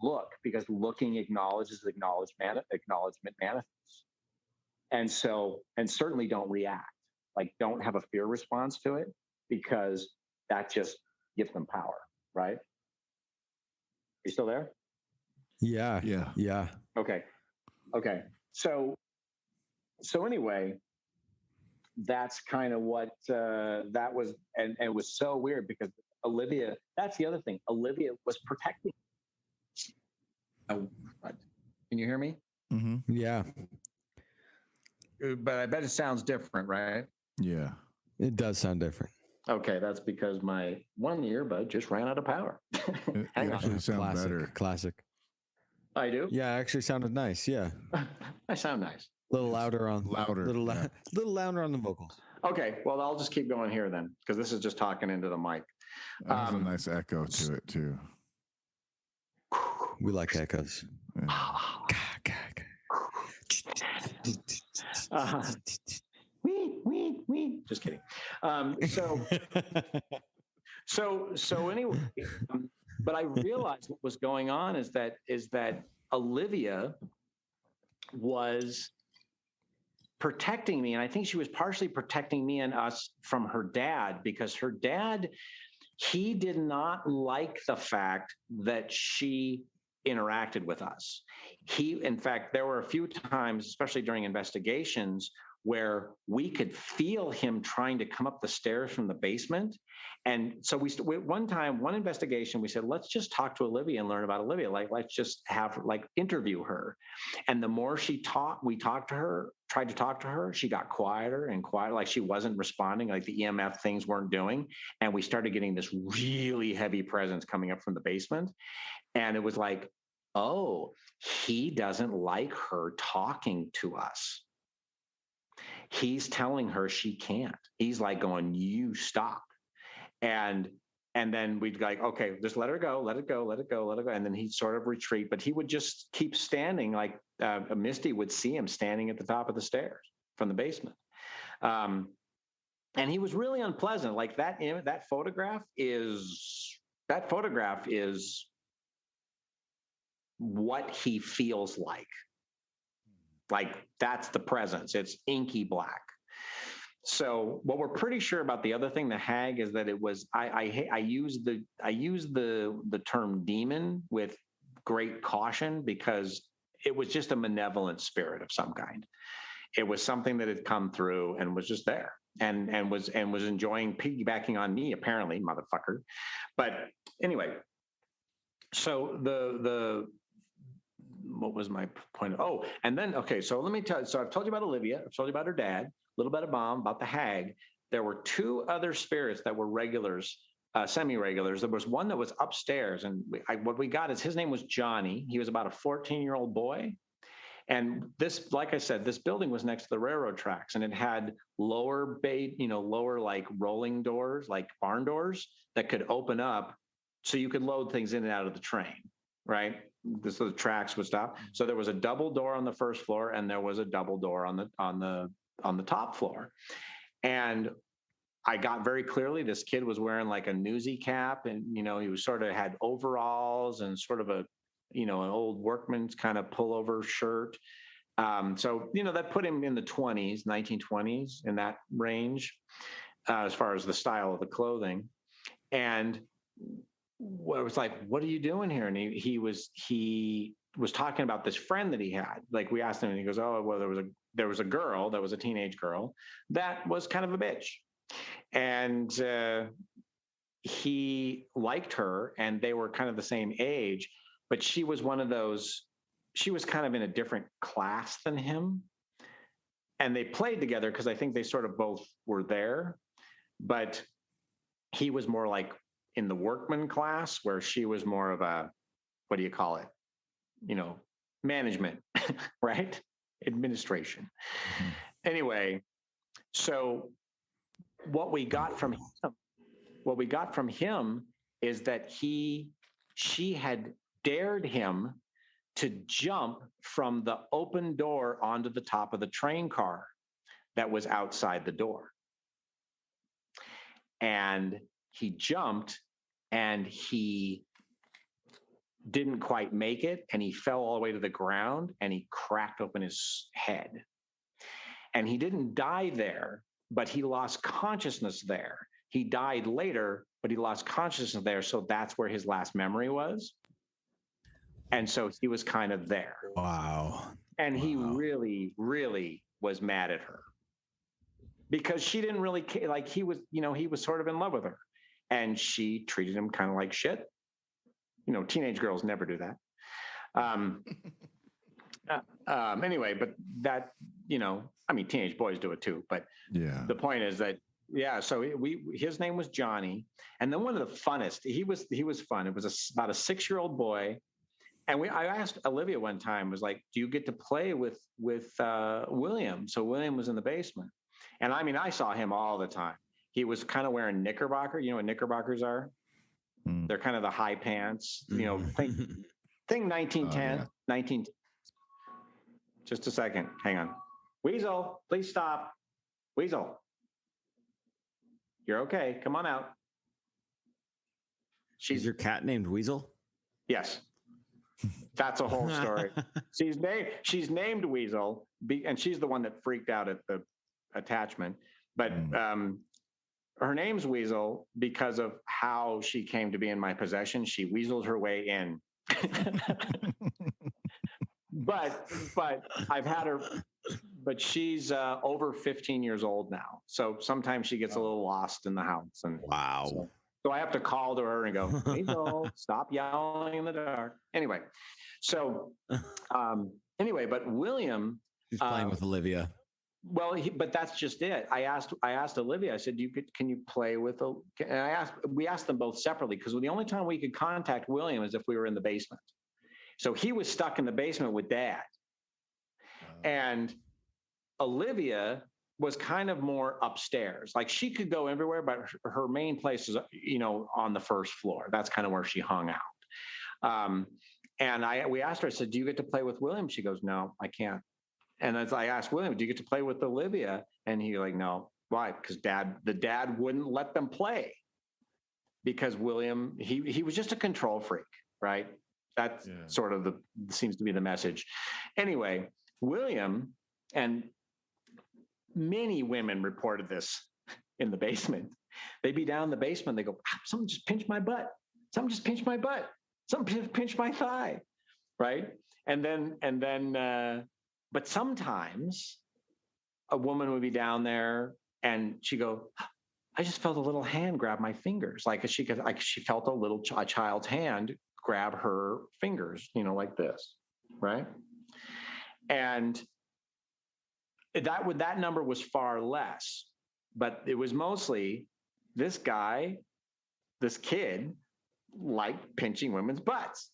look, because looking acknowledges acknowledgement manifests. And certainly don't react. Like, don't have a fear response to it, because that just gives them power, right? You still there? Yeah. Okay. So anyway, that's kind of what that was. And it was so weird because Olivia, that's the other thing. Olivia was protecting. Oh, can you hear me? Mm-hmm. Yeah. But I bet it sounds different, right? Yeah. It does sound different. Okay, that's because my one earbud just ran out of power. It Hang on. actually sounds better. Classic. I do? Yeah, it actually sounded nice. Yeah. I sound nice. A little louder on Louder. Little louder on the vocals. Okay, well, I'll just keep going here then, because this is just talking into the mic. It has a nice echo to it too. We like echoes. Yeah. Just kidding. So anyway, but I realized what was going on is that Olivia was protecting me, and I think she was partially protecting me and us from her dad, because her dad, he did not like the fact that she interacted with us. In fact, there were a few times, especially during investigations, where we could feel him trying to come up the stairs from the basement. And so one investigation, we said, let's just talk to Olivia and learn about Olivia. Like, let's just interview her. And the more we tried to talk to her, she got quieter and quieter, like she wasn't responding, like the EMF things weren't doing. And we started getting this really heavy presence coming up from the basement. And it was like, oh, he doesn't like her talking to us. He's telling her she can't. He's like going, you stop. And then we'd like, okay, just let her go, let it go. And then he'd sort of retreat, but he would just keep standing, like Misty would see him standing at the top of the stairs from the basement. And he was really unpleasant. Like that photograph is what he feels like. Like, that's the presence. It's inky black. So what we're pretty sure about the other thing, the hag, is that it was, I use the term demon with great caution, because it was just a malevolent spirit of some kind. It was something that had come through and was just there and was enjoying piggybacking on me, apparently, motherfucker. But anyway, so what was my point? Oh, and then, okay, so let me tell you. So I've told you about Olivia. I've told you about her dad, a little bit about the hag. There were two other spirits that were regulars, semi-regulars. There was one that was upstairs, and what we got is his name was Johnny. He was about a 14-year-old boy. And this, like I said, this building was next to the railroad tracks, and it had lower like rolling doors, like barn doors that could open up so you could load things in and out of the train, right? So the tracks would stop. So there was a double door on the first floor, and there was a double door on the top floor. And I got very clearly this kid was wearing like a newsie cap, and he was sort of had overalls and sort of a an old workman's kind of pullover shirt. So, that put him in the 20s, 1920s, in that range, as far as the style of the clothing. And I was like, what are you doing here? And he was talking about this friend that he had. Like, we asked him, and he goes, oh, well, there was a girl that was a teenage girl that was kind of a bitch. And he liked her, and they were kind of the same age, but she was kind of in a different class than him. And they played together because I think they sort of both were there, but he was more like in the workman class, where she was more of a, what do you call it? Management, right? Administration. Mm-hmm. Anyway, so what we got from him is that she had dared him to jump from the open door onto the top of the train car that was outside the door. And he jumped, and he didn't quite make it, and he fell all the way to the ground, and he cracked open his head. And he didn't die there, but he lost consciousness there. He died later, but he lost consciousness there. So that's where his last memory was. And so he was kind of there. Wow. And he really, really was mad at her, because she didn't really care. Like, he was sort of in love with her, and she treated him kind of like shit. Teenage girls never do that. Anyway, but that, teenage boys do it too. But yeah, the point is that, so his name was Johnny. And then one of the funnest, he was fun. It was about a 6-year-old boy. And I asked Olivia one time, was like, do you get to play with William? So William was in the basement. And I saw him all the time. He was kind of wearing knickerbocker. You know what knickerbockers are? Mm. They're kind of the high pants, think 1910, 19. Just a second. Hang on. Weasel, please stop. Weasel. You're okay. Come on out. Is your cat named Weasel? Yes. That's a whole story. She's named Weasel, and she's the one that freaked out at the attachment. But her name's Weasel because of how she came to be in my possession. She weaseled her way in. But I've had her, but she's over 15 years old now. So sometimes she gets a little lost in the house. And wow. So I have to call to her and go, Weasel, stop yelling in the dark. Anyway, so but William, he's playing with Olivia. Well, but that's just it. I asked Olivia. I said, "Can you play with?" And we asked them both separately, because the only time we could contact William is if we were in the basement. So he was stuck in the basement with Dad, and Olivia was kind of more upstairs. Like, she could go everywhere, but her main place is on the first floor. That's kind of where she hung out. And we asked her. I said, "Do you get to play with William?" She goes, "No, I can't." And as I asked William, "Do you get to play with Olivia?" And he like, "No." Why? Because the dad wouldn't let them play, because William, he was just a control freak, right? That's sort of seems to be the message. Anyway, William, and many women reported this in the basement. They'd be down in the basement. They go, "Someone just pinched my butt. Someone just pinched my butt. Someone just pinched my thigh." Right. And then, but sometimes a woman would be down there and she'd go, "I just felt a little hand grab my fingers." Like she felt a child's hand grab her fingers, like this. Right. And that number was far less, but it was mostly this kid liked pinching women's butts.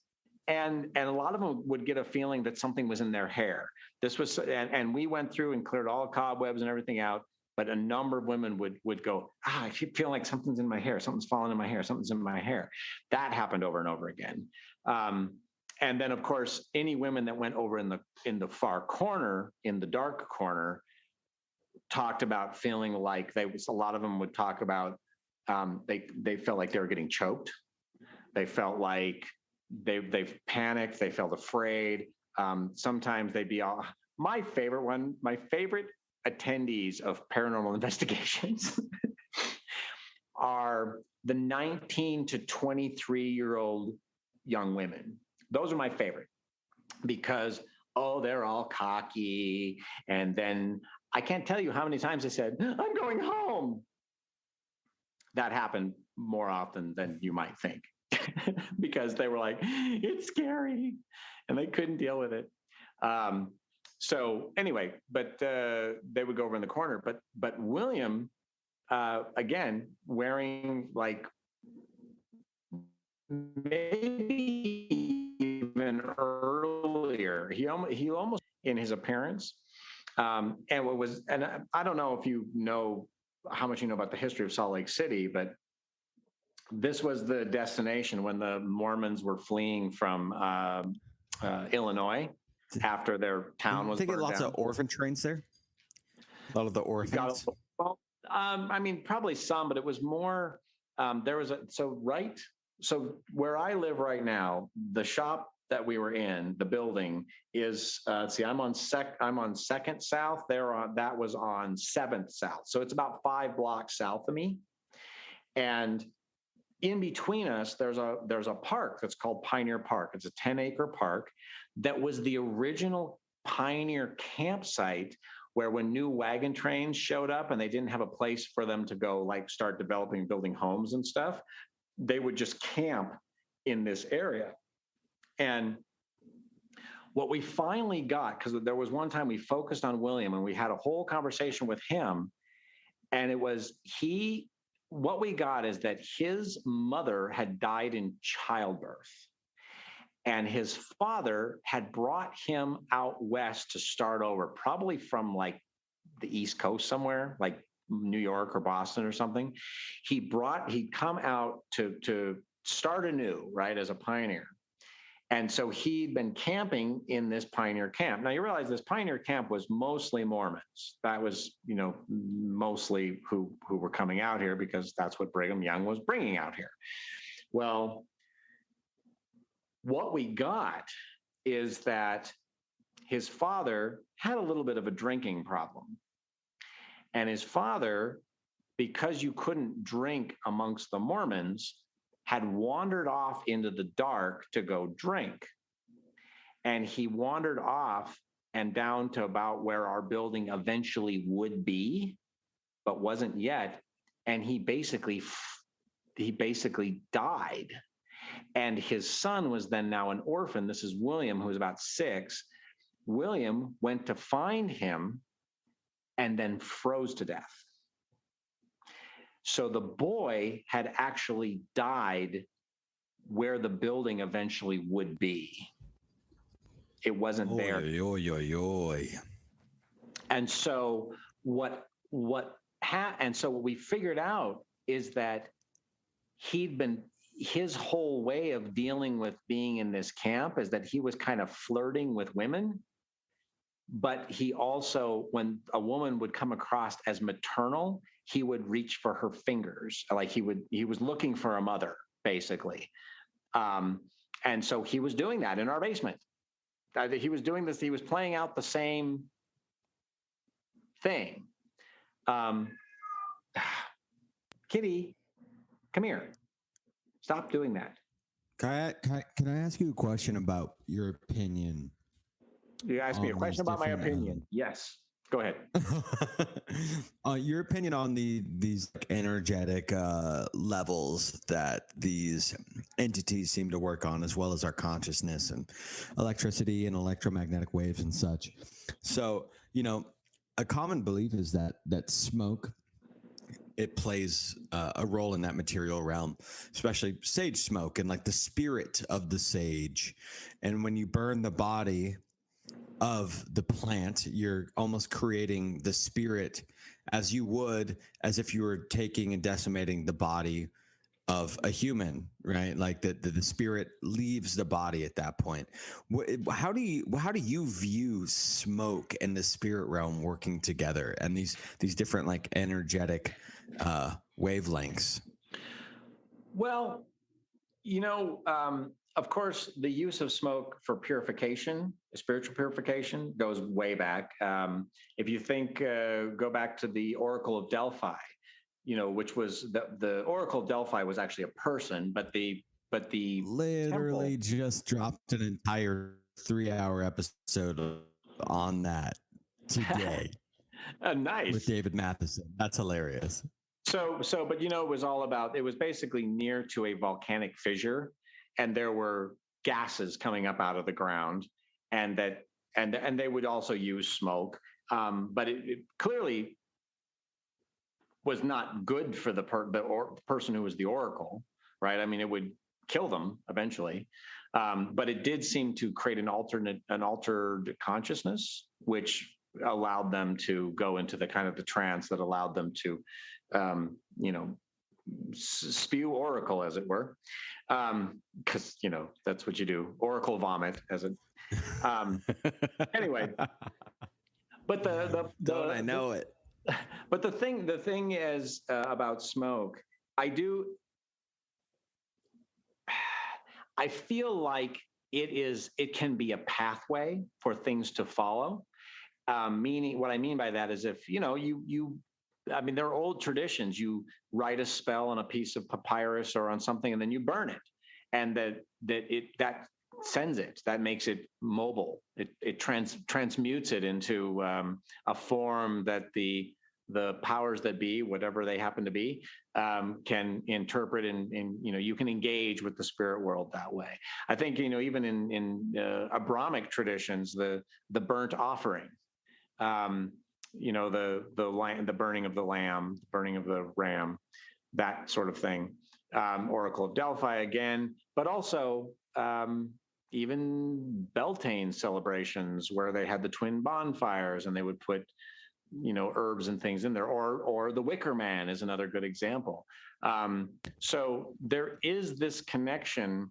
And a lot of them would get a feeling that something was in their hair. This was, and we went through and cleared all the cobwebs and everything out. But a number of women would go, "I feel like something's in my hair. Something's falling in my hair. Something's in my hair." That happened over and over again. And then, of course, any women that went over in the far corner, in the dark corner, talked about feeling like a lot of them would talk about they felt like they were getting choked. They felt like they've panicked, they felt afraid. Sometimes they'd be all. My favorite attendees of paranormal investigations are the 19 to 23-year-old young women. Those are my favorite because, they're all cocky. And then I can't tell you how many times they said, I'm going home. That happened more often than you might think because they were like, it's scary. And they couldn't deal with it. So anyway, but they would go over in the corner. But William, again, wearing like maybe even earlier, he almost in his appearance. And I don't know if you know how much you know about the history of Salt Lake City, but this was the destination when the Mormons were fleeing from Illinois after their town was. They get lots of orphan trains there. A lot of the orphans. I mean, probably some, but it was more. There was so where I live right now, the shop that we were in, the building is. I'm on Second South. That was on 7th South, so it's about 5 blocks south of me, and in between us, there's a park that's called Pioneer Park. It's a 10-acre park that was the original pioneer campsite where when new wagon trains showed up and they didn't have a place for them to go, like start building homes and stuff, they would just camp in this area. And what we finally got, because there was one time we focused on William and we had a whole conversation with him, and it was what we got is that his mother had died in childbirth, and his father had brought him out west to start over, probably from like the East Coast somewhere, like New York or Boston or something. He'd come out to start anew, right, as a pioneer. And so he'd been camping in this pioneer camp. Now you realize this pioneer camp was mostly Mormons. That was, mostly who were coming out here because that's what Brigham Young was bringing out here. Well, what we got is that his father had a little bit of a drinking problem. And his father, because you couldn't drink amongst the Mormons, had wandered off into the dark to go drink. And he wandered off and down to about where our building eventually would be, but wasn't yet. And he basically died. And his son was then now an orphan. This is William, who was about 6. William went to find him and then froze to death. So the boy had actually died where the building eventually would be. It wasn't there. And so what we figured out is that his whole way of dealing with being in this camp is that he was kind of flirting with women. But he also, when a woman would come across as maternal, he would reach for her fingers. Like he was looking for a mother, basically. And so he was doing that in our basement. He was doing this. He was playing out the same thing. Kitty, come here. Stop doing that. Can I ask you a question about your opinion? You asked me a question about my opinion. Yes. Go ahead. Your opinion on these energetic levels that these entities seem to work on, as well as our consciousness and electricity and electromagnetic waves and such. So, a common belief is that smoke, it plays a role in that material realm, especially sage smoke and like the spirit of the sage. And when you burn the body of the plant, you're almost creating the spirit as if you were taking and decimating the body of a human, right? Like the spirit leaves the body at that point. How do you view smoke and the spirit realm working together and these different like energetic wavelengths? Well, of course, the use of smoke for purification, spiritual purification, goes way back. If you think, go back to the Oracle of Delphi, which was the Oracle of Delphi was actually a person, but the literally temple, just dropped an entire 3-hour episode on that today nice with David Matheson. That's hilarious. So, but it was all about. It was basically near to a volcanic fissure, and there were gases coming up out of the ground, and they would also use smoke, but it clearly was not good for the person who was the oracle, right? I mean, it would kill them eventually, but it did seem to create an altered consciousness, which allowed them to go into the kind of the trance that allowed them to, spew oracle, as it were, because that's what you do, oracle vomit, as it. Anyway, but Don't I know it? But the thing is about smoke, I feel like it can be a pathway for things to follow. Meaning, what I mean by that is if I mean, there are old traditions. You write a spell on a piece of papyrus or on something, and then you burn it, and that sends it. That makes it mobile. It transmutes it into a form that the powers that be, whatever they happen to be, can interpret, and you can engage with the spirit world that way. I think even in Abrahamic traditions, the burnt offering, the burning of the lamb, the burning of the ram, that sort of thing. Oracle of Delphi again, but also even Beltane celebrations where they had the twin bonfires and they would put herbs and things in there, or the Wicker Man is another good example. So there is this connection.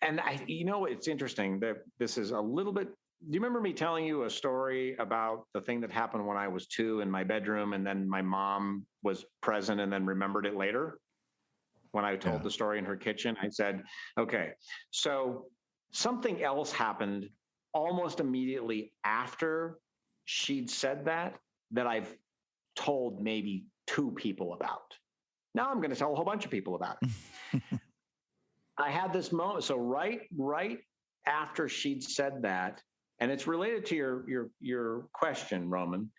And it's interesting that this is a little bit. Do you remember me telling you a story about the thing that happened when I was 2 in my bedroom, and then my mom was present and then remembered it later? When I told the story in her kitchen, I said, okay, so something else happened almost immediately after she'd said that I've told maybe 2 people about. Now I'm going to tell a whole bunch of people about it. I had this moment. So right after she'd said that, and it's related to your question, Roman.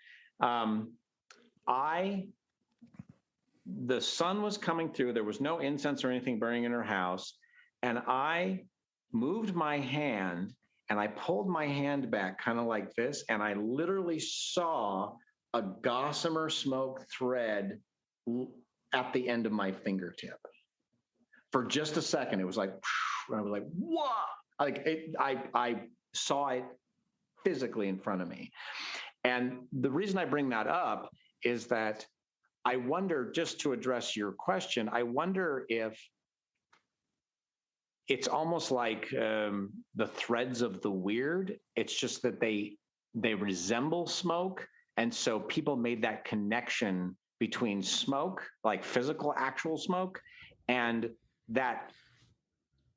The sun was coming through. There was no incense or anything burning in her house, and I moved my hand and I pulled my hand back, kind of like this, and I literally saw a gossamer smoke thread at the end of my fingertip. For just a second, it was like, and I was like, "What?" I saw it physically in front of me. And the reason I bring that up is that I wonder, just to address your question, I wonder if it's almost like the threads of the weird. It's just that they resemble smoke. And so people made that connection between smoke, like physical, actual smoke, and that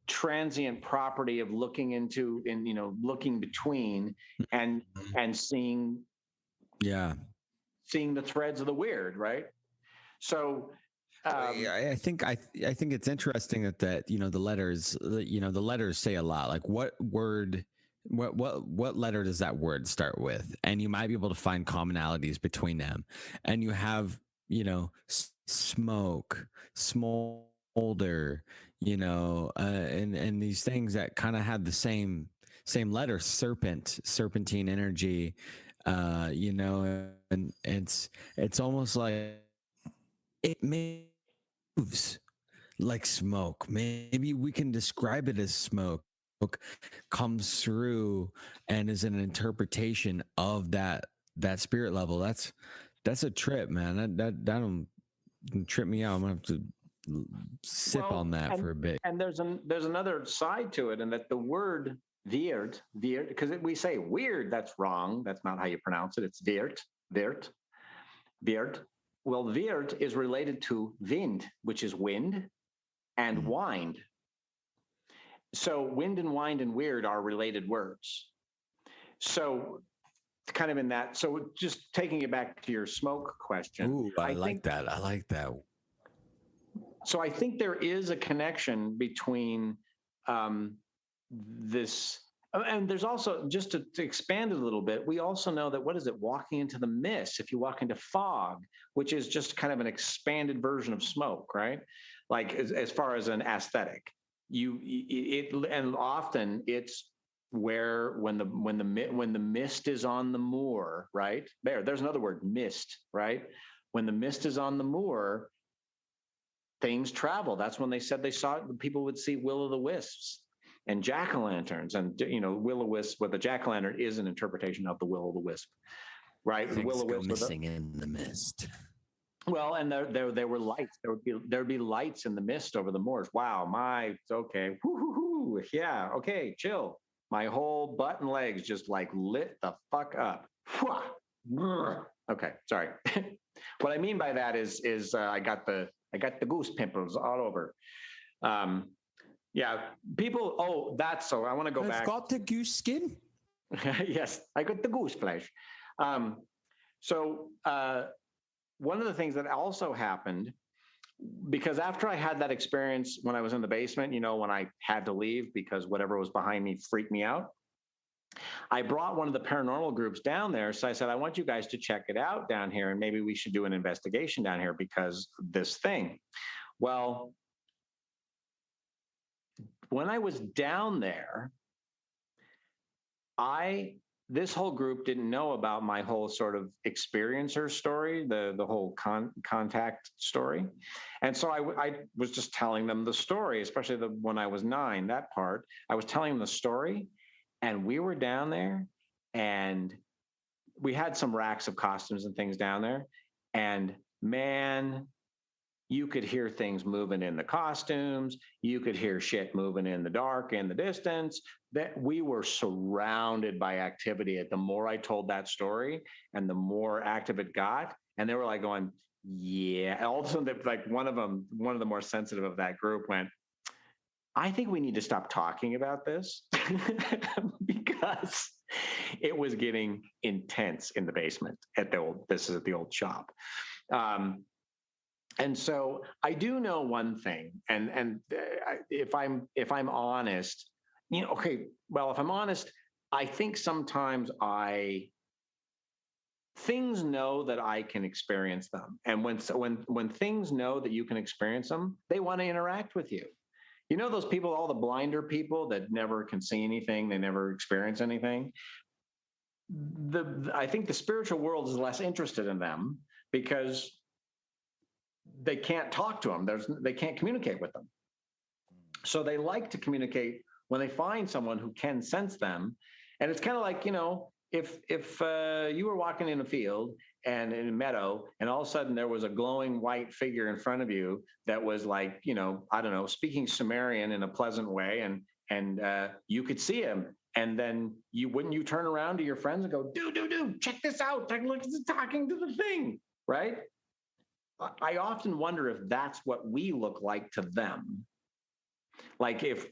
transient property of looking into and looking between and seeing the threads of the weird, right? So I think it's interesting that the letters say a lot. Like what letter does that word start with? And you might be able to find commonalities between them. And you have smoke, smolder, and these things that kind of have the same letter, serpentine energy, and it's almost like it moves like smoke. Maybe we can describe it as smoke. Smoke comes through and is an interpretation of that spirit level. That's a trip, man. That'll trip me out. I'm gonna have to sip on that for a bit. And there's another side to it, and that the word weird, because we say weird, that's wrong. That's not how you pronounce it. It's weird. Well, weird is related to wind, which is wind, and wind, So wind and wind and weird are related words. So kind of in that. So just taking it back to your smoke question. Ooh, I like that. I like that. So I think there is a connection between this, and there's also, just to expand it a little bit, we also know that, what is it, walking into the mist, if you walk into fog, which is just kind of an expanded version of smoke, right? Like as far as an aesthetic, and often it's where when the mist is on the moor, right? There's another word, mist, right? When the mist is on the moor, things travel. That's when they said they saw it. People would see will-o'-the-wisps and jack-o'-lanterns, and will-o'-wisp with a jack-o'-lantern is an interpretation of the will-o'-the-wisp, right? Things Will-o'-wisp go missing in the mist. Well, and there were lights. There'd be lights in the mist over the moors. Wow, okay, whoo, yeah, okay, chill. My whole butt and legs just like lit the fuck up. Okay, sorry. What I mean by that is I got the goose pimples all over. Yeah, people. Oh, that's so. I want to go back. I've got the goose skin. Yes, I got the goose flesh. So one of the things that also happened, because after I had that experience when I was in the basement, when I had to leave because whatever was behind me freaked me out, I brought one of the paranormal groups down there. So I said, I want you guys to check it out down here, and maybe we should do an investigation down here because this thing. Well, when I was down there, this whole group didn't know about my whole sort of experiencer story, the whole contact story. And so I was just telling them the story, especially when I was 9, that part. I was telling them the story, and we were down there, and we had some racks of costumes and things down there. And man, you could hear things moving in the costumes. You could hear shit moving in the dark, in the distance. That we were surrounded by activity. The more I told that story, and the more active it got, and they were like going, "Yeah." And all of a sudden, like one of the more sensitive of that group went, "I think we need to stop talking about this," because it was getting intense in the basement this is at the old shop. And so I do know one thing, and if I'm honest, okay, well, if I'm honest, I think sometimes things know that I can experience them, and when things know that you can experience them, they want to interact with you. Those people, all the blinder people that never can see anything, they never experience anything. I think the spiritual world is less interested in them because they can't talk to them. They can't communicate with them. So they like to communicate when they find someone who can sense them. And it's kind of like, if you were walking in a field and in a meadow, and all of a sudden there was a glowing white figure in front of you that was like, I don't know, speaking Sumerian in a pleasant way, and you could see him. And then wouldn't you turn around to your friends and go, dude, check this out. Look, it's talking to the thing, right? I often wonder if that's what we look like to them. Like if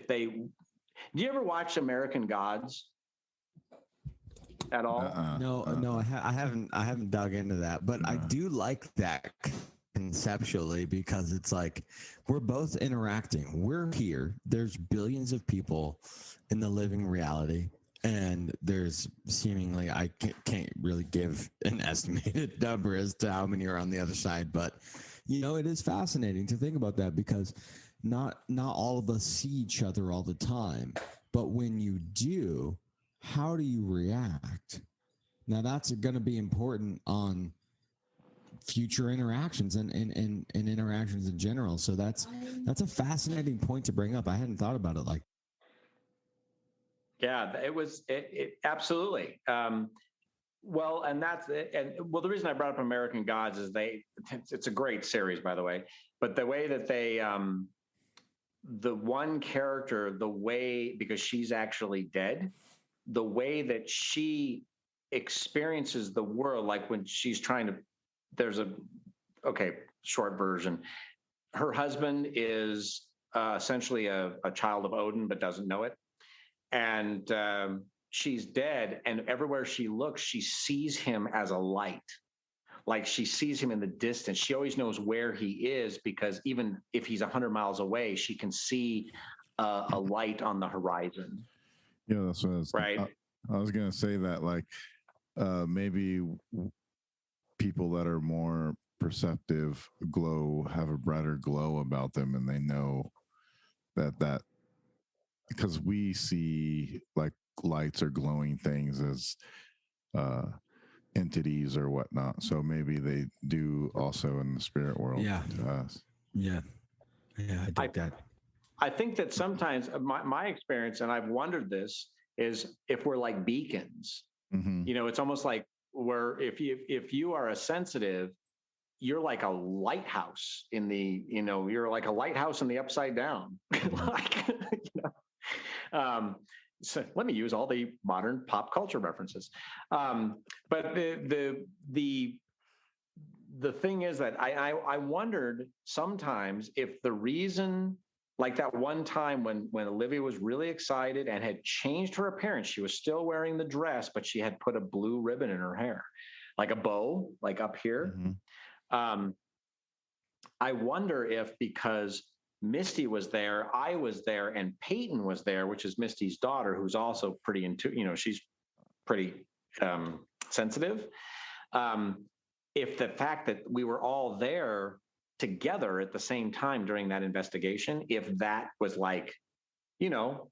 they, do you ever watch American Gods at all? No, I haven't dug into that, but I do like that conceptually, because it's like we're both interacting. We're here. There's billions of people in the living reality. And there's seemingly, I can't really give an estimated number as to how many are on the other side, but it is fascinating to think about that, because not all of us see each other all the time, but when you do, how do you react? Now that's going to be important on future interactions and interactions in general. So that's a fascinating point to bring up. I hadn't thought about it like. Yeah, it absolutely. Well, and that's it. And well, the reason I brought up American Gods is it's a great series, by the way, but the way that they, the one character, because she's actually dead, the way that she experiences the world, like when she's short version, her husband is essentially a child of Odin, but doesn't know it. And she's dead. And everywhere she looks, she sees him as a light. Like she sees him in the distance. She always knows where he is because even if he's 100 miles away, she can see a light on the horizon. Yeah, that's what I was gonna say that like maybe people that are more perceptive have a brighter glow about them, and they know that because we see like lights or glowing things as entities or whatnot. So maybe they do also in the spirit world. Yeah. To us. Yeah. Yeah, I dig that. I think that sometimes my experience, and I've wondered this, is if we're like beacons. Mm-hmm. You know, it's almost like where if you are a sensitive, you're like a lighthouse in the, you know, you're like a lighthouse in the upside down. Like, you know, so let me use all the modern pop culture references. But the thing is that I wondered sometimes if the reason, like that one time when Olivia was really excited and had changed her appearance, she was still wearing the dress, but she had put a blue ribbon in her hair, like a bow, like up here. Mm-hmm. I wonder if because Misty was there, I was there, and Peyton was there, which is Misty's daughter, who's also pretty you know, she's pretty sensitive. If the fact that we were all there together at the same time during that investigation, if that was like, you know,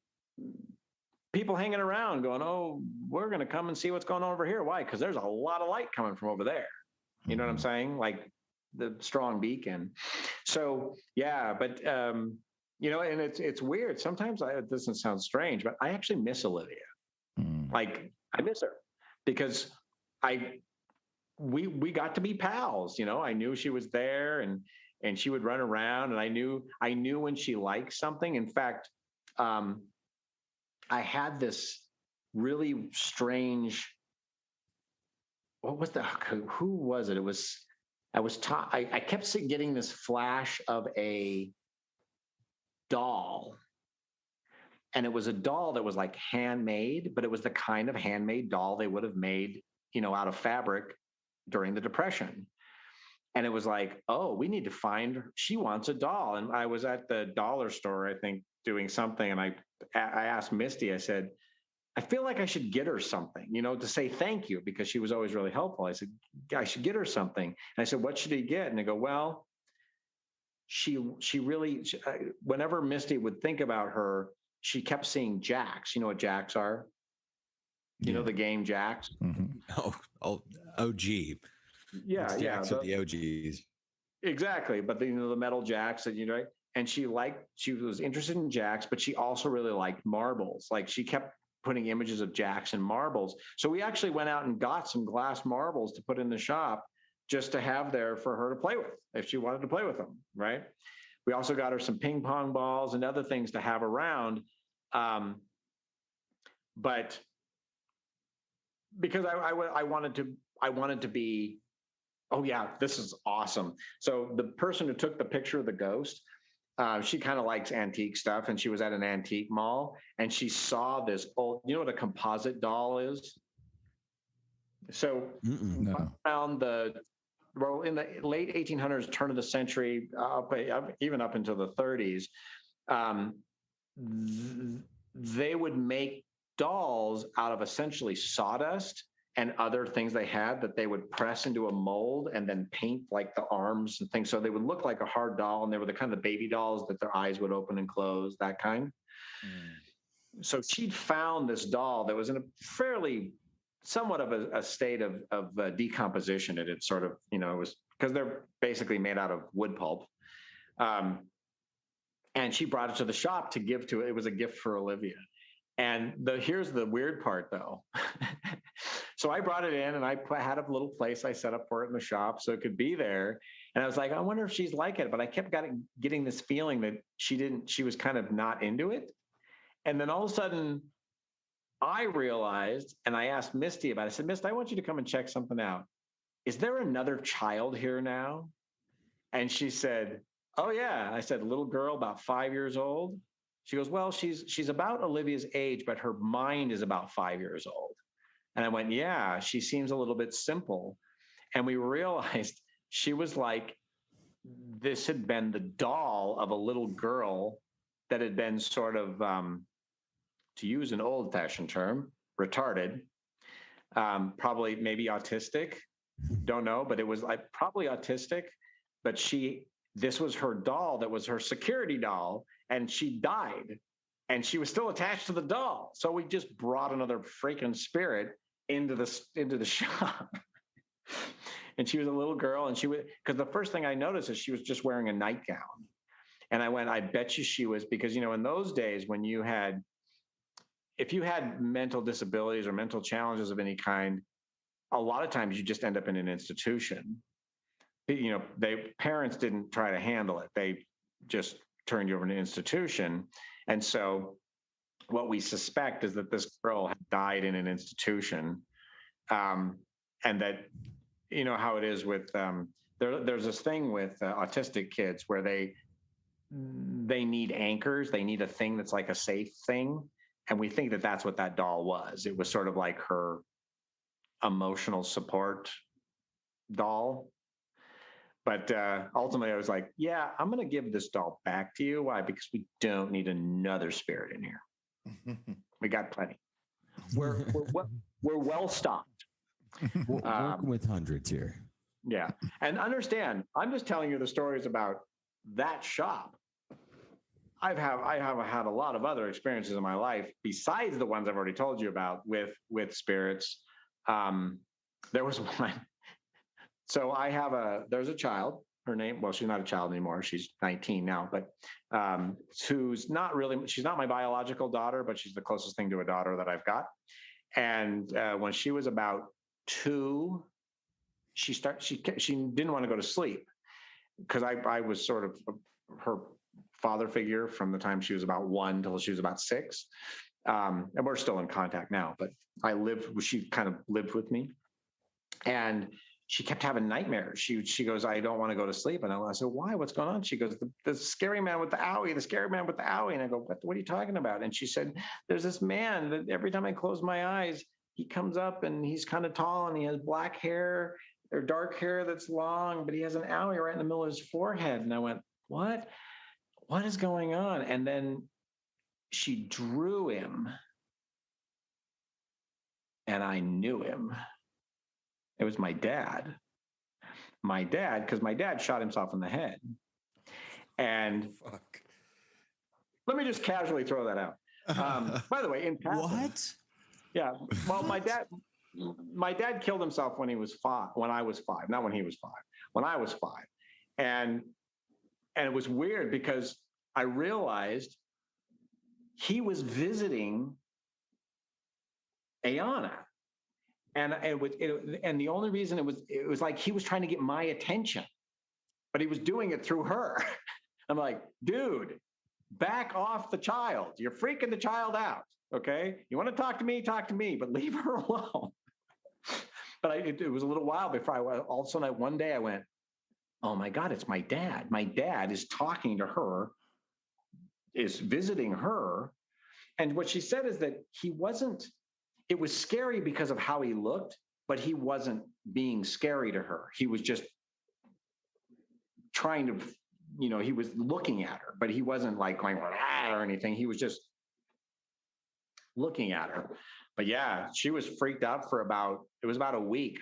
people hanging around going, oh, we're going to come and see what's going on over here. Why? Because there's a lot of light coming from over there. You know what I'm saying? Like the strong beacon. So, yeah, but, you know, and it's weird. Sometimes it doesn't sound strange, but I actually miss Olivia. Like I miss her because we got to be pals. You know, I knew she was there and she would run around, and I knew when she liked something. In fact, I had this really strange, who was it? It was, I kept getting this flash of a doll, and it was a doll that was like handmade, but it was the kind of handmade doll they would have made, you know, out of fabric during the Depression. And it was like, oh, we need to find her. She wants a doll. And I was at the dollar store, I think, doing something. And I asked Misty, I said, I feel like I should get her something, you know, to say thank you, because she was always really helpful. I said, I should get her something. And I said, what should he get? And they go, well, she really, whenever Misty would think about her, she kept seeing jacks. You know what jacks are? You know the game jacks? Mm-hmm. Oh, OG. Yeah, jacks are the OGs. Exactly, but you know the metal jacks that, you know, and she was interested in jacks, but she also really liked marbles. Like she kept putting images of jacks and marbles. So we actually went out and got some glass marbles to put in the shop just to have there for her to play with if she wanted to play with them, right? We also got her some ping pong balls and other things to have around. But because I wanted to be, oh yeah, this is awesome. So the person who took the picture of the ghost, she kind of likes antique stuff, and she was at an antique mall and she saw this old, you know what a composite doll is? So no. Found in the late 1800s, turn of the century, even up into the 30s, they would make dolls out of essentially sawdust and other things they had that they would press into a mold and then paint like the arms and things. So they would look like a hard doll, and they were the kind of baby dolls that their eyes would open and close, that kind. So she'd found this doll that was in a fairly, somewhat of a state of decomposition. It had sort of, you know, it was because they're basically made out of wood pulp. And she brought it to the shop to give to it. It was a gift for Olivia. And here's the weird part, though. So I brought it in, and I had a little place I set up for it in the shop so it could be there. And I was like, I wonder if she's like it. But I kept getting this feeling that she was kind of not into it. And then all of a sudden, I realized, and I asked Misty about it. I said, Misty, I want you to come and check something out. Is there another child here now? And she said, Oh yeah. I said, little girl about 5 years old. She goes, well, she's about Olivia's age, but her mind is about 5 years old. And I went, yeah, she seems a little bit simple. And we realized she was like, this had been the doll of a little girl that had been sort of, to use an old-fashioned term, retarded, probably maybe autistic, don't know, but it was like probably autistic. But this was her doll that was her security doll, and she died, and she was still attached to the doll. So we just brought another freaking spirit into the shop. And she was a little girl, and she was, because the first thing I noticed is she was just wearing a nightgown. And I went, I bet you she was, because, you know, in those days when if you had mental disabilities or mental challenges of any kind, a lot of times you just end up in an institution. You know, parents didn't try to handle it. They just turned you over to an institution. And so what we suspect is that this girl had died in an institution. And that, you know how it is with there's this thing with autistic kids where they need anchors. They need a thing that's like a safe thing, and we think that that's what that doll was. It was sort of like her emotional support doll. But ultimately, I was like, yeah, I'm going to give this doll back to you. Why? Because we don't need another spirit in here. We got plenty. We're well stocked. Working with hundreds here. Yeah. And understand, I'm just telling you the stories about that shop. I have had a lot of other experiences in my life besides the ones I've already told you about with spirits. There was one. So there's a child, her name, well, she's not a child anymore. She's 19 now, but she's not my biological daughter, but she's the closest thing to a daughter that I've got. And when she was about 2, she didn't want to go to sleep because I was sort of her father figure from the time she was about 1 till she was about 6. And we're still in contact now, but she kind of lived with me. And she kept having nightmares. She goes, I don't want to go to sleep. And I said, why? What's going on? She goes, the scary man with the owie, the scary man with the owie. And I go, what are you talking about? And she said, there's this man that every time I close my eyes, he comes up and he's kind of tall and he has black hair or dark hair that's long, but he has an owie right in the middle of his forehead. And I went, what? What is going on? And then she drew him and I knew him. It was my dad. Because my dad shot himself in the head. And let me just casually throw that out. By the way, in passing, What? Yeah. Well, my dad killed himself when he was 5. When I was 5, not when he was 5. When I was 5, and it was weird because I realized he was visiting Ayana. And the only reason it was like he was trying to get my attention, but he was doing it through her. I'm like, dude, back off the child. You're freaking the child out. Okay. You want to talk to me, but leave her alone. But it was a little while before all of a sudden one day I went, oh my God, it's my dad. My dad is talking to her, is visiting her. And what she said is that it was scary because of how he looked, but he wasn't being scary to her. He was just trying to, he was looking at her, but he wasn't like going or anything. He was just looking at her. But yeah, she was freaked out it was about a week.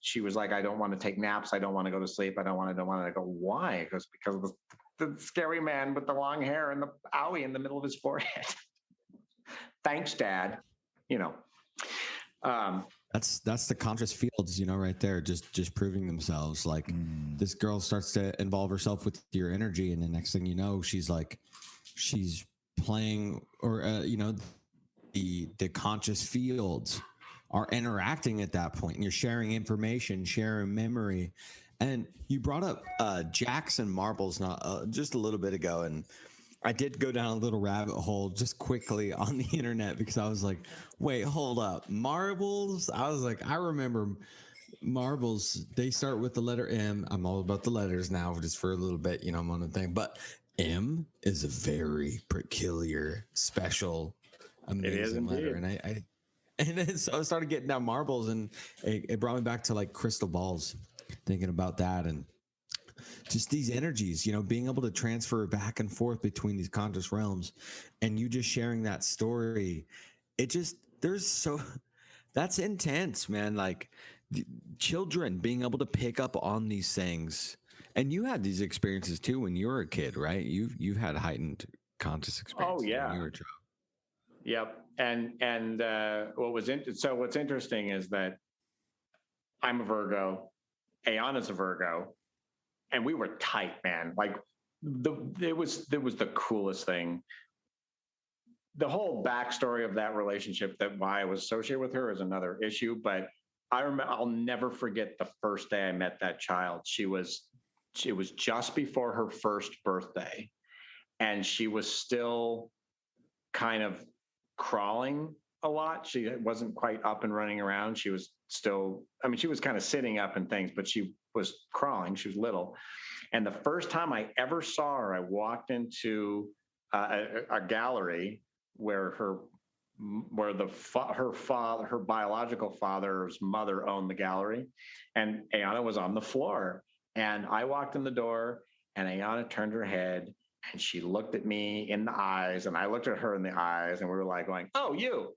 She was like, I don't want to take naps. I don't want to go to sleep. I don't want to. I go, why? It goes, because of the scary man with the long hair and the owie in the middle of his forehead. Thanks, Dad. That's the conscious fields, right there, just proving themselves. Like this girl starts to involve herself with your energy, and the next thing you know, she's playing, or the conscious fields are interacting at that point, and you're sharing information, sharing memory. And you brought up Jackson marbles not just a little bit ago, and I did go down a little rabbit hole just quickly on the internet because I was like, wait, hold up. Marbles? I was like, I remember marbles, they start with the letter M. I'm all about the letters now, just for a little bit, you know, I'm on the thing. But M is a very peculiar, special, It is amazing letter. indeed. And then so I started getting down marbles, and it brought me back to like crystal balls, thinking about that, and just these energies, you know, being able to transfer back and forth between these conscious realms, and you just sharing that story. It just, that's intense, man. Like children being able to pick up on these things. And you had these experiences too when you were a kid, right? You've had heightened conscious experiences Oh yeah. when you were a child. Yep. And what's interesting is that I'm a Virgo, Ayana's a Virgo, and we were tight, man. Like it was the coolest thing. The whole backstory of that relationship, that why I was associated with her, is another issue. But I'll never forget the first day I met that child. It was just before her first birthday, and she was still kind of crawling a lot. She wasn't quite up and running around. She was still, I mean, she was kind of sitting up and things, but she was crawling. She was little. And the first time I ever saw her, I walked into a gallery where her biological father's mother owned the gallery, and Ayana was on the floor. And I walked in the door, and Ayana turned her head, and she looked at me in the eyes, and I looked at her in the eyes, and we were like going, "Oh, you?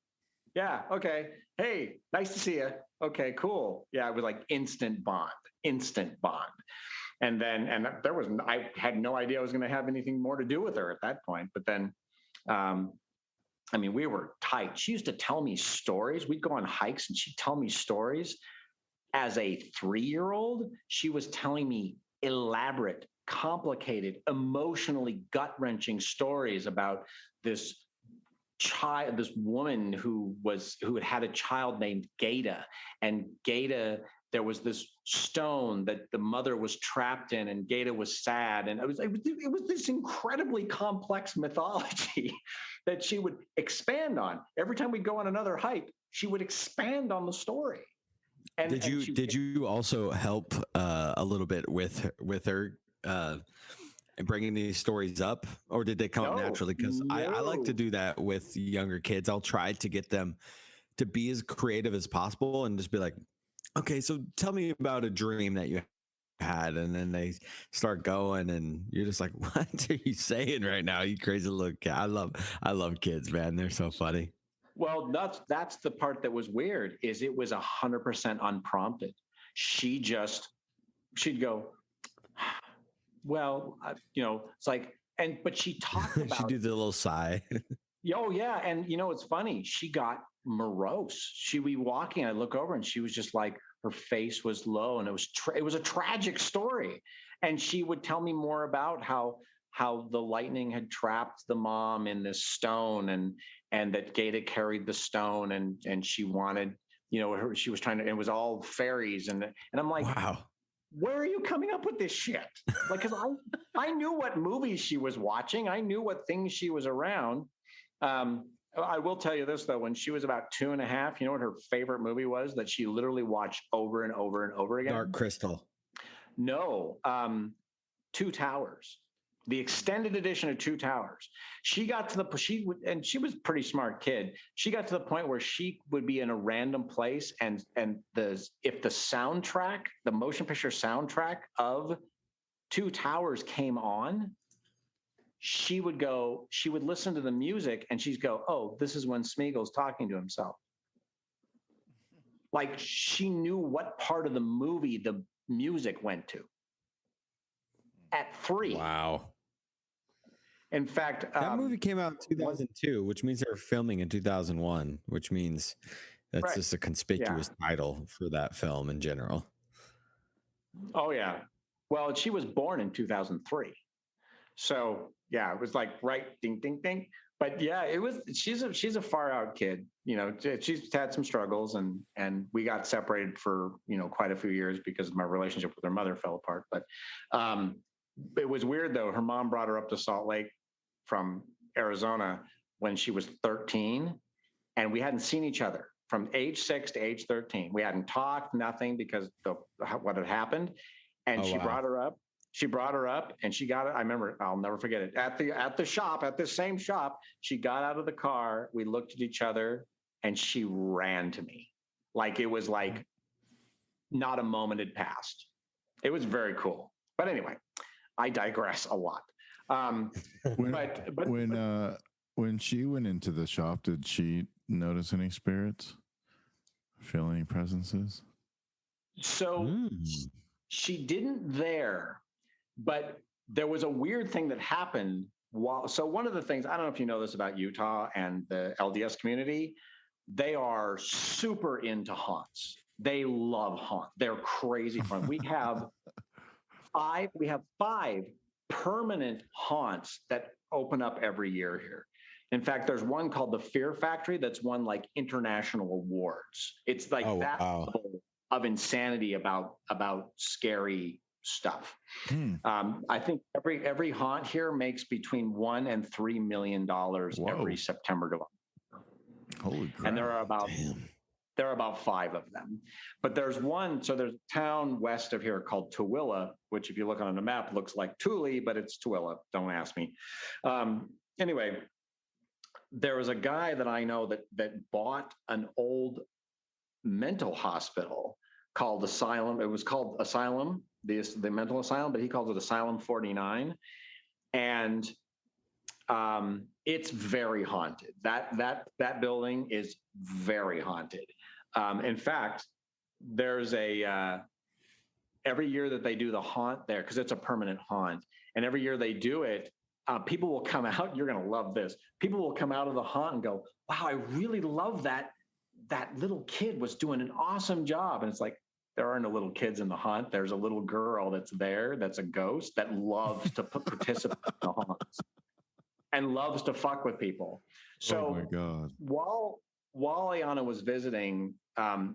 Yeah, okay. Hey, nice to see you. Okay, cool." Yeah, it was like instant bond. And I had no idea I was going to have anything more to do with her at that point. But then, I mean, we were tight. She used to tell me stories. We'd go on hikes, and she'd tell me stories. As a 3-year-old, she was telling me elaborate, complicated, emotionally gut-wrenching stories about this woman who had a child named Gata, and Gata, there was this stone that the mother was trapped in, and Gata was sad, and it was this incredibly complex mythology that she would expand on every time we'd go on another hike. She would expand on the story. And did you also help a little bit with her bringing these stories up, or did they come up naturally? Because I like to do that with younger kids. I'll try to get them to be as creative as possible and just be like, okay, so tell me about a dream that you had. And then they start going, and you're just like, what are you saying right now, you crazy little kid? I love kids, man. They're so funny. Well, that's the part that was weird, is it was 100% unprompted. She'd go, well, it's like, but she talked about. She do the little sigh. Oh yeah, and it's funny. She got morose. She'd be walking. I look over, and she was just like, her face was low, and it was a tragic story. And she would tell me more about how the lightning had trapped the mom in this stone, and that Gata carried the stone, and she wanted, she was trying to. It was all fairies, and I'm like, wow. Where are you coming up with this shit? Like, because I knew what movies she was watching. I knew what things she was around. I will tell you this, though. When she was about 2.5, you know what her favorite movie was that she literally watched over and over and over again? Dark Crystal. No, Two Towers. The extended edition of Two Towers. She got to and she was a pretty smart kid. She got to the point where she would be in a random place, and if the soundtrack, the motion picture soundtrack of Two Towers came on, she would listen to the music, and she'd go, "Oh, this is when Smeagol's talking to himself." Like, she knew what part of the movie the music went to at 3. Wow. In fact, that movie came out in 2002, which means they were filming in 2001, which means that's right. Just a conspicuous title for that film in general. Oh yeah. Well, she was born in 2003. So yeah, it was like, right, ding, ding, ding. But yeah, she's a far out kid. She's had some struggles, and we got separated for, quite a few years because my relationship with her mother fell apart. But it was weird, though. Her mom brought her up to Salt Lake from Arizona when she was 13, and we hadn't seen each other from age 6 to age 13. We hadn't talked, nothing, because what had happened. And she brought her up. She brought her up, and she got it. I remember, I'll never forget it. At the shop, at this same shop, she got out of the car. We looked at each other, and she ran to me. Like, it was like not a moment had passed. It was very cool. But anyway, I digress a lot. When she went into the shop, did she notice any spirits? Feel any presences? So she didn't there, but there was a weird thing that happened so one of the things, I don't know if you know this about Utah and the LDS community, they are super into haunts. They love haunts. They're crazy fun. We have five permanent haunts that open up every year here. In fact, there's one called the Fear Factory that's won like international awards. It's like level of insanity about scary stuff. I think every haunt here makes between $1 and $3 million every September to October. Holy crap! And there are about 5 of them. But there's one. So there's a town west of here called Tooele, which, if you look on the map, looks like Thule, but it's Tooele. Don't ask me. Anyway, there was a guy that I know that bought an old mental hospital called Asylum. It was called Asylum, the mental asylum, but he calls it Asylum 49. And it's very haunted. That building is very haunted. In fact, there's every year that they do the haunt there, because it's a permanent haunt, and every year they do it, people will come out. You're going to love this. People will come out of the haunt and go, "Wow, I really love that. That little kid was doing an awesome job." And it's like, there are no little kids in the haunt. There's a little girl that's there, that's a ghost, that loves to participate in the haunts and loves to fuck with people. So oh my God. while Ayana was visiting,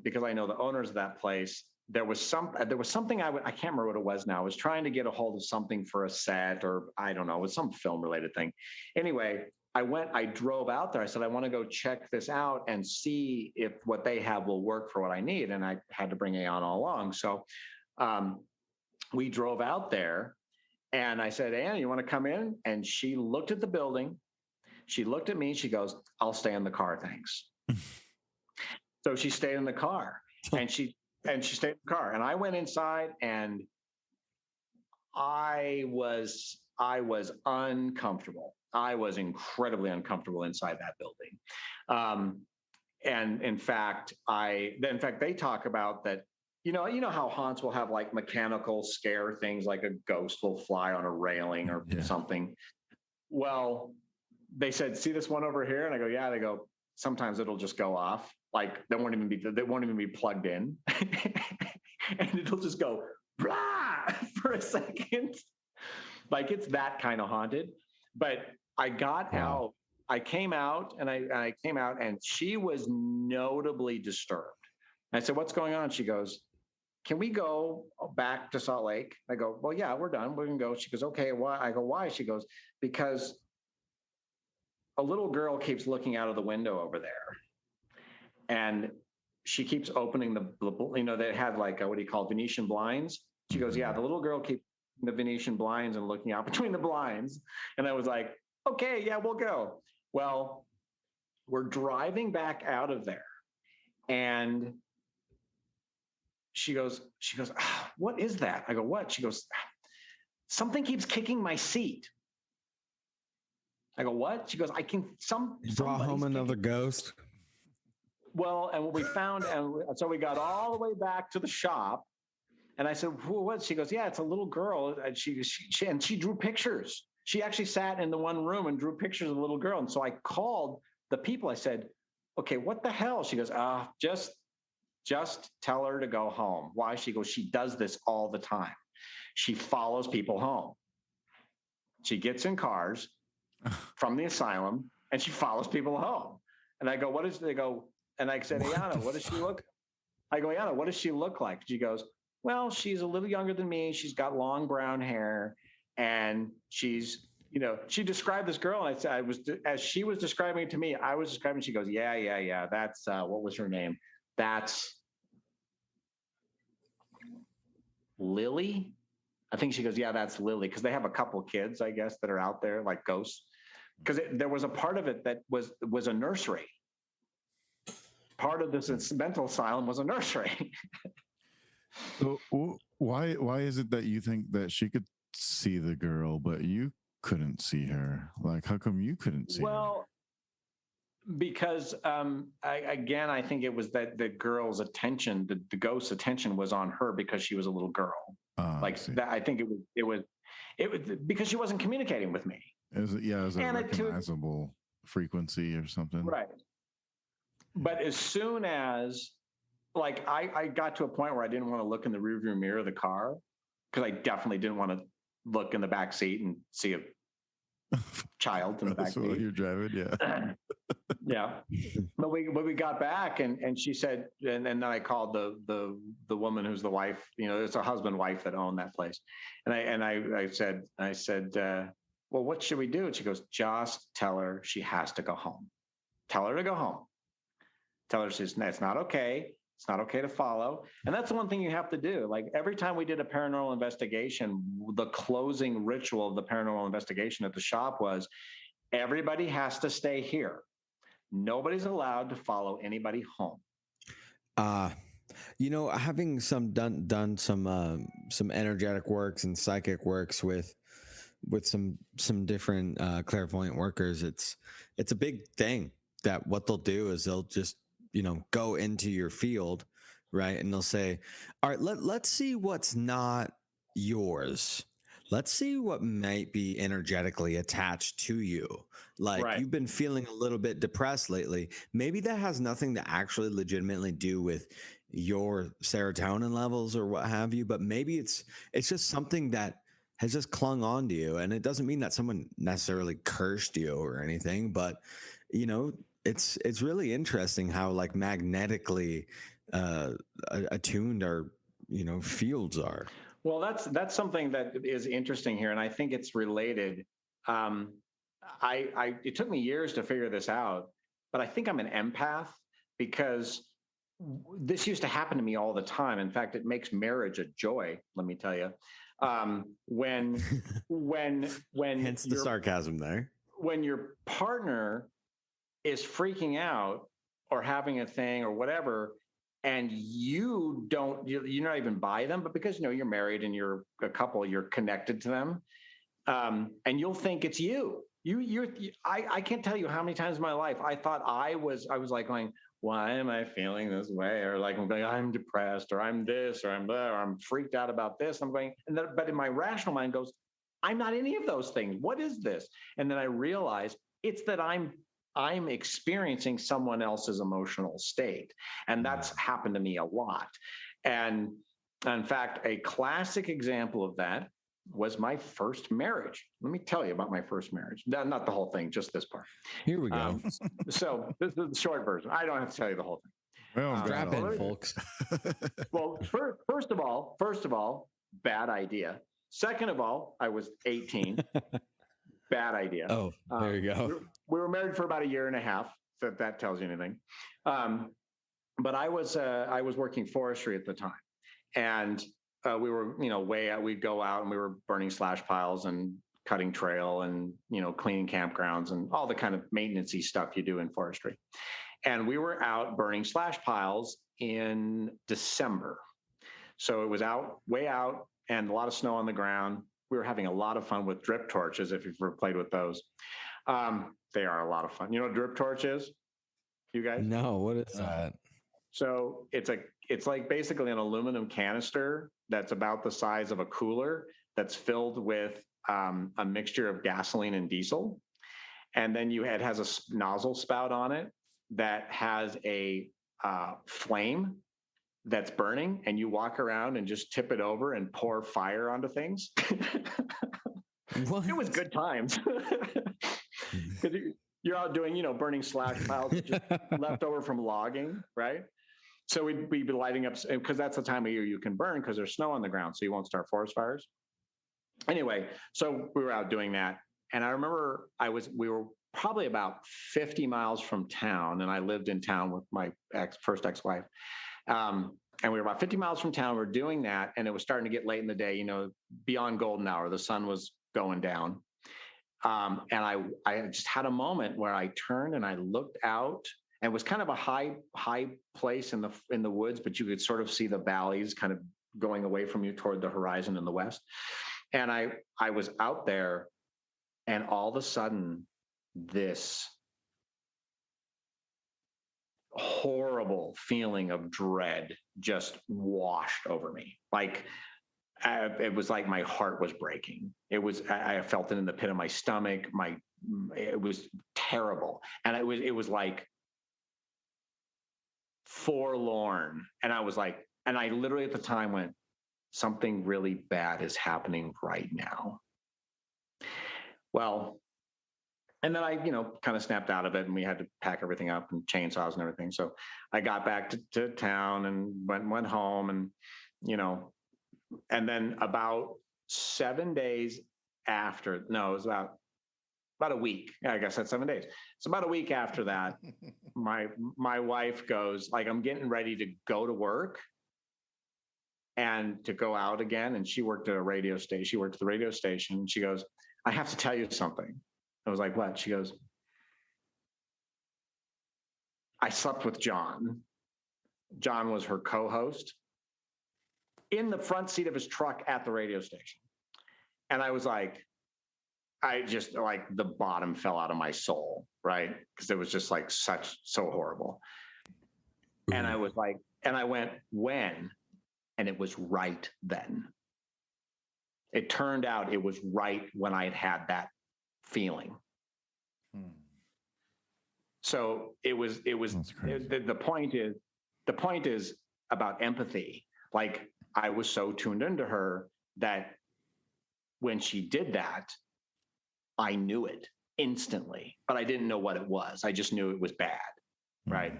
because I know the owners of that place, there was something I can't remember what it was now. I was trying to get a hold of something for a set, or I don't know, it was some film related thing. Anyway, I drove out there. I said, I want to go check this out and see if what they have will work for what I need. And I had to bring Ayana along. So we drove out there, and I said, Ayana, you want to come in? And she looked at the building. She looked at me. She goes, I'll stay in the car, thanks. So she stayed in the car, and she stayed in the car. And I went inside, and I was uncomfortable. I was incredibly uncomfortable inside that building. And in fact, they talk about that, you know how haunts will have like mechanical scare things, like a ghost will fly on a railing or something. Well, they said, see this one over here? And I go, yeah. They go, sometimes it'll just go off. Like they won't even be plugged in. And it'll just go blah for a second. Like, it's that kind of haunted. But I got out. I came out, and she was notably disturbed. I said, what's going on? She goes, can we go back to Salt Lake? I go, well, yeah, we're done. We can go. She goes, okay, why? I go, why? She goes, because a little girl keeps looking out of the window over there. And she keeps opening they had like, what do you call it, Venetian blinds? She goes, yeah, the little girl keeps the Venetian blinds and looking out between the blinds. And I was like, okay, yeah, we'll go. Well, we're driving back out of there, and she goes, what is that? I go, what? She goes, something keeps kicking my seat. I go, what? She goes, I can brought home another ghost. Well, and what we found, and so we got all the way back to the shop. And I said, what? She goes, yeah, it's a little girl. And she drew pictures. She actually sat in the one room and drew pictures of the little girl. And so I called the people. I said, okay, what the hell? She goes, just tell her to go home. Why? She goes, she does this all the time. She follows people home. She gets in cars from the asylum and she follows people home. And I go, they go, and I said, Ayana, what does she look? I go, Ayana, what does she look like? She goes, well, she's a little younger than me. She's got long brown hair, and she's, she described this girl, and I said, as she was describing it to me, I was describing, she goes, yeah. That's, what was her name? That's Lily. I think she goes, yeah, that's Lily. Cause they have a couple kids, I guess, that are out there like ghosts. Cause there was a part of it that was a nursery. Part of this mental asylum was a nursery. So why is it that you think that she could see the girl, but you couldn't see her? Like, how come you couldn't see her? Because I think it was that the girl's attention, the ghost's attention was on her because she was a little girl. Like that, I think it was because she wasn't communicating with me. Is it a recognizable frequency or something? Right. But as soon as, like, I got to a point where I didn't want to look in the rearview mirror of the car, because I definitely didn't want to look in the back seat and see a child in the back seat. You're driving, yeah. Yeah. But we got back, and she said, and then I called the woman who's the wife. It's a husband wife that owned that place, and I said, well, what should we do? And she goes, just tell her she has to go home. Tell her to go home. Tell her it's not okay. It's not okay to follow. And that's the one thing you have to do. Like every time we did a paranormal investigation, the closing ritual of the paranormal investigation at the shop was everybody has to stay here. Nobody's allowed to follow anybody home. Having done some energetic works and psychic works with some different clairvoyant workers, it's a big thing that what they'll do is they'll just go into your field, right? And they'll say, all right, let's see what's not yours. Let's see what might be energetically attached to you. Like You've been feeling a little bit depressed lately. Maybe that has nothing to actually legitimately do with your serotonin levels or what have you, but maybe it's just something that has just clung on to you. And it doesn't mean that someone necessarily cursed you or anything, but it's really interesting how like magnetically attuned our fields are. Well, that's something that is interesting here, and I think it's related. It took me years to figure this out, but I think I'm an empath because this used to happen to me all the time. In fact, it makes marriage a joy. Let me tell you, when hence the sarcasm there. When your partner is freaking out or having a thing or whatever, and you're not even by them, but because you're married and you're a couple, you're connected to them, and you'll think it's you. I can't tell you how many times in my life I thought I was like going, why am I feeling this way? Or like I'm going, I'm depressed, or I'm this, or I'm that, or I'm freaked out about this. I'm going, but in my rational mind goes, I'm not any of those things. What is this? And then I realize it's that I'm experiencing someone else's emotional state. And that's happened to me a lot. And in fact, a classic example of that was my first marriage. Let me tell you about my first marriage. Not the whole thing, just this part. Here we go. So this is the short version. I don't have to tell you the whole thing. Well, strap in, folks. Well, first of all, bad idea. Second of all, I was 18. Bad idea. Oh, there you go. We were married for about a year and a half, so if that tells you anything. But I was working forestry at the time, and we were way out. We'd go out and we were burning slash piles and cutting trail and cleaning campgrounds and all the kind of maintenance-y stuff you do in forestry. And we were out burning slash piles in December, so it was way out and a lot of snow on the ground. We were having a lot of fun with drip torches, if you've ever played with those. They are a lot of fun. You know what drip torch is? You guys? No, what is that? So it's like basically an aluminum canister that's about the size of a cooler that's filled with a mixture of gasoline and diesel. And then it has a nozzle spout on it that has a flame that's burning, and you walk around and just tip it over and pour fire onto things. What? It was good times. Because you're out doing, burning slash piles just left over from logging, right? So we'd be lighting up, because that's the time of year you can burn because there's snow on the ground, so you won't start forest fires. Anyway, so we were out doing that, I remember we were probably about 50 miles from town, and I lived in town with my first ex-wife. And we were about 50 miles from town. We were doing that, and it was starting to get late in the day, beyond golden hour. The sun was going down. And I just had a moment where I turned and I looked out, and it was kind of a high place in the woods, but you could sort of see the valleys kind of going away from you toward the horizon in the west. And I was out there, and all of a sudden, this horrible feeling of dread just washed over me. Like, it was like my heart was breaking. I felt it in the pit of my stomach. It was terrible. And it was like forlorn. And I was like, and I literally at the time went, something really bad is happening right now. Well, and then I, kind of snapped out of it, and we had to pack everything up and chainsaws and everything. So I got back to town and went home, and, and then about 7 days after, no, it was about a week. I guess that's 7 days. So about a week after that, my wife goes, like, I'm getting ready to go to work and to go out again. And she worked at a radio station. She worked at the radio station. And she goes, I have to tell you something. I was like, what? She goes, I slept with John. John was her co-host in the front seat of his truck at the radio station. And I was like, the bottom fell out of my soul, right? Because it was just like so horrible. And I was like, and I went, when? And it was right then. It turned out it was right when I had that feeling. So it was the point is about empathy. Like, I was so tuned into her that when she did that, I knew it instantly, but I didn't know what it was. I just knew it was bad. Right.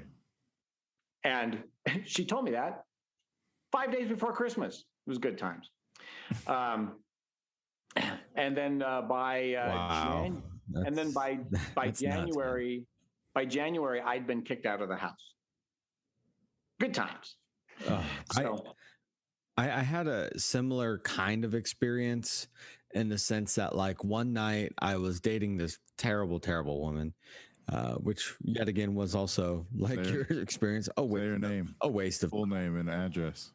And she told me that 5 days before Christmas. It was good times. And then by January, I'd been kicked out of the house. Good times. I had a similar kind of experience, in the sense that, like, one night I was dating this terrible, terrible woman, which yet again was also like your experience. Oh, wait, your name. A waste of full name and address.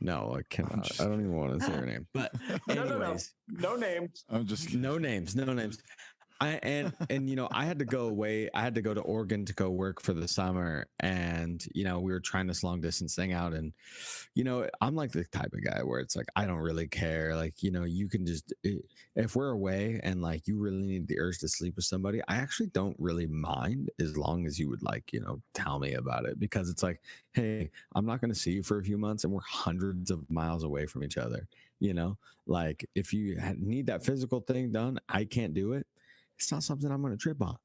No, I cannot. I don't even want to say her name. But anyways, no names. I'm just kidding. No names. I had to go away. I had to go to Oregon to go work for the summer, and we were trying this long distance thing out, and I'm like the type of guy where it's like, I don't really care. Like, you can just, if we're away and like you really need the urge to sleep with somebody, I actually don't really mind, as long as you would tell me about it, because it's like, hey, I'm not going to see you for a few months, and we're hundreds of miles away from each other. Like, if you need that physical thing done, I can't do it. It's not something I'm going to trip on.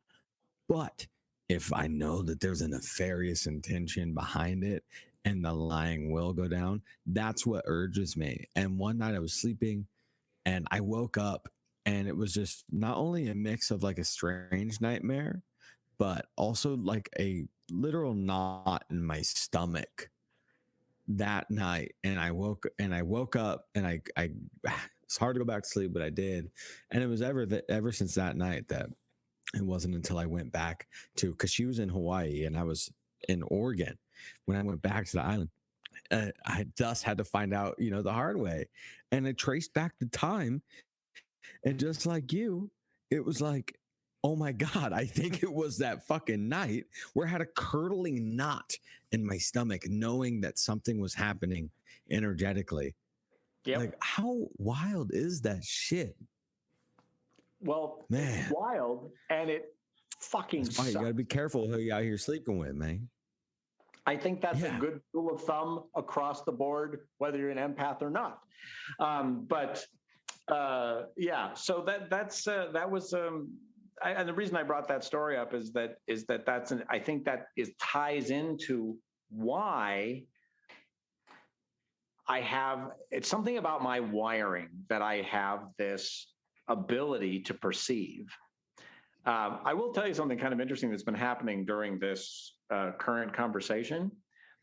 But if I know that there's a nefarious intention behind it and the lying will go down, that's what urges me. And one night I was sleeping and I woke up, and it was just not only a mix of like a strange nightmare, but also like a literal knot in my stomach that night. And I woke up and I it's hard to go back to sleep, but I did. And it was ever since that night that it wasn't until I went back to, because she was in Hawaii and I was in Oregon. When I went back to the island, I thus had to find out, the hard way. And I traced back the time. And just like you, it was like, oh my God, I think it was that fucking night where I had a curdling knot in my stomach, knowing that something was happening energetically. Yep. Like, how wild is that shit? Well, man, it's wild, and it fucking sucks. You gotta be careful who you out here sleeping with, man. I think that's a good rule of thumb across the board, whether you're an empath or not. So that was and the reason I brought that story up is that I think that ties into why it's something about my wiring that I have this ability to perceive. I will tell you something kind of interesting that's been happening during this current conversation.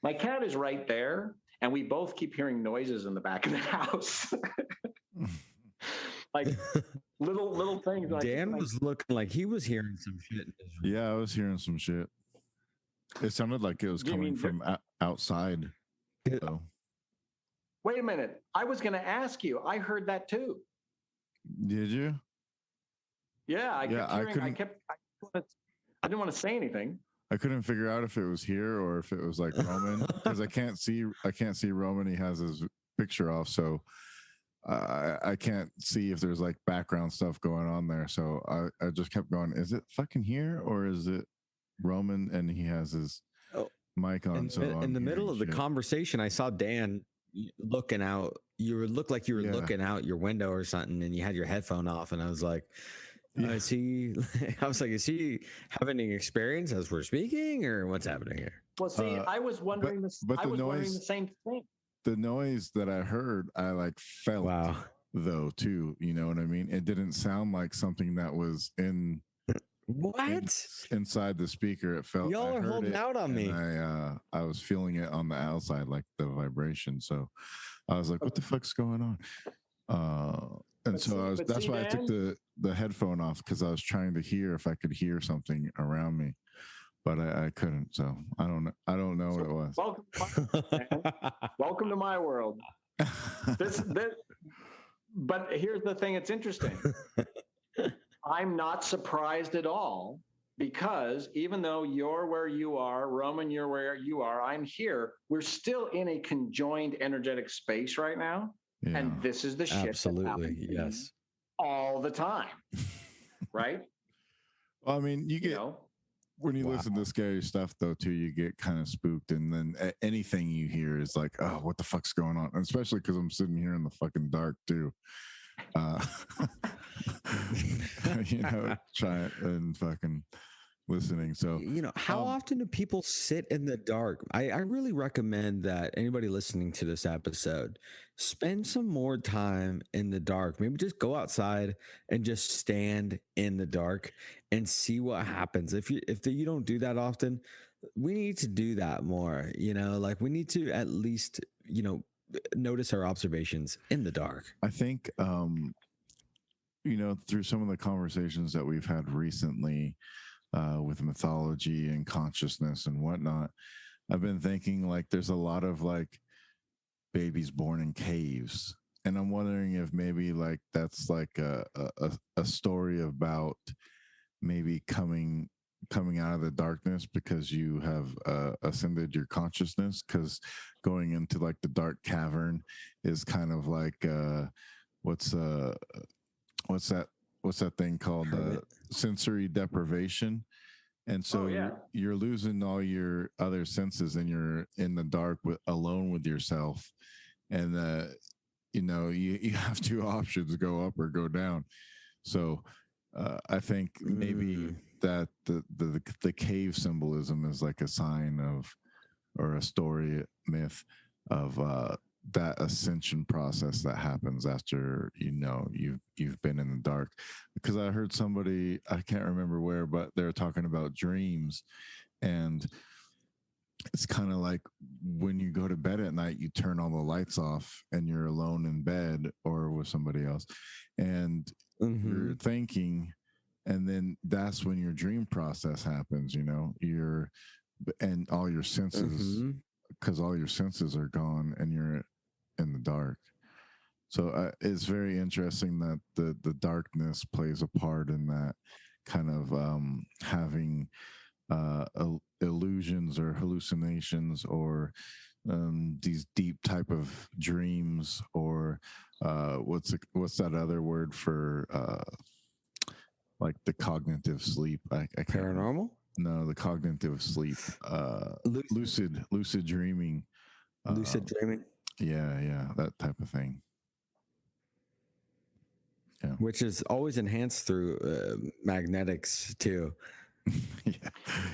My cat is right there, and we both keep hearing noises in the back of the house. Like little things. Dan was looking like he was hearing some shit in his room. Yeah, I was hearing some shit. It sounded like it was coming from outside. So. Wait a minute. I was going to ask you. I heard that too. Did you? Yeah, I didn't want to say anything. I couldn't figure out if it was here or if it was like Roman, because I can't see Roman. He has his picture off, so I can't see if there's like background stuff going on there. So I just kept going, is it fucking here or is it Roman and he has his mic on? In the middle of the conversation, I saw Dan looking out. You looked like you were looking out your window or something, and you had your headphone off, and I was like, is he having any experience as we're speaking, or what's happening here? Well, see, I was wondering wondering the same thing. The noise that I heard, I like felt though too. You know what I mean? It didn't sound like something that was inside the speaker. It felt y'all are holding out on me. I was feeling it on the outside, like the vibration. So I was like, "What the fuck's going on?" That's why I took the headphone off, because I was trying to hear if I could hear something around me, but I couldn't. So I don't know what it was. Welcome to my world. But here's the thing. It's interesting. I'm not surprised at all, because even though you're where you are, Roman, you're where you are, I'm here. We're still in a conjoined energetic space right now. Yeah. And this is the shit. Absolutely. Yes. All the time. Right? Well, I mean, when you listen to scary stuff though, too, you get kind of spooked, and then anything you hear is like, oh, what the fuck's going on? And especially because I'm sitting here in the fucking dark too. Trying and fucking listening. So how often do people sit in the dark? I really recommend that anybody listening to this episode spend some more time in the dark. Maybe just go outside and just stand in the dark and see what happens. If you don't do that often, we need to do that more. Like we need to at least notice our observations in the dark. I think through some of the conversations that we've had recently with mythology and consciousness and whatnot, I've been thinking like there's a lot of like babies born in caves, and I'm wondering if maybe like that's like a story about maybe coming out of the darkness because you have ascended your consciousness, because going into like the dark cavern is kind of like what's that thing called? Sensory deprivation. And so you're losing all your other senses, and you're in the dark alone with yourself. And you have two options: go up or go down. So I think maybe that the cave symbolism is like a sign of, or a story myth of that ascension process that happens after you've been in the dark. Because I heard somebody, I can't remember where, but they're talking about dreams, and it's kind of like when you go to bed at night, you turn all the lights off and you're alone in bed or with somebody else, and you're thinking, and then that's when your dream process happens. And all your senses, because all your senses are gone and you're in the dark. So it's very interesting that the darkness plays a part in that kind of having illusions or hallucinations, or these deep type of dreams, or what's that other word for like the cognitive sleep? I can't Paranormal? No, the cognitive sleep. Lucid dreaming. Lucid dreaming. Yeah, that type of thing. Yeah. Which is always enhanced through magnetics too. Yeah,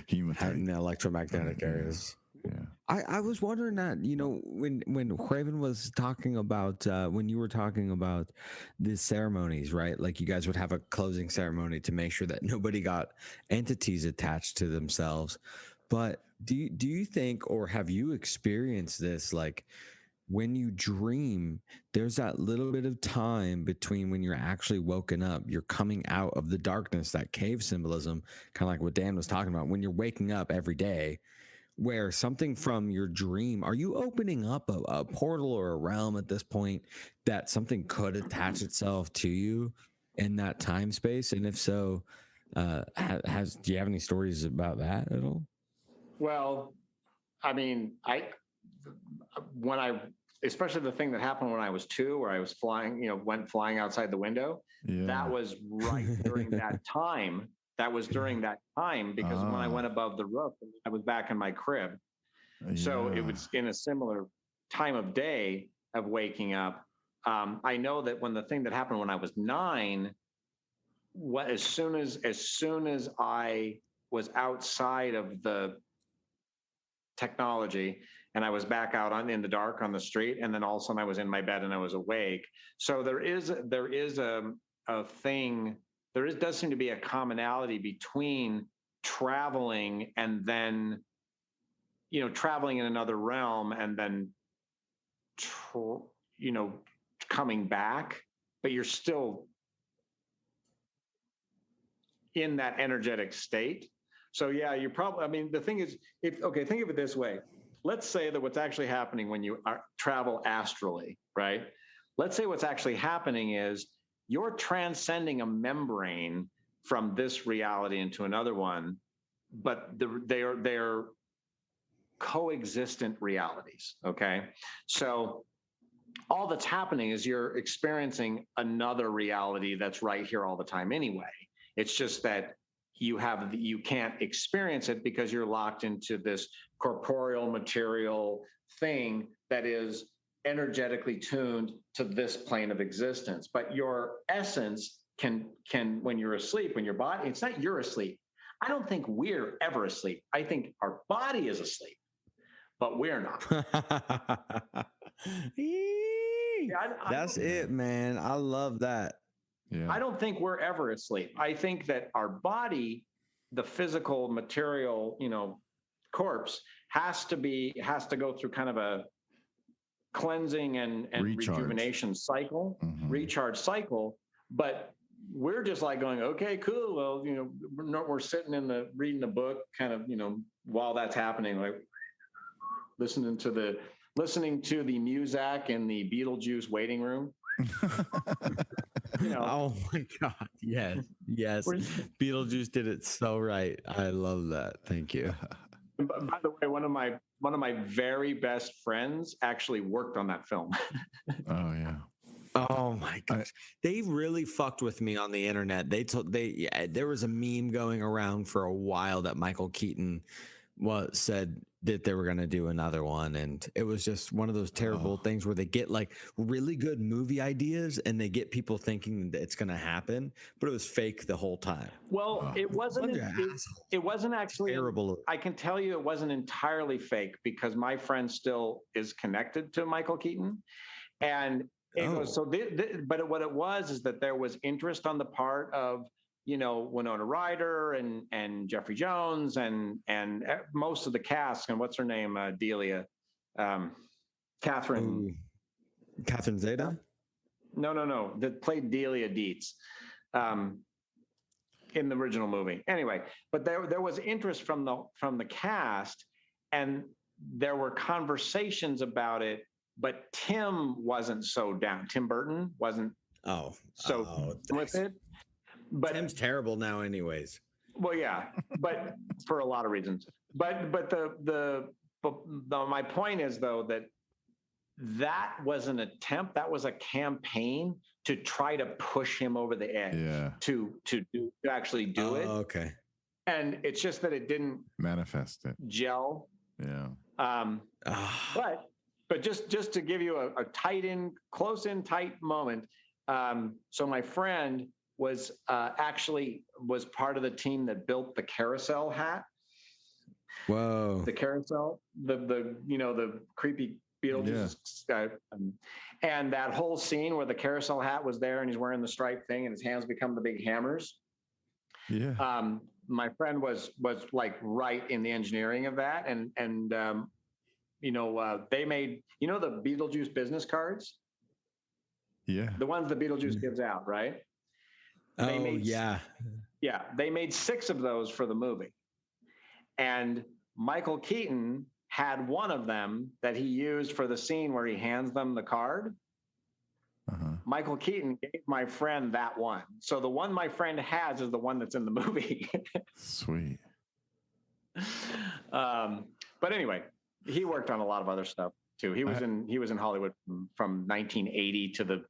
in the electromagnetic areas. Yeah. I was wondering that, when Hraefn was talking about when you were talking about the ceremonies, right? Like you guys would have a closing ceremony to make sure that nobody got entities attached to themselves. But do you think, or have you experienced this, like when you dream, there's that little bit of time between when you're actually woken up, you're coming out of the darkness, that cave symbolism, kind of like what Dan was talking about, when you're waking up every day, where something from your dream, are you opening up a portal or a realm at this point that something could attach itself to you in that time space? And if so, do you have any stories about that at all? Well, I mean, when I, especially the thing that happened when I was 2, where I was flying, went flying outside the window, that was right during that time. That was during that time, because when I went above the roof, I was back in my crib. So it was in a similar time of day of waking up. I know that when the thing that happened when I was 9, as soon as I was outside of the technology and I was back out in the dark on the street, and then all of a sudden I was in my bed and I was awake. So there is a thing. Does seem to be a commonality between traveling and then, traveling in another realm and then, coming back, but you're still in that energetic state. So yeah, you're probably, I mean, the thing is, think of it this way. Let's say that what's actually happening when you travel astrally, right? Let's say what's actually happening is you're transcending a membrane from this reality into another one, but they're coexistent realities, okay? So all that's happening is you're experiencing another reality that's right here all the time anyway. It's just that you can't experience it because you're locked into this corporeal material thing that is energetically tuned to this plane of existence. But your essence can when you're asleep, when your body, it's not you're asleep. I don't think we're ever asleep. I think our body is asleep, but we're not. That's it, man. I love that. Yeah. I don't think we're ever asleep. I think that our body, the physical material, corpse, has to go through kind of a cleansing and rejuvenation cycle, recharge cycle. But we're just like going, okay, cool. Well, we're sitting reading the book, kind of, while that's happening, like listening to the Muzak in the Beetlejuice waiting room. Oh my God. Yes. Beetlejuice did it so right. I love that. Thank you. By the way, one of my very best friends actually worked on that film. Oh yeah. Oh my gosh. They really fucked with me on the internet. There was a meme going around for a while that Michael Keaton said that they were going to do another one, and it was just one of those terrible things where they get like really good movie ideas and they get people thinking that it's going to happen, but it was fake the whole time. Well, it wasn't actually terrible. I can tell you it wasn't entirely fake, because my friend still is connected to Michael Keaton, and it goes, so but what it was is that there was interest on the part of Winona Ryder and Jeffrey Jones and most of the cast, and what's her name, Delia, Catherine Zeta? No, that played Delia Dietz in the original movie. Anyway, but there was interest from the cast, and there were conversations about it, but Tim wasn't so down. Tim Burton wasn't with it. But Tim's terrible now anyways. Well, yeah, but for a lot of reasons. But my point is, though, that was an attempt, that was a campaign to try to push him over the edge, to actually do it. Okay. And it's just that it didn't manifest it. Gel. Yeah. But just to give you a close in tight moment. So my friend was part of the team that built the carousel hat. Whoa. The carousel, the creepy Beetlejuice guy, and that whole scene where the carousel hat was there and he's wearing the striped thing and his hands become the big hammers. Yeah. My friend was like right in the engineering of that, and they made the Beetlejuice business cards, Yeah. the ones that Beetlejuice gives out, right? Yeah. Yeah, they made 6 of those for the movie, and Michael Keaton had one of them that he used for the scene where he hands them the card. Michael Keaton gave my friend that one. So the one my friend has is the one that's in the movie. Sweet. But anyway, he worked on a lot of other stuff too. He was in Hollywood from 1980 to the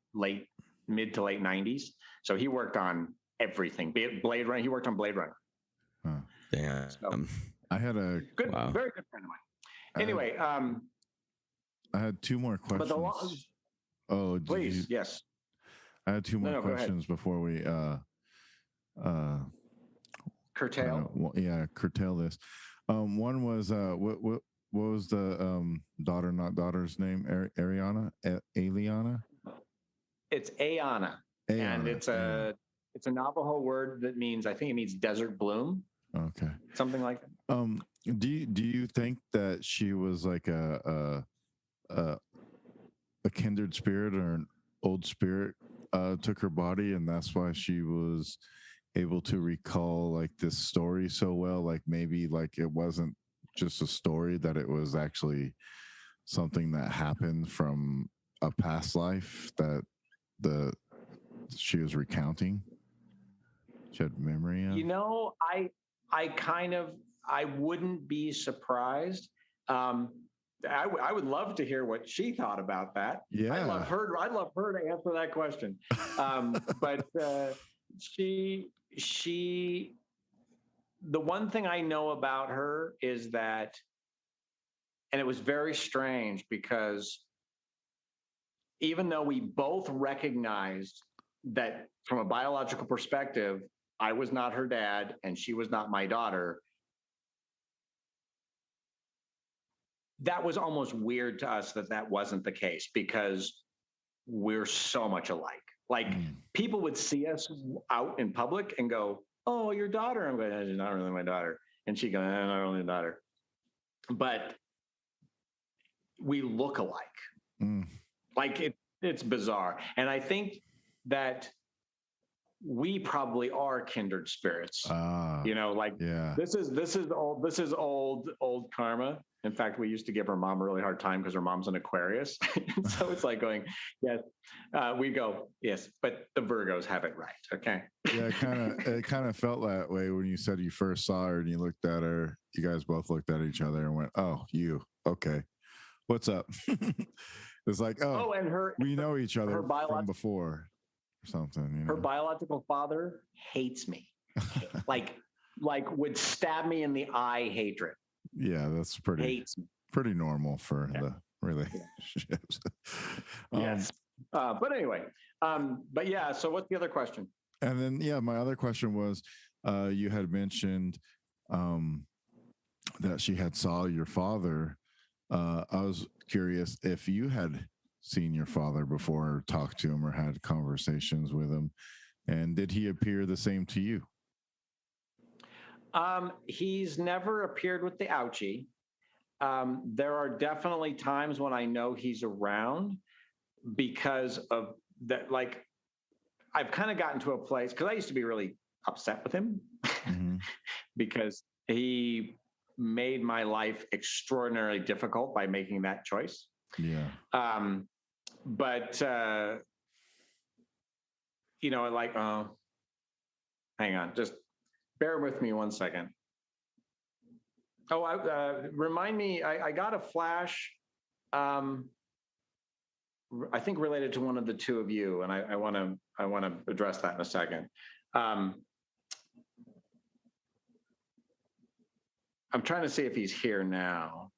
mid to late 90s. So he worked on everything. Be it Blade Runner, he worked on Blade Runner. Damn. So, I had a good, very good friend of mine. Anyway, I had 2 more questions. Please, yes. I had 2 more questions before we curtail. Curtail this. One was what was the daughter's name? Ariana? Aliana? It's Ayana. And it's a Navajo word that means, I think it means desert bloom. Okay. Something like that. Do you think that she was like a kindred spirit or an old spirit took her body, and that's why she was able to recall like this story so well? Like maybe like it wasn't just a story, that it was actually something that happened from a past life that she was recounting. She had memory of. I wouldn't be surprised. I would love to hear what she thought about that. Yeah, I'd love her to answer that question. But the one thing I know about her is that, and it was very strange because even though we both recognized that from a biological perspective, I was not her dad and she was not my daughter, that was almost weird to us that wasn't the case, because we're so much alike. Like people would see us out in public and go, "Oh, your daughter." I'm going, "She's not really my daughter." And she goes, "I'm not really a daughter." But we look alike. Like it's bizarre. And I think that we probably are kindred spirits. This is old karma. In fact, we used to give her mom a really hard time because her mom's an Aquarius. So it's like going, yes, we go, yes, but the Virgos have it right. Okay. Yeah, it kind of felt that way when you said you first saw her and you looked at her. You guys both looked at each other and went, "Oh, you, okay, what's up?" It's like, and we know each other from before or something. Her biological father hates me, like would stab me in the eye. Hatred. Yeah, that's pretty normal for the relationships. Yes. But anyway, but yeah, so what's the other question? And then, my other question was, you had mentioned that she had saw your father. I was curious if you had seen your father before, or talked to him, or had conversations with him, and did he appear the same to you? He's never appeared with the ouchie. There are definitely times when I know he's around because of that. Like, I've kind of gotten to a place, because I used to be really upset with him because he made my life extraordinarily difficult by making that choice. Yeah. But hang on, just bear with me 1 second. Remind me, I got a flash, I think related to one of the two of you, and I want to address that in a second. I'm trying to see if he's here now.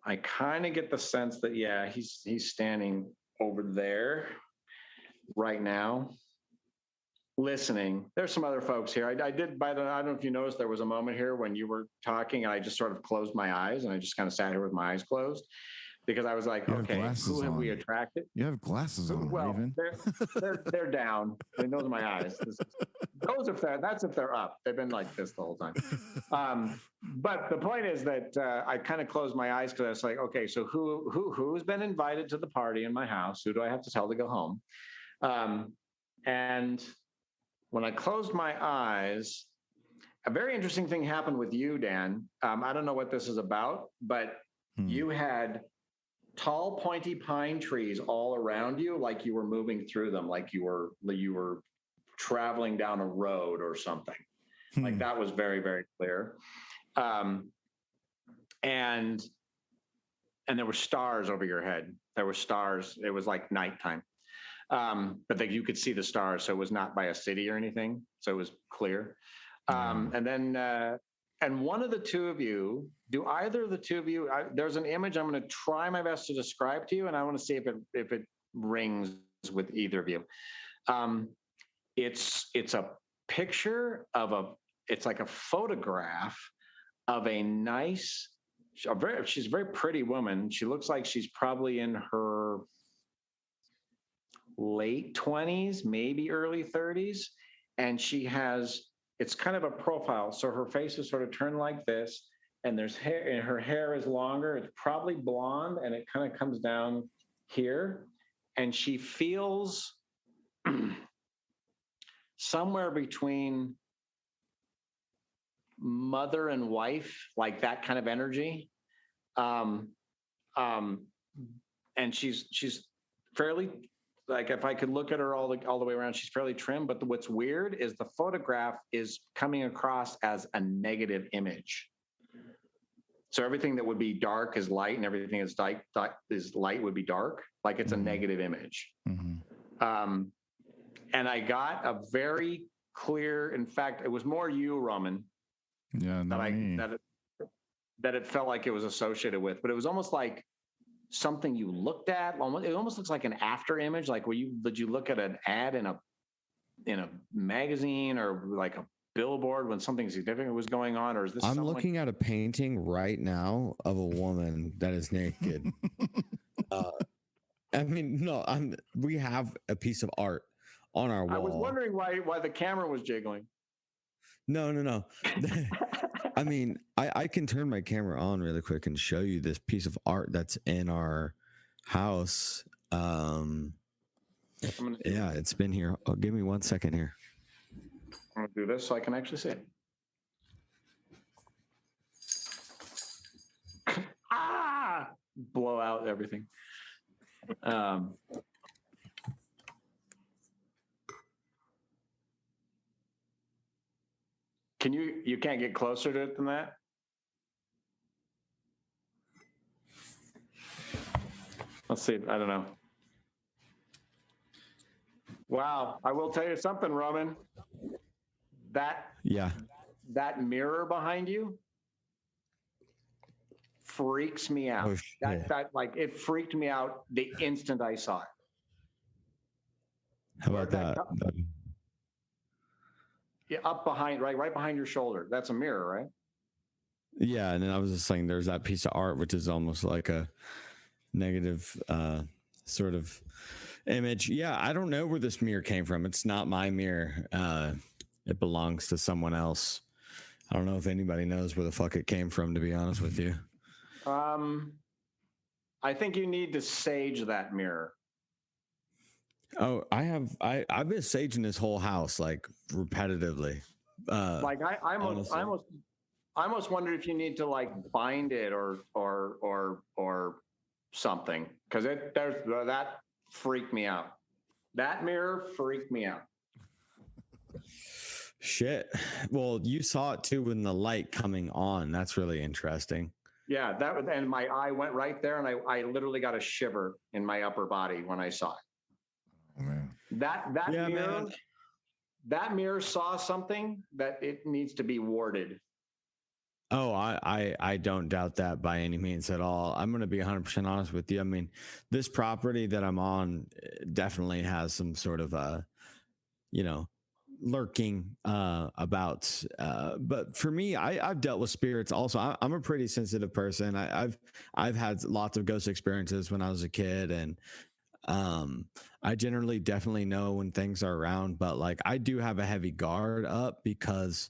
I kind of get the sense that, he's standing over there right now. listening. There's some other folks here. I did, I don't know if you noticed, there was a moment here when you were talking and I just sort of closed my eyes and I just kind of sat here with my eyes closed because I was like, You have okay, glasses who have we on. attracted? You have glasses on, Well, Raven. they're down. I mean, those are my eyes. That's if they're up. They've been like this the whole time. But the point is that I kind of closed my eyes because I was like, okay, so who's been invited to the party in my house? Who do I have to tell to go home? And when I closed my eyes, a very interesting thing happened with you, Dan. I don't know what this is about, but you had tall, pointy pine trees all around you, like you were moving through them, like you were traveling down a road or something. Like that was very, very clear. And there were stars over your head. There were stars. It was like nighttime. But you could see the stars, so it was not by a city or anything. So it was clear. And then, and one of the two of you, do either of the two of you, there's an image I'm going to try my best to describe to you, and I want to see if it rings with either of you. It's a picture of it's like a photograph of a nice, she's a very pretty woman. She looks like she's probably in her late 20s, maybe early 30s. And it's kind of a profile. So her face is sort of turned like this, and there's hair, and her hair is longer. It's probably blonde, and it kind of comes down here. And she feels somewhere between mother and wife, like that kind of energy. And she's fairly, like, if I could look at her all the way around, she's fairly trim. But what's weird is the photograph is coming across as a negative image. So everything that would be dark is light, and everything is light would be dark. Like it's a negative image. And I got a very clear, in fact, it was more you, Roman. Yeah, not me. That it felt like it was associated with, but it was almost like something you looked at. It almost looks like an after image. Like, did you look at an ad in a magazine or like a billboard when something significant was going on? Or is this? I'm looking at a painting right now of a woman that is naked. I mean, no, we have a piece of art on our wall. I was wondering why the camera was jiggling. No. I mean, I can turn my camera on really quick and show you this piece of art that's in our house. Yeah, it's been here. Oh, give me 1 second here. I'm gonna do this so I can actually see it. Blow out everything. You can't get closer to it than that? Let's see. I don't know. Wow. I will tell you something, Roman. That mirror behind you freaks me out. Oh, it freaked me out the instant I saw it. How about that? Yeah, up behind, right behind your shoulder. That's a mirror, right? Yeah, and then I was just saying there's that piece of art which is almost like a negative sort of image. Yeah, I don't know where this mirror came from. It's not my mirror. It belongs to someone else. I don't know if anybody knows where the fuck it came from, to be honest with you. I think you need to sage that mirror. Oh, I've been saging this whole house like repetitively. Like I almost wondered if you need to like bind it or something, because that freaked me out. That mirror freaked me out. Shit. Well, you saw it too when the light coming on. That's really interesting. Yeah, and my eye went right there, and I literally got a shiver in my upper body when I saw it. Oh, man. That mirror saw something that it needs to be warded. Oh, I don't doubt that by any means at all. I'm going to be 100% honest with you. I mean, this property that I'm on definitely has some sort of lurking about. But for me, I've dealt with spirits also. I'm a pretty sensitive person. I've had lots of ghost experiences when I was a kid, and I generally definitely know when things are around, but like I do have a heavy guard up because,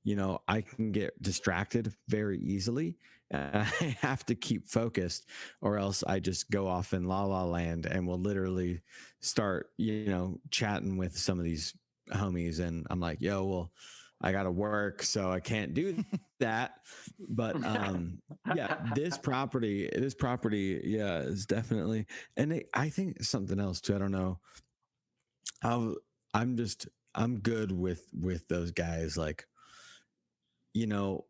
you know, I can get distracted very easily. And I have to keep focused, or else I just go off in la la land and will literally start, you know, chatting with some of these homies. And I'm like, yo, well, I got to work, so I can't do that. But yeah, this property, yeah, is definitely, and I think something else too. I don't know. I'm just, I'm good with those guys. Like, you know,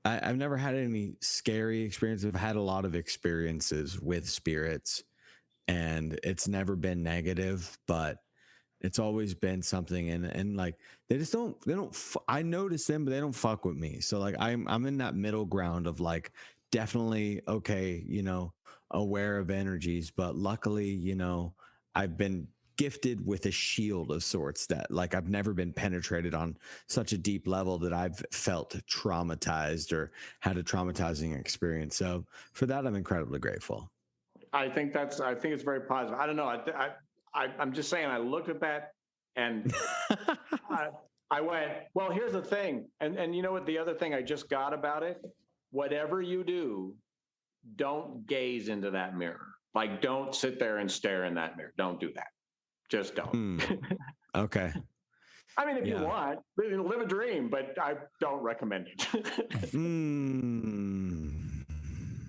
I've never had any scary experiences. I've had a lot of experiences with spirits, and it's never been negative, but it's always been something. And like, they don't, I notice them, but they don't fuck with me. So like, I'm in that middle ground of like, definitely, okay, you know, aware of energies, but luckily, you know, I've been gifted with a shield of sorts that like I've never been penetrated on such a deep level that I've felt traumatized or had a traumatizing experience. So for that, I'm incredibly grateful. I think it's very positive. I don't know. I'm just saying, I looked at that and I went, well, here's the thing. And you know what? The other thing I just got about it, whatever you do, don't gaze into that mirror. Like, don't sit there and stare in that mirror. Don't do that. Just don't. Okay. I mean, if you want, live a dream, but I don't recommend it.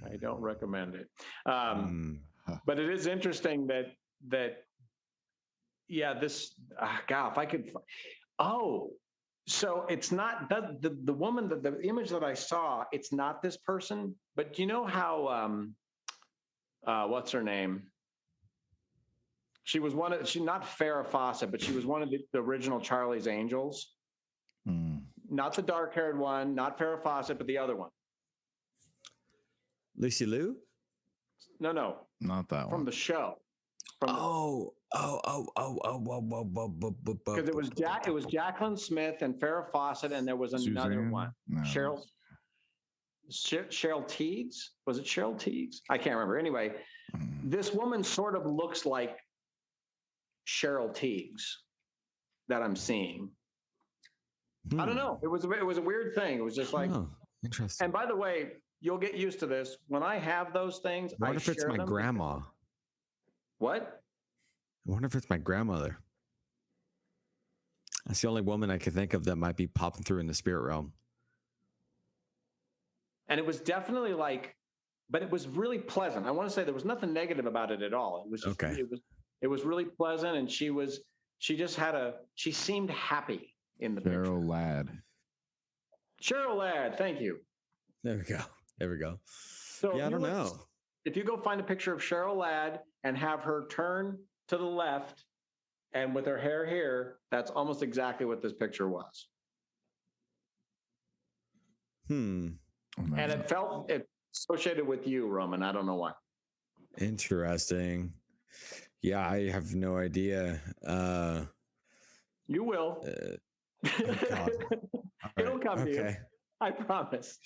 I don't recommend it. But it is interesting that yeah, this God, if I could. So it's not the woman, the image that I saw. It's not this person, but you know how what's her name? She's not Farrah Fawcett, but she was one of the original Charlie's Angels. Not the dark-haired one, not Farrah Fawcett, but the other one. Lucy Liu? No. Not that one. From the show. Because it was Jacqueline Smith and Farrah Fawcett, and there was another Suzanne? one. No. Cheryl Teagues? Was it Cheryl Teagues? I can't remember. Anyway, this woman sort of looks like Cheryl Teagues that I'm seeing. I don't know. It was a weird thing. It was just like, interesting. And by the way, you'll get used to this. When I have those things, I wonder if it's my grandma. What? I wonder if it's my grandmother. That's the only woman I could think of that might be popping through in the spirit realm. And it was definitely like, but it was really pleasant. I want to say there was nothing negative about it at all. It was just, okay. It was really pleasant, and she seemed happy in the picture. Cheryl Ladd, thank you. There we go. So yeah, I don't know. If you go find a picture of Cheryl Ladd and have her turn to the left and with her hair here, that's almost exactly what this picture was. And it felt associated with you, Roman. I don't know why. Interesting. Yeah, I have no idea. You will. God. It'll come to you. I promise.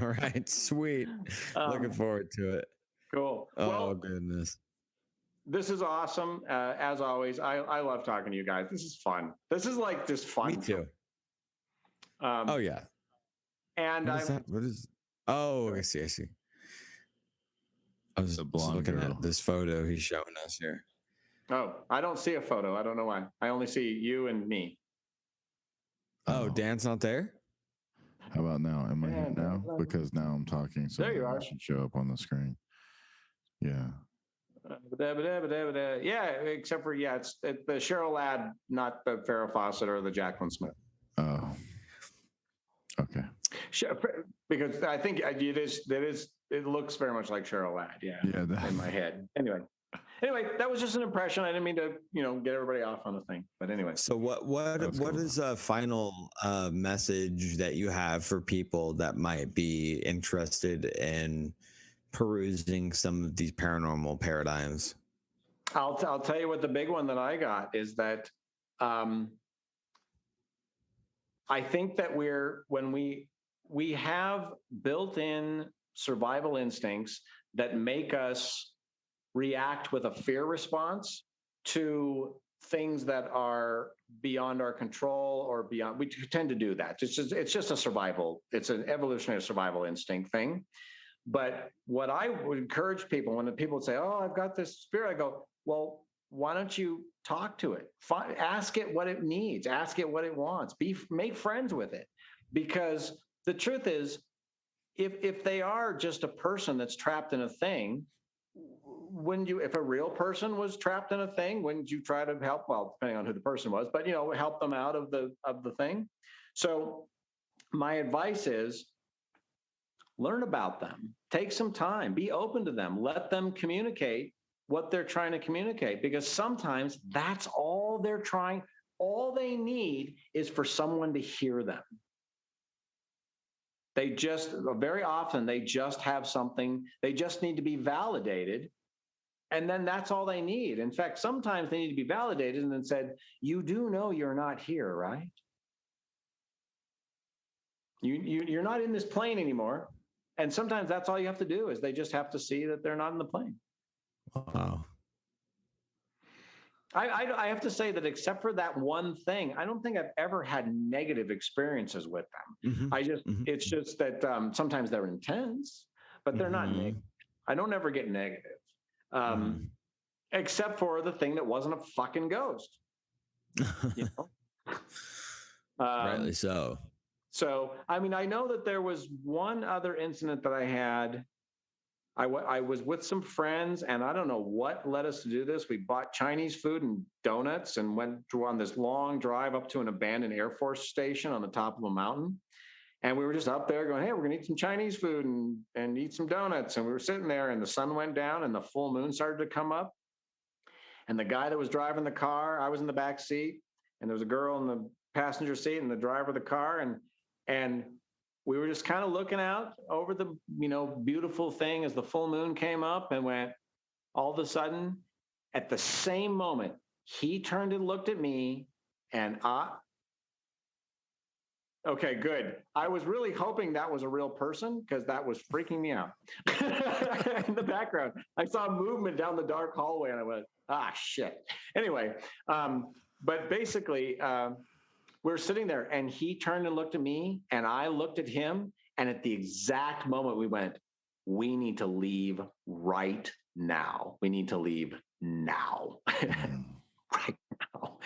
All right, sweet. Looking forward to it. Cool. Oh, goodness. This is awesome. As always, I love talking to you guys. This is fun. This is like just fun. Me too. Oh, yeah. And what is? Oh, I see. I was looking at this photo he's showing us here. Oh, I don't see a photo. I don't know why. I only see you and me. Oh, Dan's not there? How about now? Am I here now? Because now I'm talking, so there you are. It should show up on the screen. Yeah. Yeah, except for it's the Cheryl Ladd, not the Farrah Fawcett or the Jacqueline Smith. Oh. Okay. Because I think it looks very much like Cheryl Ladd. Yeah. In my head. Anyway, that was just an impression. I didn't mean to, get everybody off on the thing. But anyway. So what is a final message that you have for people that might be interested in perusing some of these paranormal paradigms? I'll tell you what the big one that I got is that I think that when we have built-in survival instincts that make us react with a fear response to things that are beyond our control or beyond. We tend to do that. It's just a survival. It's an evolutionary survival instinct thing. But what I would encourage people when the people would say, "Oh, I've got this spirit," I go, "Well, why don't you talk to it? Ask it what it needs. Ask it what it wants. Make friends with it." Because the truth is, if they are just a person that's trapped in a thing, wouldn't you, if a real person was trapped in a thing, wouldn't you try to help? Well, depending on who the person was, but help them out of the thing. So my advice is, learn about them, take some time, be open to them, let them communicate what they're trying to communicate, because sometimes that's all they need is for someone to hear them. Very often they just have something, they just need to be validated. And then that's all they need. In fact, sometimes they need to be validated and then said, "You do know you're not here, right? You're not in this plane anymore." And sometimes that's all you have to do, is they just have to see that they're not in the plane. Wow. I have to say that except for that one thing, I don't think I've ever had negative experiences with them. It's just that sometimes they're intense, but they're not negative. I don't ever get negative, except for the thing that wasn't a fucking ghost. Rightly so. So, I mean, I know that there was one other incident that I had. I was with some friends, and I don't know what led us to do this. We bought Chinese food and donuts and went on this long drive up to an abandoned Air Force station on the top of a mountain. And we were just up there going, "Hey, we're going to eat some Chinese food and eat some donuts." And we were sitting there, and the sun went down and the full moon started to come up. And the guy that was driving the car, I was in the back seat, and there was a girl in the passenger seat and the driver of the car. And we were just kind of looking out over the, beautiful thing as the full moon came up and went. All of a sudden, at the same moment, he turned and looked at me, and okay, good. I was really hoping that was a real person, because that was freaking me out. In the background, I saw movement down the dark hallway, and I went, shit. Anyway, but basically, we're sitting there, and he turned and looked at me, and I looked at him, and at the exact moment we went, "We need to leave right now. We need to leave now." Right now.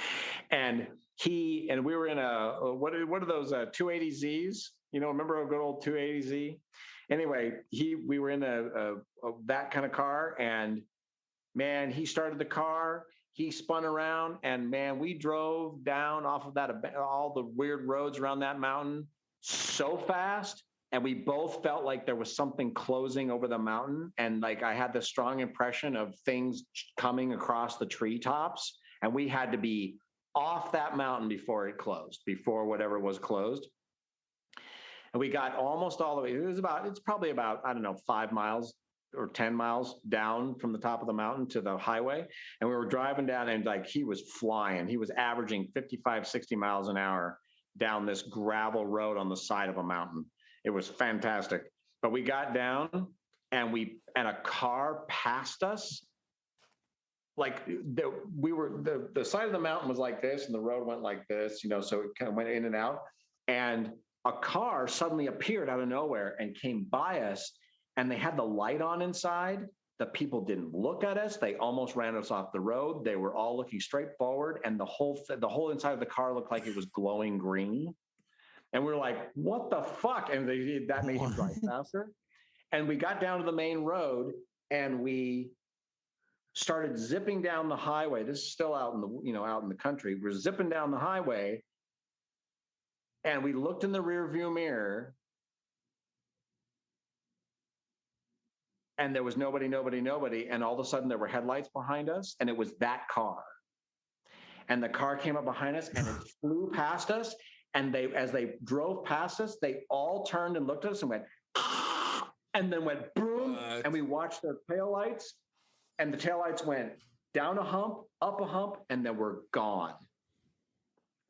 And we were in what are those 280Zs? Remember a good old 280Z? Anyway, we were in that kind of car, and man, he started the car. He spun around, and man, we drove down off of all the weird roads around that mountain so fast. And we both felt like there was something closing over the mountain. And like, I had this strong impression of things coming across the treetops, and we had to be off that mountain before it closed, before whatever was closed. And we got almost all the way. It's probably about, I don't know, 5 miles or 10 miles down from the top of the mountain to the highway. And we were driving down, and like, he was flying. He was averaging 55, 60 miles an hour down this gravel road on the side of a mountain. It was fantastic. But we got down, and a car passed us. Like the side of the mountain was like this, and the road went like this, so it kind of went in and out. And a car suddenly appeared out of nowhere and came by us. And they had the light on inside. The people didn't look at us. They almost ran us off the road. They were all looking straight forward, and the whole inside of the car looked like it was glowing green. And we were like, "What the fuck?" And that made him drive faster. And we got down to the main road, and we started zipping down the highway. This is still out in the country. We're zipping down the highway, and we looked in the rear view mirror. And there was nobody. And all of a sudden there were headlights behind us, and it was that car. And the car came up behind us, and it flew past us. And as they drove past us, they all turned and looked at us and went, and then went boom. And we watched their taillights, and the taillights went down a hump, up a hump, and then we're gone.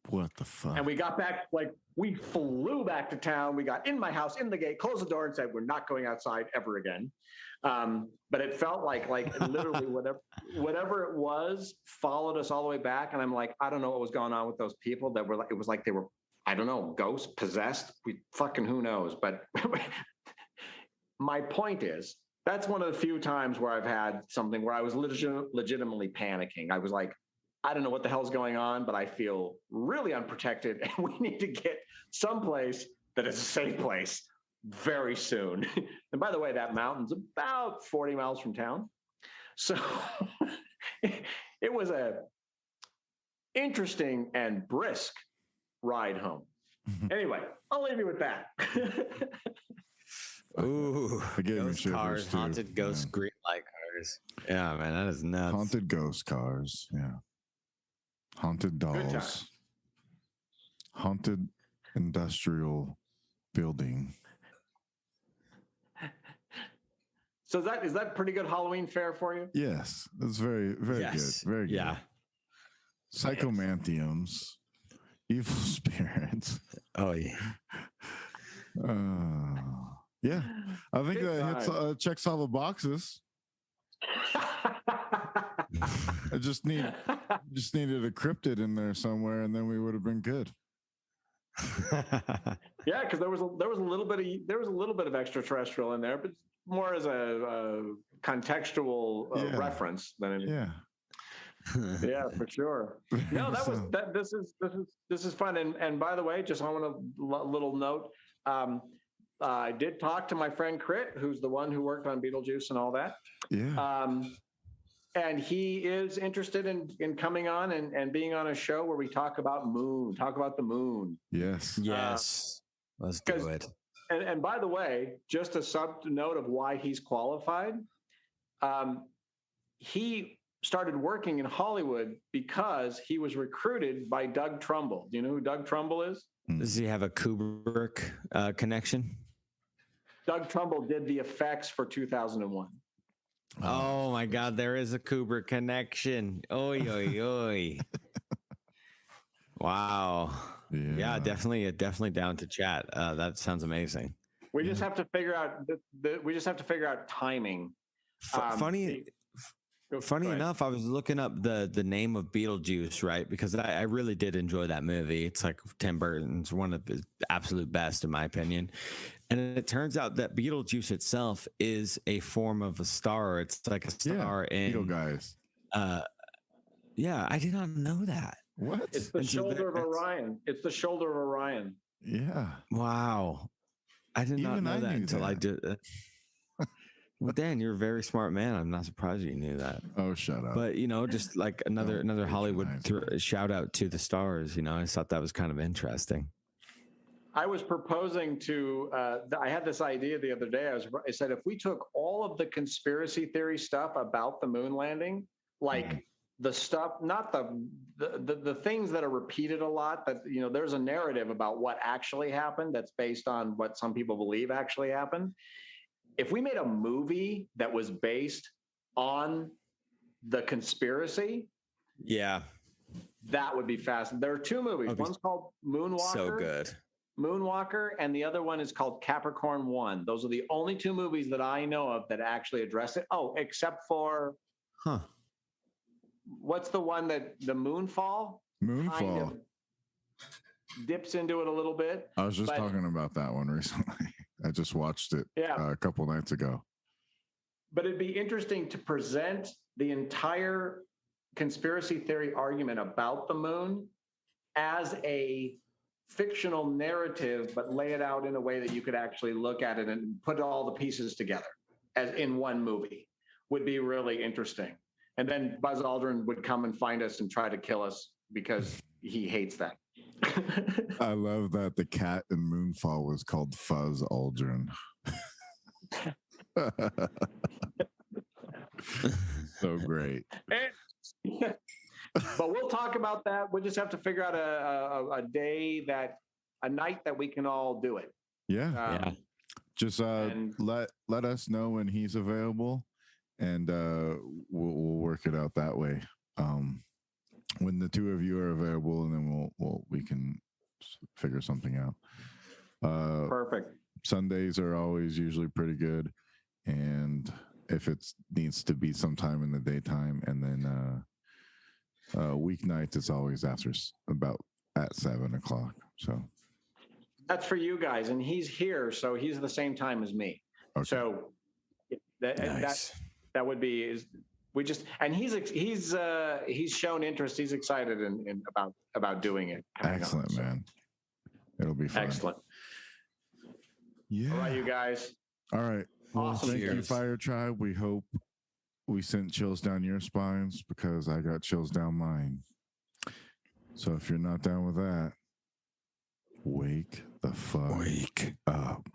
What the fuck? And we got back, like, we flew back to town. We got in my house, in the gate, closed the door, and said, we're not going outside ever again. But it felt like literally whatever it was followed us all the way back. And I'm like, I don't know what was going on with those people that were like, it was like they were, I don't know, ghosts, possessed. We fucking, who knows? But my point is, that's one of the few times where I've had something where I was legitimately panicking. I was like, I don't know what the hell's going on, but I feel really unprotected, and we need to get someplace that is a safe place very soon. And by the way, that mountain's about 40 miles from town. So it was a interesting and brisk ride home. Anyway, I'll leave you with that. Ooh, It gave me ghost shivers, cars, too. haunted ghost green light cars. Yeah, man, that is nuts. Haunted ghost cars. Yeah. Haunted time. dolls. Haunted industrial building. So is that pretty good Halloween fare for you? Yes. It's very, very Yes. good. Very good. Yeah. Psychomanthiums. Evil spirits. Oh yeah. Yeah. I think Good that hits, checks all the boxes. I just needed a cryptid in there somewhere, and then we would have been good. Yeah, because there was a little bit of extraterrestrial in there, but more as a contextual reference than anything. Yeah. Yeah, for sure. No, this is fun. And by the way, just I want a little note. I did talk to my friend Crit, who's the one who worked on Beetlejuice and all that. Yeah. And he is interested in coming on and being on a show where we talk about the moon. Yes. Yes. Let's do it. And by the way, just a sub note of why he's qualified. He started working in Hollywood because he was recruited by Doug Trumbull. Do you know who Doug Trumbull is? Does he have a Kubrick connection? Doug Trumbull did the effects for 2001. Oh my God, there is a Kubrick connection. Oi, oi, oi. Wow. Yeah, definitely down to chat. That sounds amazing. We just have to figure out timing. Funny enough, I was looking up the name of Beetlejuice, right? Because I really did enjoy that movie. It's like Tim Burton's one of the absolute best, in my opinion. And it turns out that Beetlejuice itself is a form of a star. It's like a star in Beetle guys. Yeah, I did not know that. What? It's the shoulder of Orion. It's the shoulder of Orion. Yeah. Wow. I did not know that until I did. Well, Dan, you're a very smart man. I'm not surprised you knew that. Oh, shut up. But, just like another Hollywood shout out to the stars, I thought that was kind of interesting. I was proposing to, I had this idea the other day. I said, if we took all of the conspiracy theory stuff about the moon landing, like the stuff, not the things that are repeated a lot, that, there's a narrative about what actually happened that's based on what some people believe actually happened. If we made a movie that was based on the conspiracy, yeah, that would be fascinating. There are two movies. One's called Moonwalker. So good. Moonwalker, and the other one is called Capricorn 1. Those are the only two movies that I know of that actually address it. Oh, except for what's the one that the Moonfall? Moonfall kind of dips into it a little bit. I was just talking about that one recently. I just watched it a couple nights ago. But it'd be interesting to present the entire conspiracy theory argument about the moon as a fictional narrative, but lay it out in a way that you could actually look at it and put all the pieces together as in one movie would be really interesting. And then Buzz Aldrin would come and find us and try to kill us because he hates that. I love that the cat in Moonfall was called Fuzz Aldrin. So great. But we'll talk about that. We'll just have to figure out a night that we can all do it. Yeah. Just let us know when he's available, and we'll work it out that way. when the two of you are available, and then we can figure something out. Perfect. Sundays are always usually pretty good, and if it needs to be sometime in the daytime, and then weeknights it's always after about at 7:00. So That's for you guys, and he's here, so he's the same time as me. okay. So that would be we just, and he's shown interest. He's excited in about doing it. Excellent, man. It'll be fun. Excellent. Yeah. All right, you guys. All right. Well, Awesome. thank you, Fire Tribe. We hope we sent chills down your spines, because I got chills down mine. So if you're not down with that, wake the fuck up.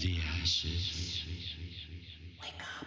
The ashes. Wake up.